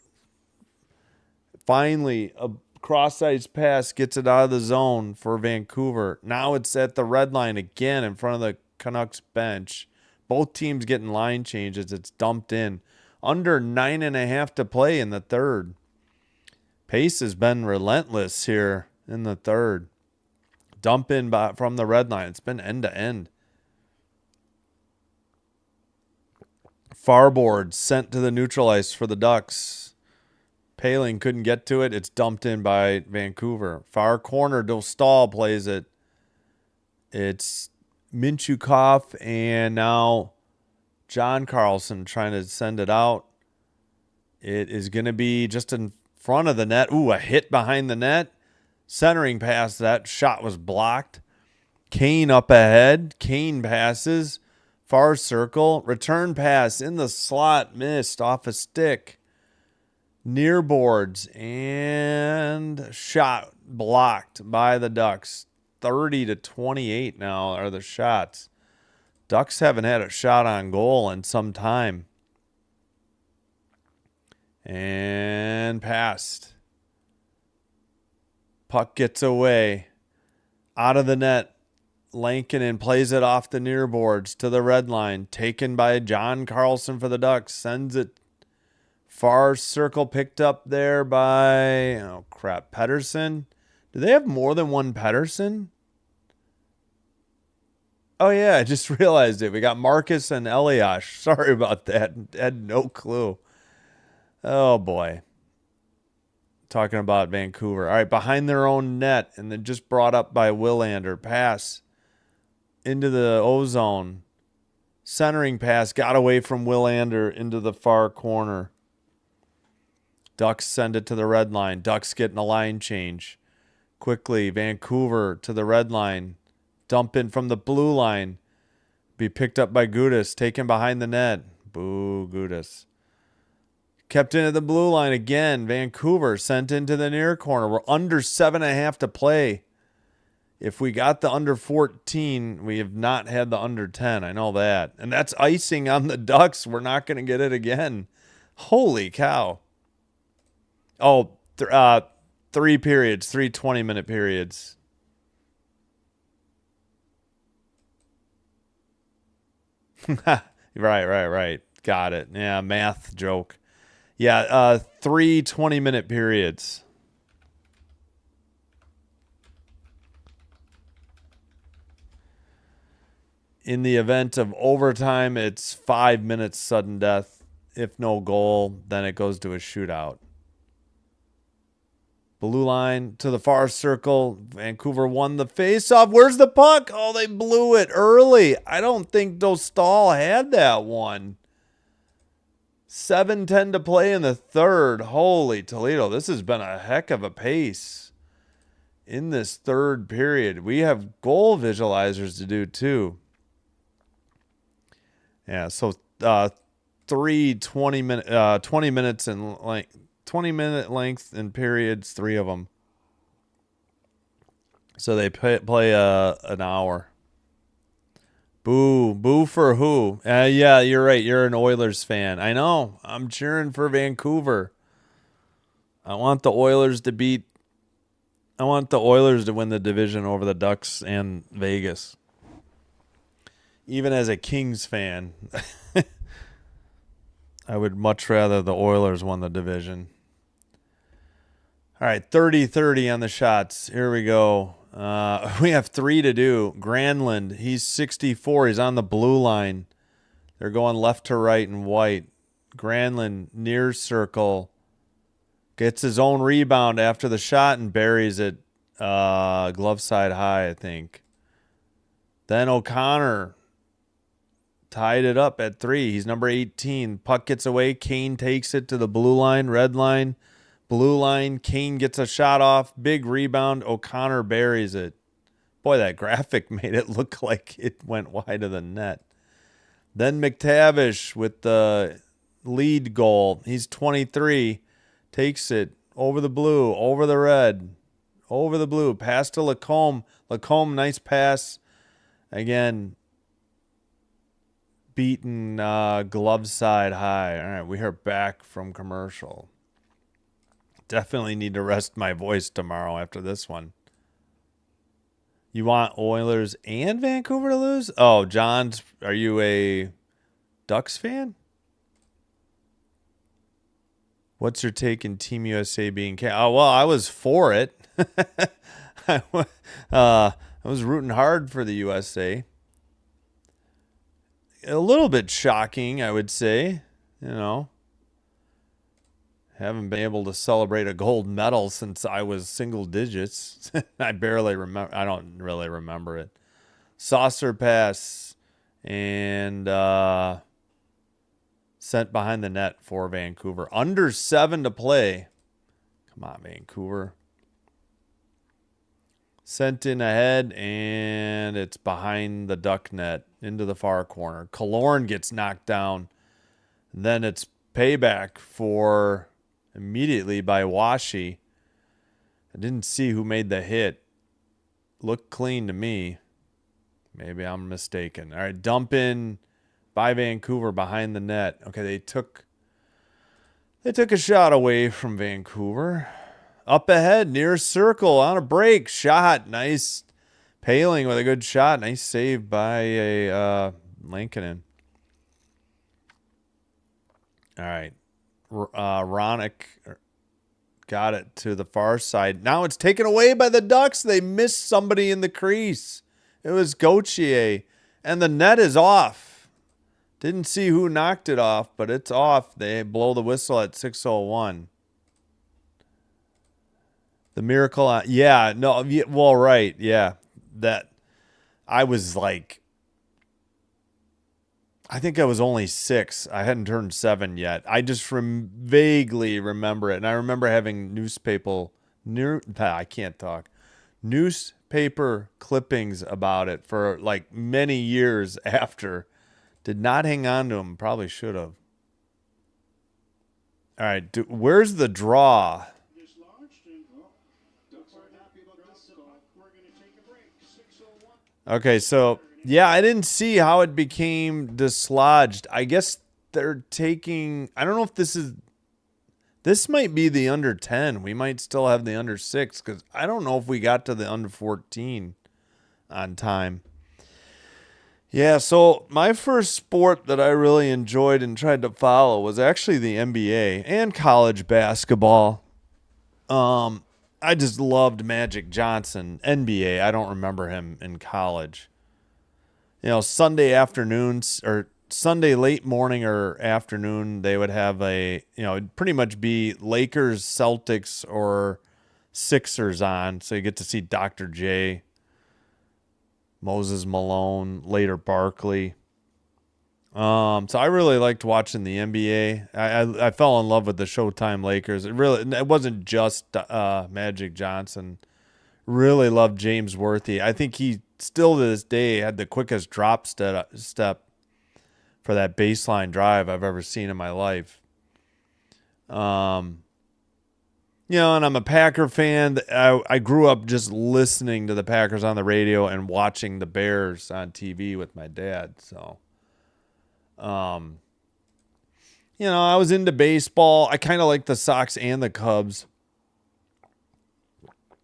Finally, a cross-ice pass gets it out of the zone for Vancouver. Now it's at the red line again in front of the Canucks bench. Both teams getting line changes. It's dumped in. Under 9.5 to play in the third. Pace has been relentless here in the third. Dump in from the red line. It's been end to end. Farboard sent to the neutral ice for the Ducks. Paling couldn't get to it. It's dumped in by Vancouver. Far corner, Dostal plays it. It's Minchukov and now John Carlson trying to send it out. It is going to be just in front of the net. Ooh, a hit behind the net. Centering pass. That shot was blocked. Kane up ahead. Kane passes. Far circle. Return pass in the slot. Missed off a stick. Near boards. And shot blocked by the Ducks. 30-28 now are the shots. Ducks haven't had a shot on goal in some time. And passed. Puck gets away. Out of the net. Lankinen plays it off the near boards to the red line. Taken by John Carlson for the Ducks. Sends it far circle. Picked up there by, Pedersen. Do they have more than one Pedersen? Oh, yeah, I just realized it. We got Marcus and Eliash. Sorry about that. Had no clue. Oh, boy. Talking about Vancouver. All right, behind their own net, and then just brought up by Willander. Pass into the O-zone. Centering pass. Got away from Willander into the far corner. Ducks send it to the red line. Ducks getting a line change. Quickly, Vancouver to the red line. Dump in from the blue line. Be picked up by Gudis. Taken behind the net. Boo, Gudis. Kept in at the blue line again. Vancouver sent into the near corner. We're under 7.5 to play. If we got the under 14, we have not had the under 10. I know that. And that's icing on the Ducks. We're not going to get it again. Holy cow. Oh, 3 periods. 3 20-minute periods. Right. Got it. Yeah, math joke. Yeah, 3 20-minute periods. In the event of overtime, it's 5 minutes sudden death. If no goal, then it goes to a shootout. Blue line to the far circle. Vancouver won the faceoff. Where's the puck? Oh, they blew it early. I don't think Dostal had that one. 7:10 to play in the third. Holy Toledo. This has been a heck of a pace in this third period. We have goal visualizers to do too. Yeah, so 20 minutes and like 20-minute length in periods, 3 of them. So they play an hour. Boo for who? Yeah, you're right. You're an Oilers fan. I know. I'm cheering for Vancouver. I want the Oilers to win the division over the Ducks and Vegas. Even as a Kings fan, I would much rather the Oilers won the division. All right, 30-30 on the shots. Here we go. We have 3 to do. Granlund, he's 64. He's on the blue line. They're going left to right and white. Granlund, near circle, gets his own rebound after the shot and buries it glove side high, I think. Then O'Connor tied it up at 3. He's number 18. Puck gets away. Kane takes it to the blue line, red line. Blue line, Kane gets a shot off. Big rebound. O'Connor buries it. Boy, that graphic made it look like it went wide of the net. Then McTavish with the lead goal. He's 23. Takes it over the blue, over the red, over the blue. Pass to Lacombe. Lacombe, nice pass. Again, beaten glove side high. All right, we are back from commercial. Definitely need to rest my voice tomorrow after this one. You want Oilers and Vancouver to lose? Oh, John, are you a Ducks fan? What's your take in Team USA being Oh, well, I was for it. I was rooting hard for the USA. A little bit shocking, I would say. You know. Haven't been able to celebrate a gold medal since I was single digits. I barely remember. I don't really remember it. Saucer pass and sent behind the net for Vancouver. Under 7 to play. Come on, Vancouver. Sent in ahead, and it's behind the Duck net into the far corner. Killorn gets knocked down. Then it's payback for immediately by Washi. I didn't see who made the hit. Looked clean to me. Maybe I'm mistaken. All right, dump in by Vancouver behind the net. Okay, they took a shot away from Vancouver. Up ahead, near circle, on a break. Shot. Nice. Paling with a good shot. Nice save by a Lankinen. All right. Ronick got it to the far side. Now it's taken away by the Ducks. They missed somebody in the crease. It was Gauthier. And the net is off. Didn't see who knocked it off, but it's off. They blow the whistle at 6:01. The miracle. Yeah, no, well, right. Yeah. That I was like, I think I was only 6. I hadn't turned 7 yet. I just vaguely remember it. And I remember having newspaper clippings about it for like many years after. Did not hang on to them. Probably should have. All right. Where's the draw? Okay, so yeah, I didn't see how it became dislodged. I guess they're taking, I don't know if this might be the under 10. We might still have the under 6 because I don't know if we got to the under 14 on time. Yeah, so my first sport that I really enjoyed and tried to follow was actually the NBA and college basketball. I just loved Magic Johnson. NBA, I don't remember him in college. You know, Sunday afternoons or Sunday late morning or afternoon, they would have it'd pretty much be Lakers, Celtics, or Sixers on, so you get to see Dr. J, Moses Malone, later Barkley. So I really liked watching the NBA. I fell in love with the Showtime Lakers. It wasn't just Magic Johnson. Really loved James Worthy. I think he still to this day had the quickest drop step for that baseline drive I've ever seen in my life. And I'm a Packer fan. I grew up just listening to the Packers on the radio and watching the Bears on TV with my dad. So, I was into baseball. I kind of like the Sox and the Cubs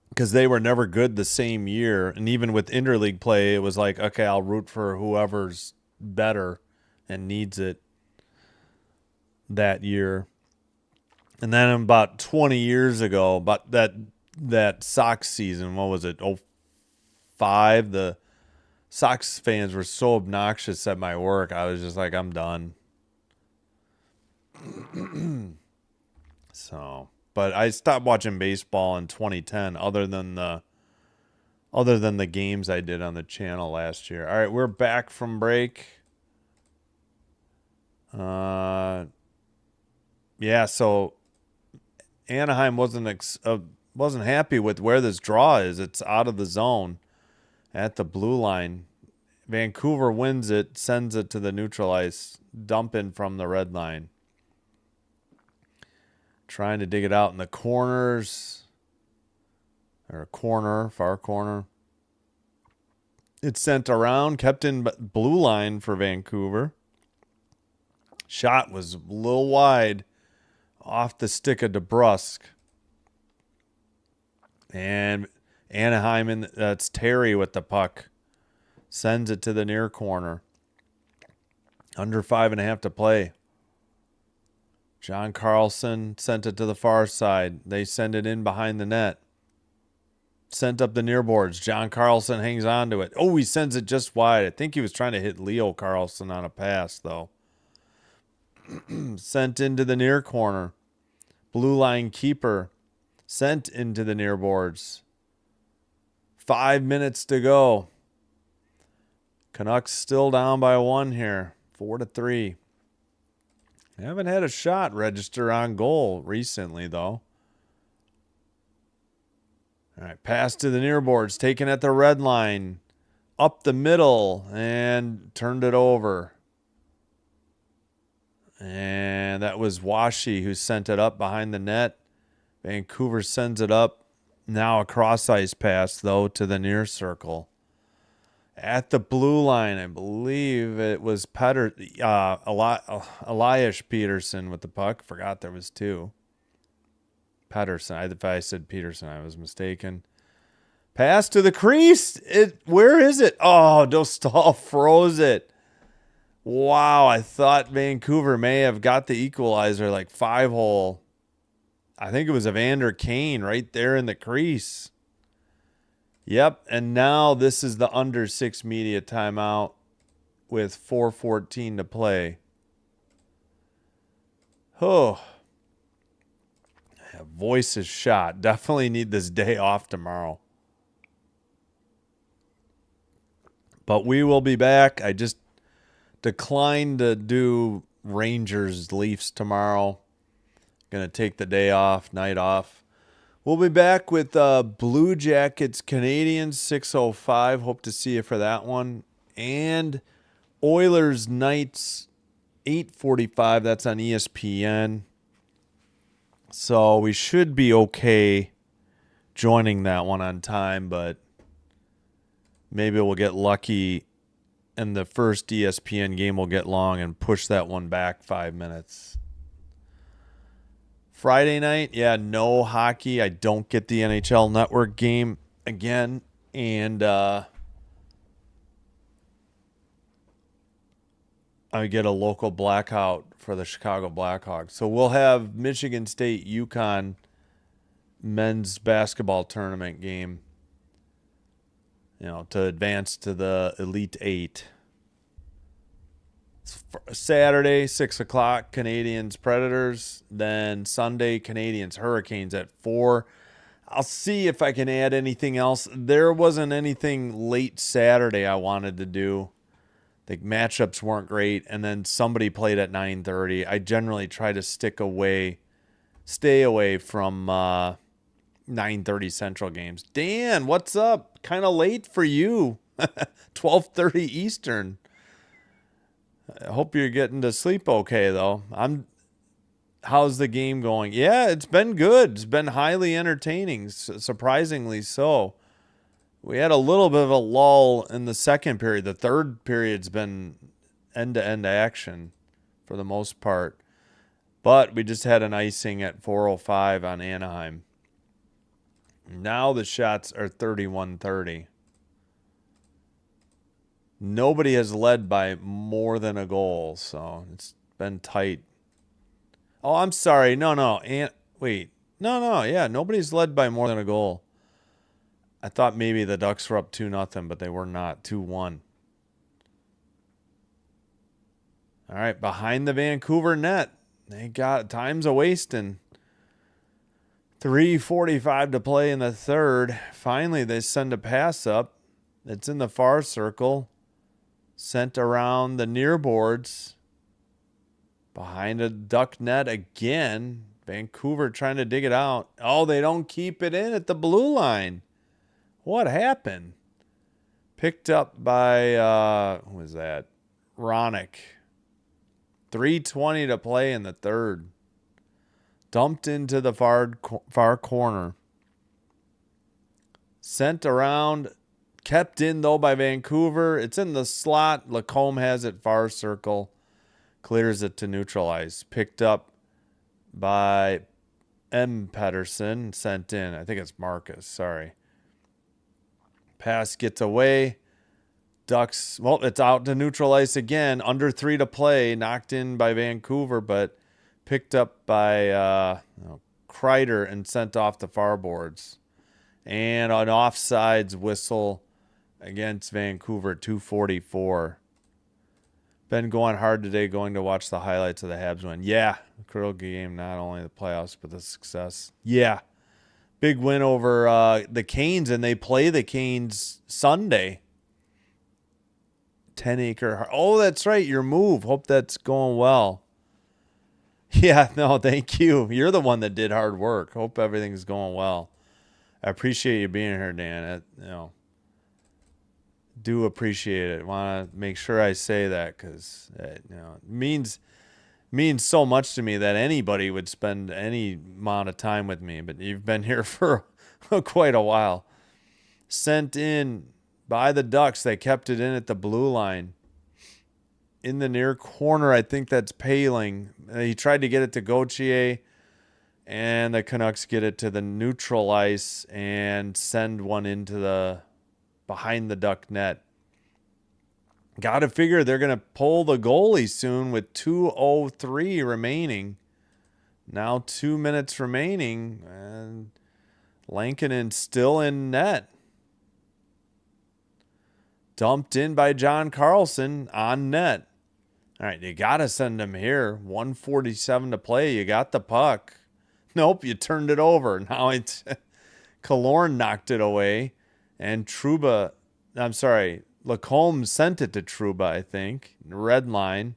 because they were never good the same year. And even with interleague play, it was like, okay, I'll root for whoever's better and needs it that year. And then about 20 years ago, about that Sox season, what was it, 05, the Sox fans were so obnoxious at my work, I was just like, I'm done. So, but I stopped watching baseball in 2010 other than the games I did on the channel last year. All right, we're back from break. Yeah, so Anaheim wasn't happy with where this draw is. It's out of the zone at the blue line. Vancouver wins it, sends it to the neutral ice, dump in from the red line. Trying to dig it out in the corners. Or far corner. It's sent around, kept in blue line for Vancouver. Shot was a little wide. Off the stick of DeBrusque. And Anaheim, that's Terry with the puck. Sends it to the near corner. Under 5.5 to play. John Carlson sent it to the far side. They send it in behind the net. Sent up the near boards. John Carlson hangs on to it. Oh, he sends it just wide. I think he was trying to hit Leo Carlson on a pass, though. Sent into the near corner. Blue line keeper. Sent into the near boards. 5 minutes to go. Canucks still down by 1 here. 4-3. Haven't had a shot register on goal recently, though. All right, pass to the near boards. Taken at the red line. Up the middle. And turned it over. And that was Washi who sent it up behind the net. Vancouver sends it up. Now a cross-ice pass, though, to the near circle. At the blue line, I believe it was Elias Peterson with the puck. Forgot there was 2. Pedersen. If I said Peterson, I was mistaken. Pass to the crease. Where is it? Oh, Dostal froze it. Wow, I thought Vancouver may have got the equalizer, like 5-hole. I think it was Evander Kane right there in the crease. Yep, and now this is the under 6 media timeout with 4:14 to play. Oh, voice is shot. Definitely need this day off tomorrow. But we will be back. I just declined to do Rangers Leafs tomorrow. Gonna take the day off, night off. We'll be back with Blue Jackets Canadiens 6:05. Hope to see you for that one. And Oilers Knights 8:45. That's on ESPN. So we should be okay joining that one on time, but maybe we'll get lucky and the first ESPN game will get long and push that one back 5 minutes. Friday night, no hockey. I don't get the NHL Network game again. And I get a local blackout for the Chicago Blackhawks. So we'll have Michigan State UConn men's basketball tournament game, to advance to the Elite Eight. Saturday, 6 o'clock, Canadians Predators. Then Sunday, Canadians Hurricanes at 4. I'll see if I can add anything else. There wasn't anything late Saturday I wanted to do. The matchups weren't great, and then somebody played at 9:30. I generally try to stay away from 9:30 Central games. Dan, what's up? Kind of late for you. 12:30 Eastern. I hope you're getting to sleep okay though. How's the game going? Yeah, it's been good. It's been highly entertaining, surprisingly so. We had a little bit of a lull in the second period. The third period's been end-to-end action for the most part. But we just had an icing at 4:05 on Anaheim. Now the shots are 31-30. Nobody has led by more than a goal, so it's been tight. Oh, I'm sorry. No. Wait. No. Yeah, nobody's led by more than a goal. I thought maybe the Ducks were up 2-0, but they were not. 2-1. All right, behind the Vancouver net. They got time's a wasting. 3:45 to play in the third. Finally, they send a pass up. It's in the far circle. Sent around the near boards. Behind a Duck net again. Vancouver trying to dig it out. Oh, they don't keep it in at the blue line. What happened? Picked up by, who was that? Ronick. 3:20 to play in the third. Dumped into the far corner. Sent around. Kept in, though, by Vancouver. It's in the slot. Lacombe has it far circle. Clears it to neutralize. Picked up by M. Pedersen. Sent in. I think it's Marcus. Sorry. Pass gets away. Ducks, well, it's out to neutral ice again. Under 3 to play. Knocked in by Vancouver, but picked up by Kreider and sent off the far boards. And an offsides whistle against Vancouver, 2:44. Been going hard today, going to watch the highlights of the Habs win. Yeah, critical game, not only the playoffs, but the success. Yeah, big win over the Canes, and they play the Canes Sunday. 10-acre. Oh, that's right, your move. Hope that's going well. Yeah, no, thank you. You're the one that did hard work. Hope everything's going well. I appreciate you being here, Dan. Do appreciate it. Want to make sure I say that because it means so much to me that anybody would spend any amount of time with me. But you've been here for quite a while. Sent in by the Ducks. They kept it in at the blue line. In the near corner, I think that's Paling. He tried to get it to Gauthier. And the Canucks get it to the neutral ice and send one into the behind the Duck net. Got to figure they're going to pull the goalie soon with 2:03 remaining. Now 2 minutes remaining. And Lankinen still in net. Dumped in by John Carlson on net. All right, you got to send him here. 1:47 to play. You got the puck. Nope, you turned it over. Now it's Killorn knocked it away. And Lacombe sent it to Trouba, I think. Red line.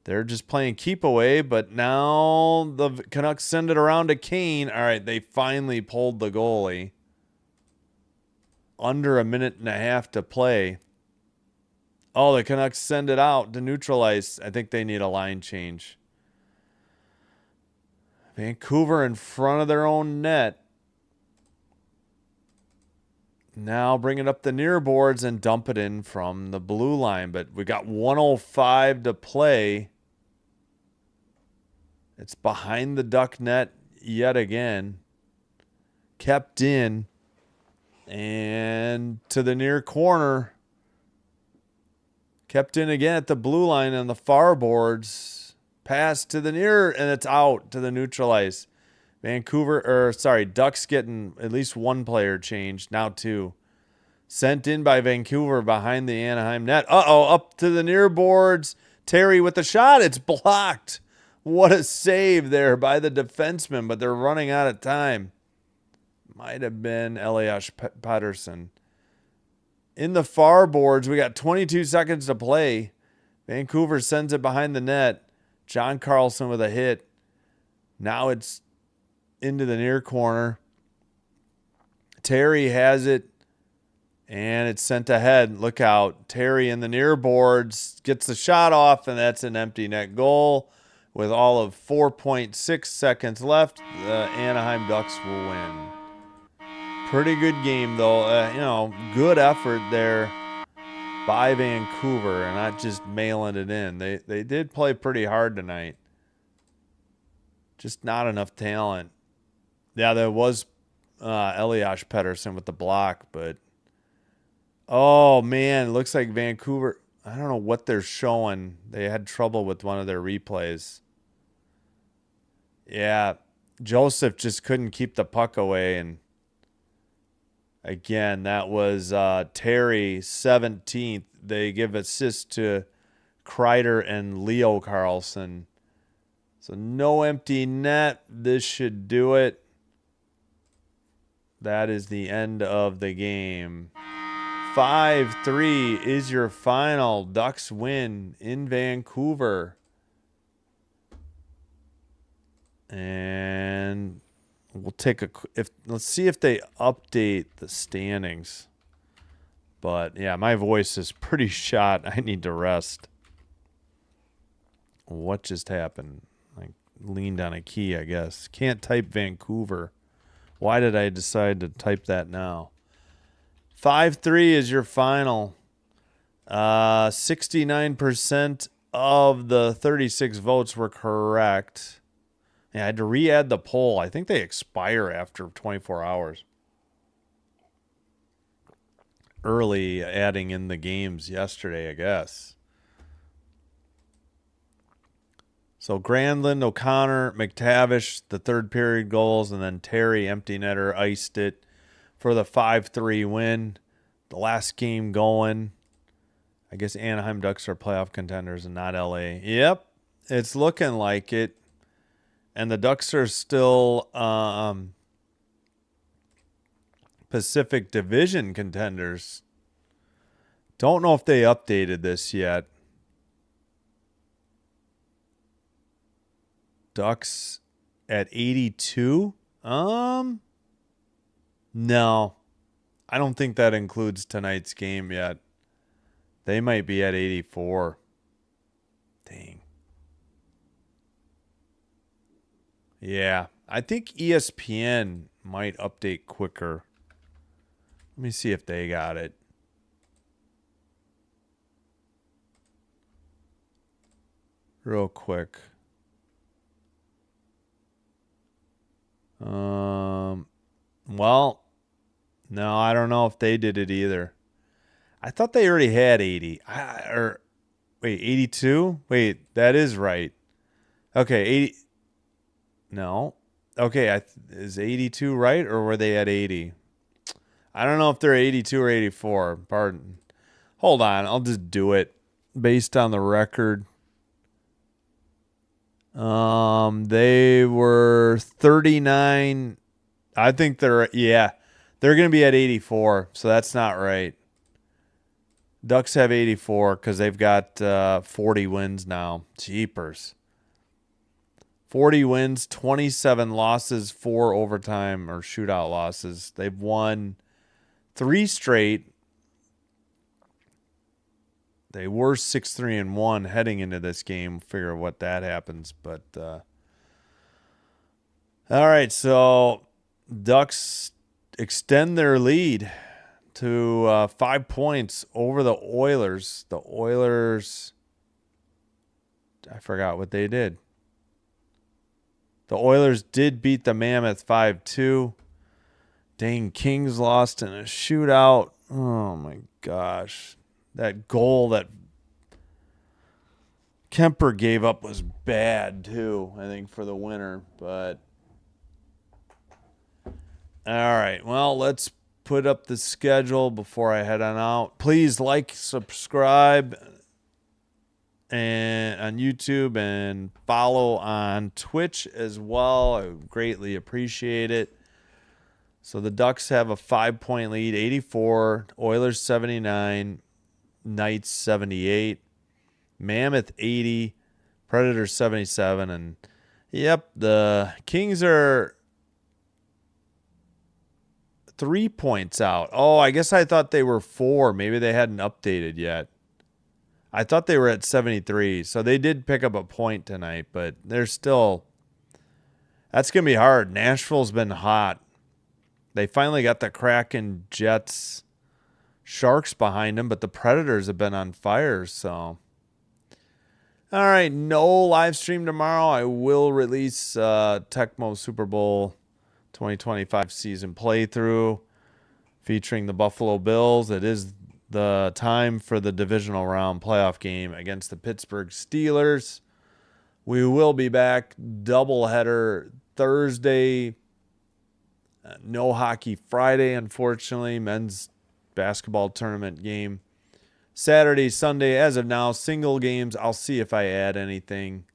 They're just playing keep away, but now the Canucks send it around to Kane. All right, they finally pulled the goalie. Under a minute and a half to play. Oh, the Canucks send it out to neutralize. I think they need a line change. Vancouver in front of their own net. Now bring it up the near boards and dump it in from the blue line. But we got 1:05 to play. It's behind the Duck net yet again. Kept in. And to the near corner. Kept in again at the blue line on the far boards. Pass to the near, and it's out to the neutral ice. Ducks getting at least one player changed, now 2. Sent in by Vancouver behind the Anaheim net. Up to the near boards. Terry with the shot. It's blocked. What a save there by the defenseman, but they're running out of time. Might have been Elias Pettersson. In the far boards, we got 22 seconds to play. Vancouver sends it behind the net. John Carlson with a hit. Now it's into the near corner. Terry has it, and it's sent ahead. Look out. Terry in the near boards gets the shot off, and that's an empty net goal. With all of 4.6 seconds left, the Anaheim Ducks will win. Pretty good game, though. Good effort there by Vancouver and not just mailing it in. They did play pretty hard tonight. Just not enough talent. Yeah, there was Elias Pettersson with the block, but oh, man, it looks like Vancouver, I don't know what they're showing. They had trouble with one of their replays. Yeah, Joseph just couldn't keep the puck away, and again, that was Terry, 17th. They give assist to Kreider and Leo Carlson. So no empty net. This should do it. That is the end of the game. 5-3 is your final. Ducks win in Vancouver. And we'll take let's see if they update the standings. But yeah, my voice is pretty shot. I need to rest. What just happened? I leaned on a key, I guess. Can't type Vancouver. Why did I decide to type that now? 5-3 is your final. 69% of the 36 votes were correct. Yeah, I had to re-add the poll. I think they expire after 24 hours. Early adding in the games yesterday, I guess. So Granlund, O'Connor, McTavish, the third period goals, and then Terry, empty netter, iced it for the 5-3 win. The last game going. I guess Anaheim Ducks are playoff contenders and not LA. Yep, it's looking like it. And the Ducks are still Pacific Division contenders. Don't know if they updated this yet. Ducks at 82? No. I don't think that includes tonight's game yet. They might be at 84. Dang. Yeah, I think ESPN might update quicker. Let me see if they got it. Real quick. Well, no, I don't know if they did it either. I thought they already had 80. Wait, 82? Wait, that is right. Okay, 80. No. Okay, is 82 right, or were they at 80? I don't know if they're 82 or 84. Pardon. Hold on, I'll just do it based on the record. They were 39. I think they're going to be at 84, so that's not right. Ducks have 84 because they've got 40 wins now. Jeepers. 40 wins, 27 losses, 4 overtime or shootout losses. They've won 3 straight. They were 6-3-1 heading into this game. Figure what that happens, but all right. So Ducks extend their lead to 5 points over the Oilers. The Oilers, I forgot what they did. The Oilers did beat the Mammoth 5-2. Dang, Kings lost in a shootout. Oh, my gosh. That goal that Kemper gave up was bad, too, I think, for the winner. But, all right. Well, let's put up the schedule before I head on out. Please like, subscribe, and on YouTube, and follow on Twitch as well. I would greatly appreciate it. So the Ducks have a 5-point lead, 84, Oilers 79, Knights 78, Mammoth 80, Predators 77, and yep, the Kings are 3 points out. Oh, I guess I thought they were 4. Maybe they hadn't updated yet. I thought they were at 73, so they did pick up a point tonight, but they're still... That's going to be hard. Nashville's been hot. They finally got the Kraken, Jets, Sharks behind them, but the Predators have been on fire, so... All right, no live stream tomorrow. I will release Tecmo Super Bowl 2025 season playthrough featuring the Buffalo Bills. It is the time for the divisional round playoff game against the Pittsburgh Steelers. We will be back doubleheader Thursday. No hockey Friday, unfortunately. Men's basketball tournament game Saturday, Sunday. As of now, single games. I'll see if I add anything.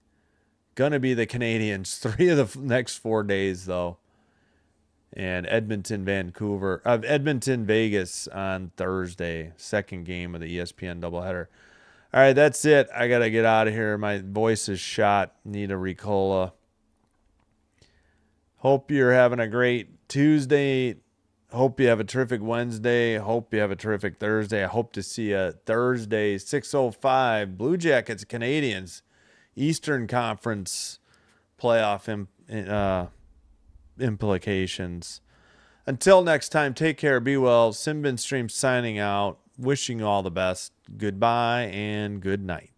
Gonna be the Canadians 3 of the next 4 days, though. And Edmonton, Vegas on Thursday. Second game of the ESPN doubleheader. All right, that's it. I got to get out of here. My voice is shot. Need a Ricola. Hope you're having a great Tuesday. Hope you have a terrific Wednesday. Hope you have a terrific Thursday. I hope to see you Thursday, 6:05. Blue Jackets, Canadians, Eastern Conference playoff implications. Until next time, take care, be well. Simbin Stream signing out. Wishing you all the best. Goodbye and good night.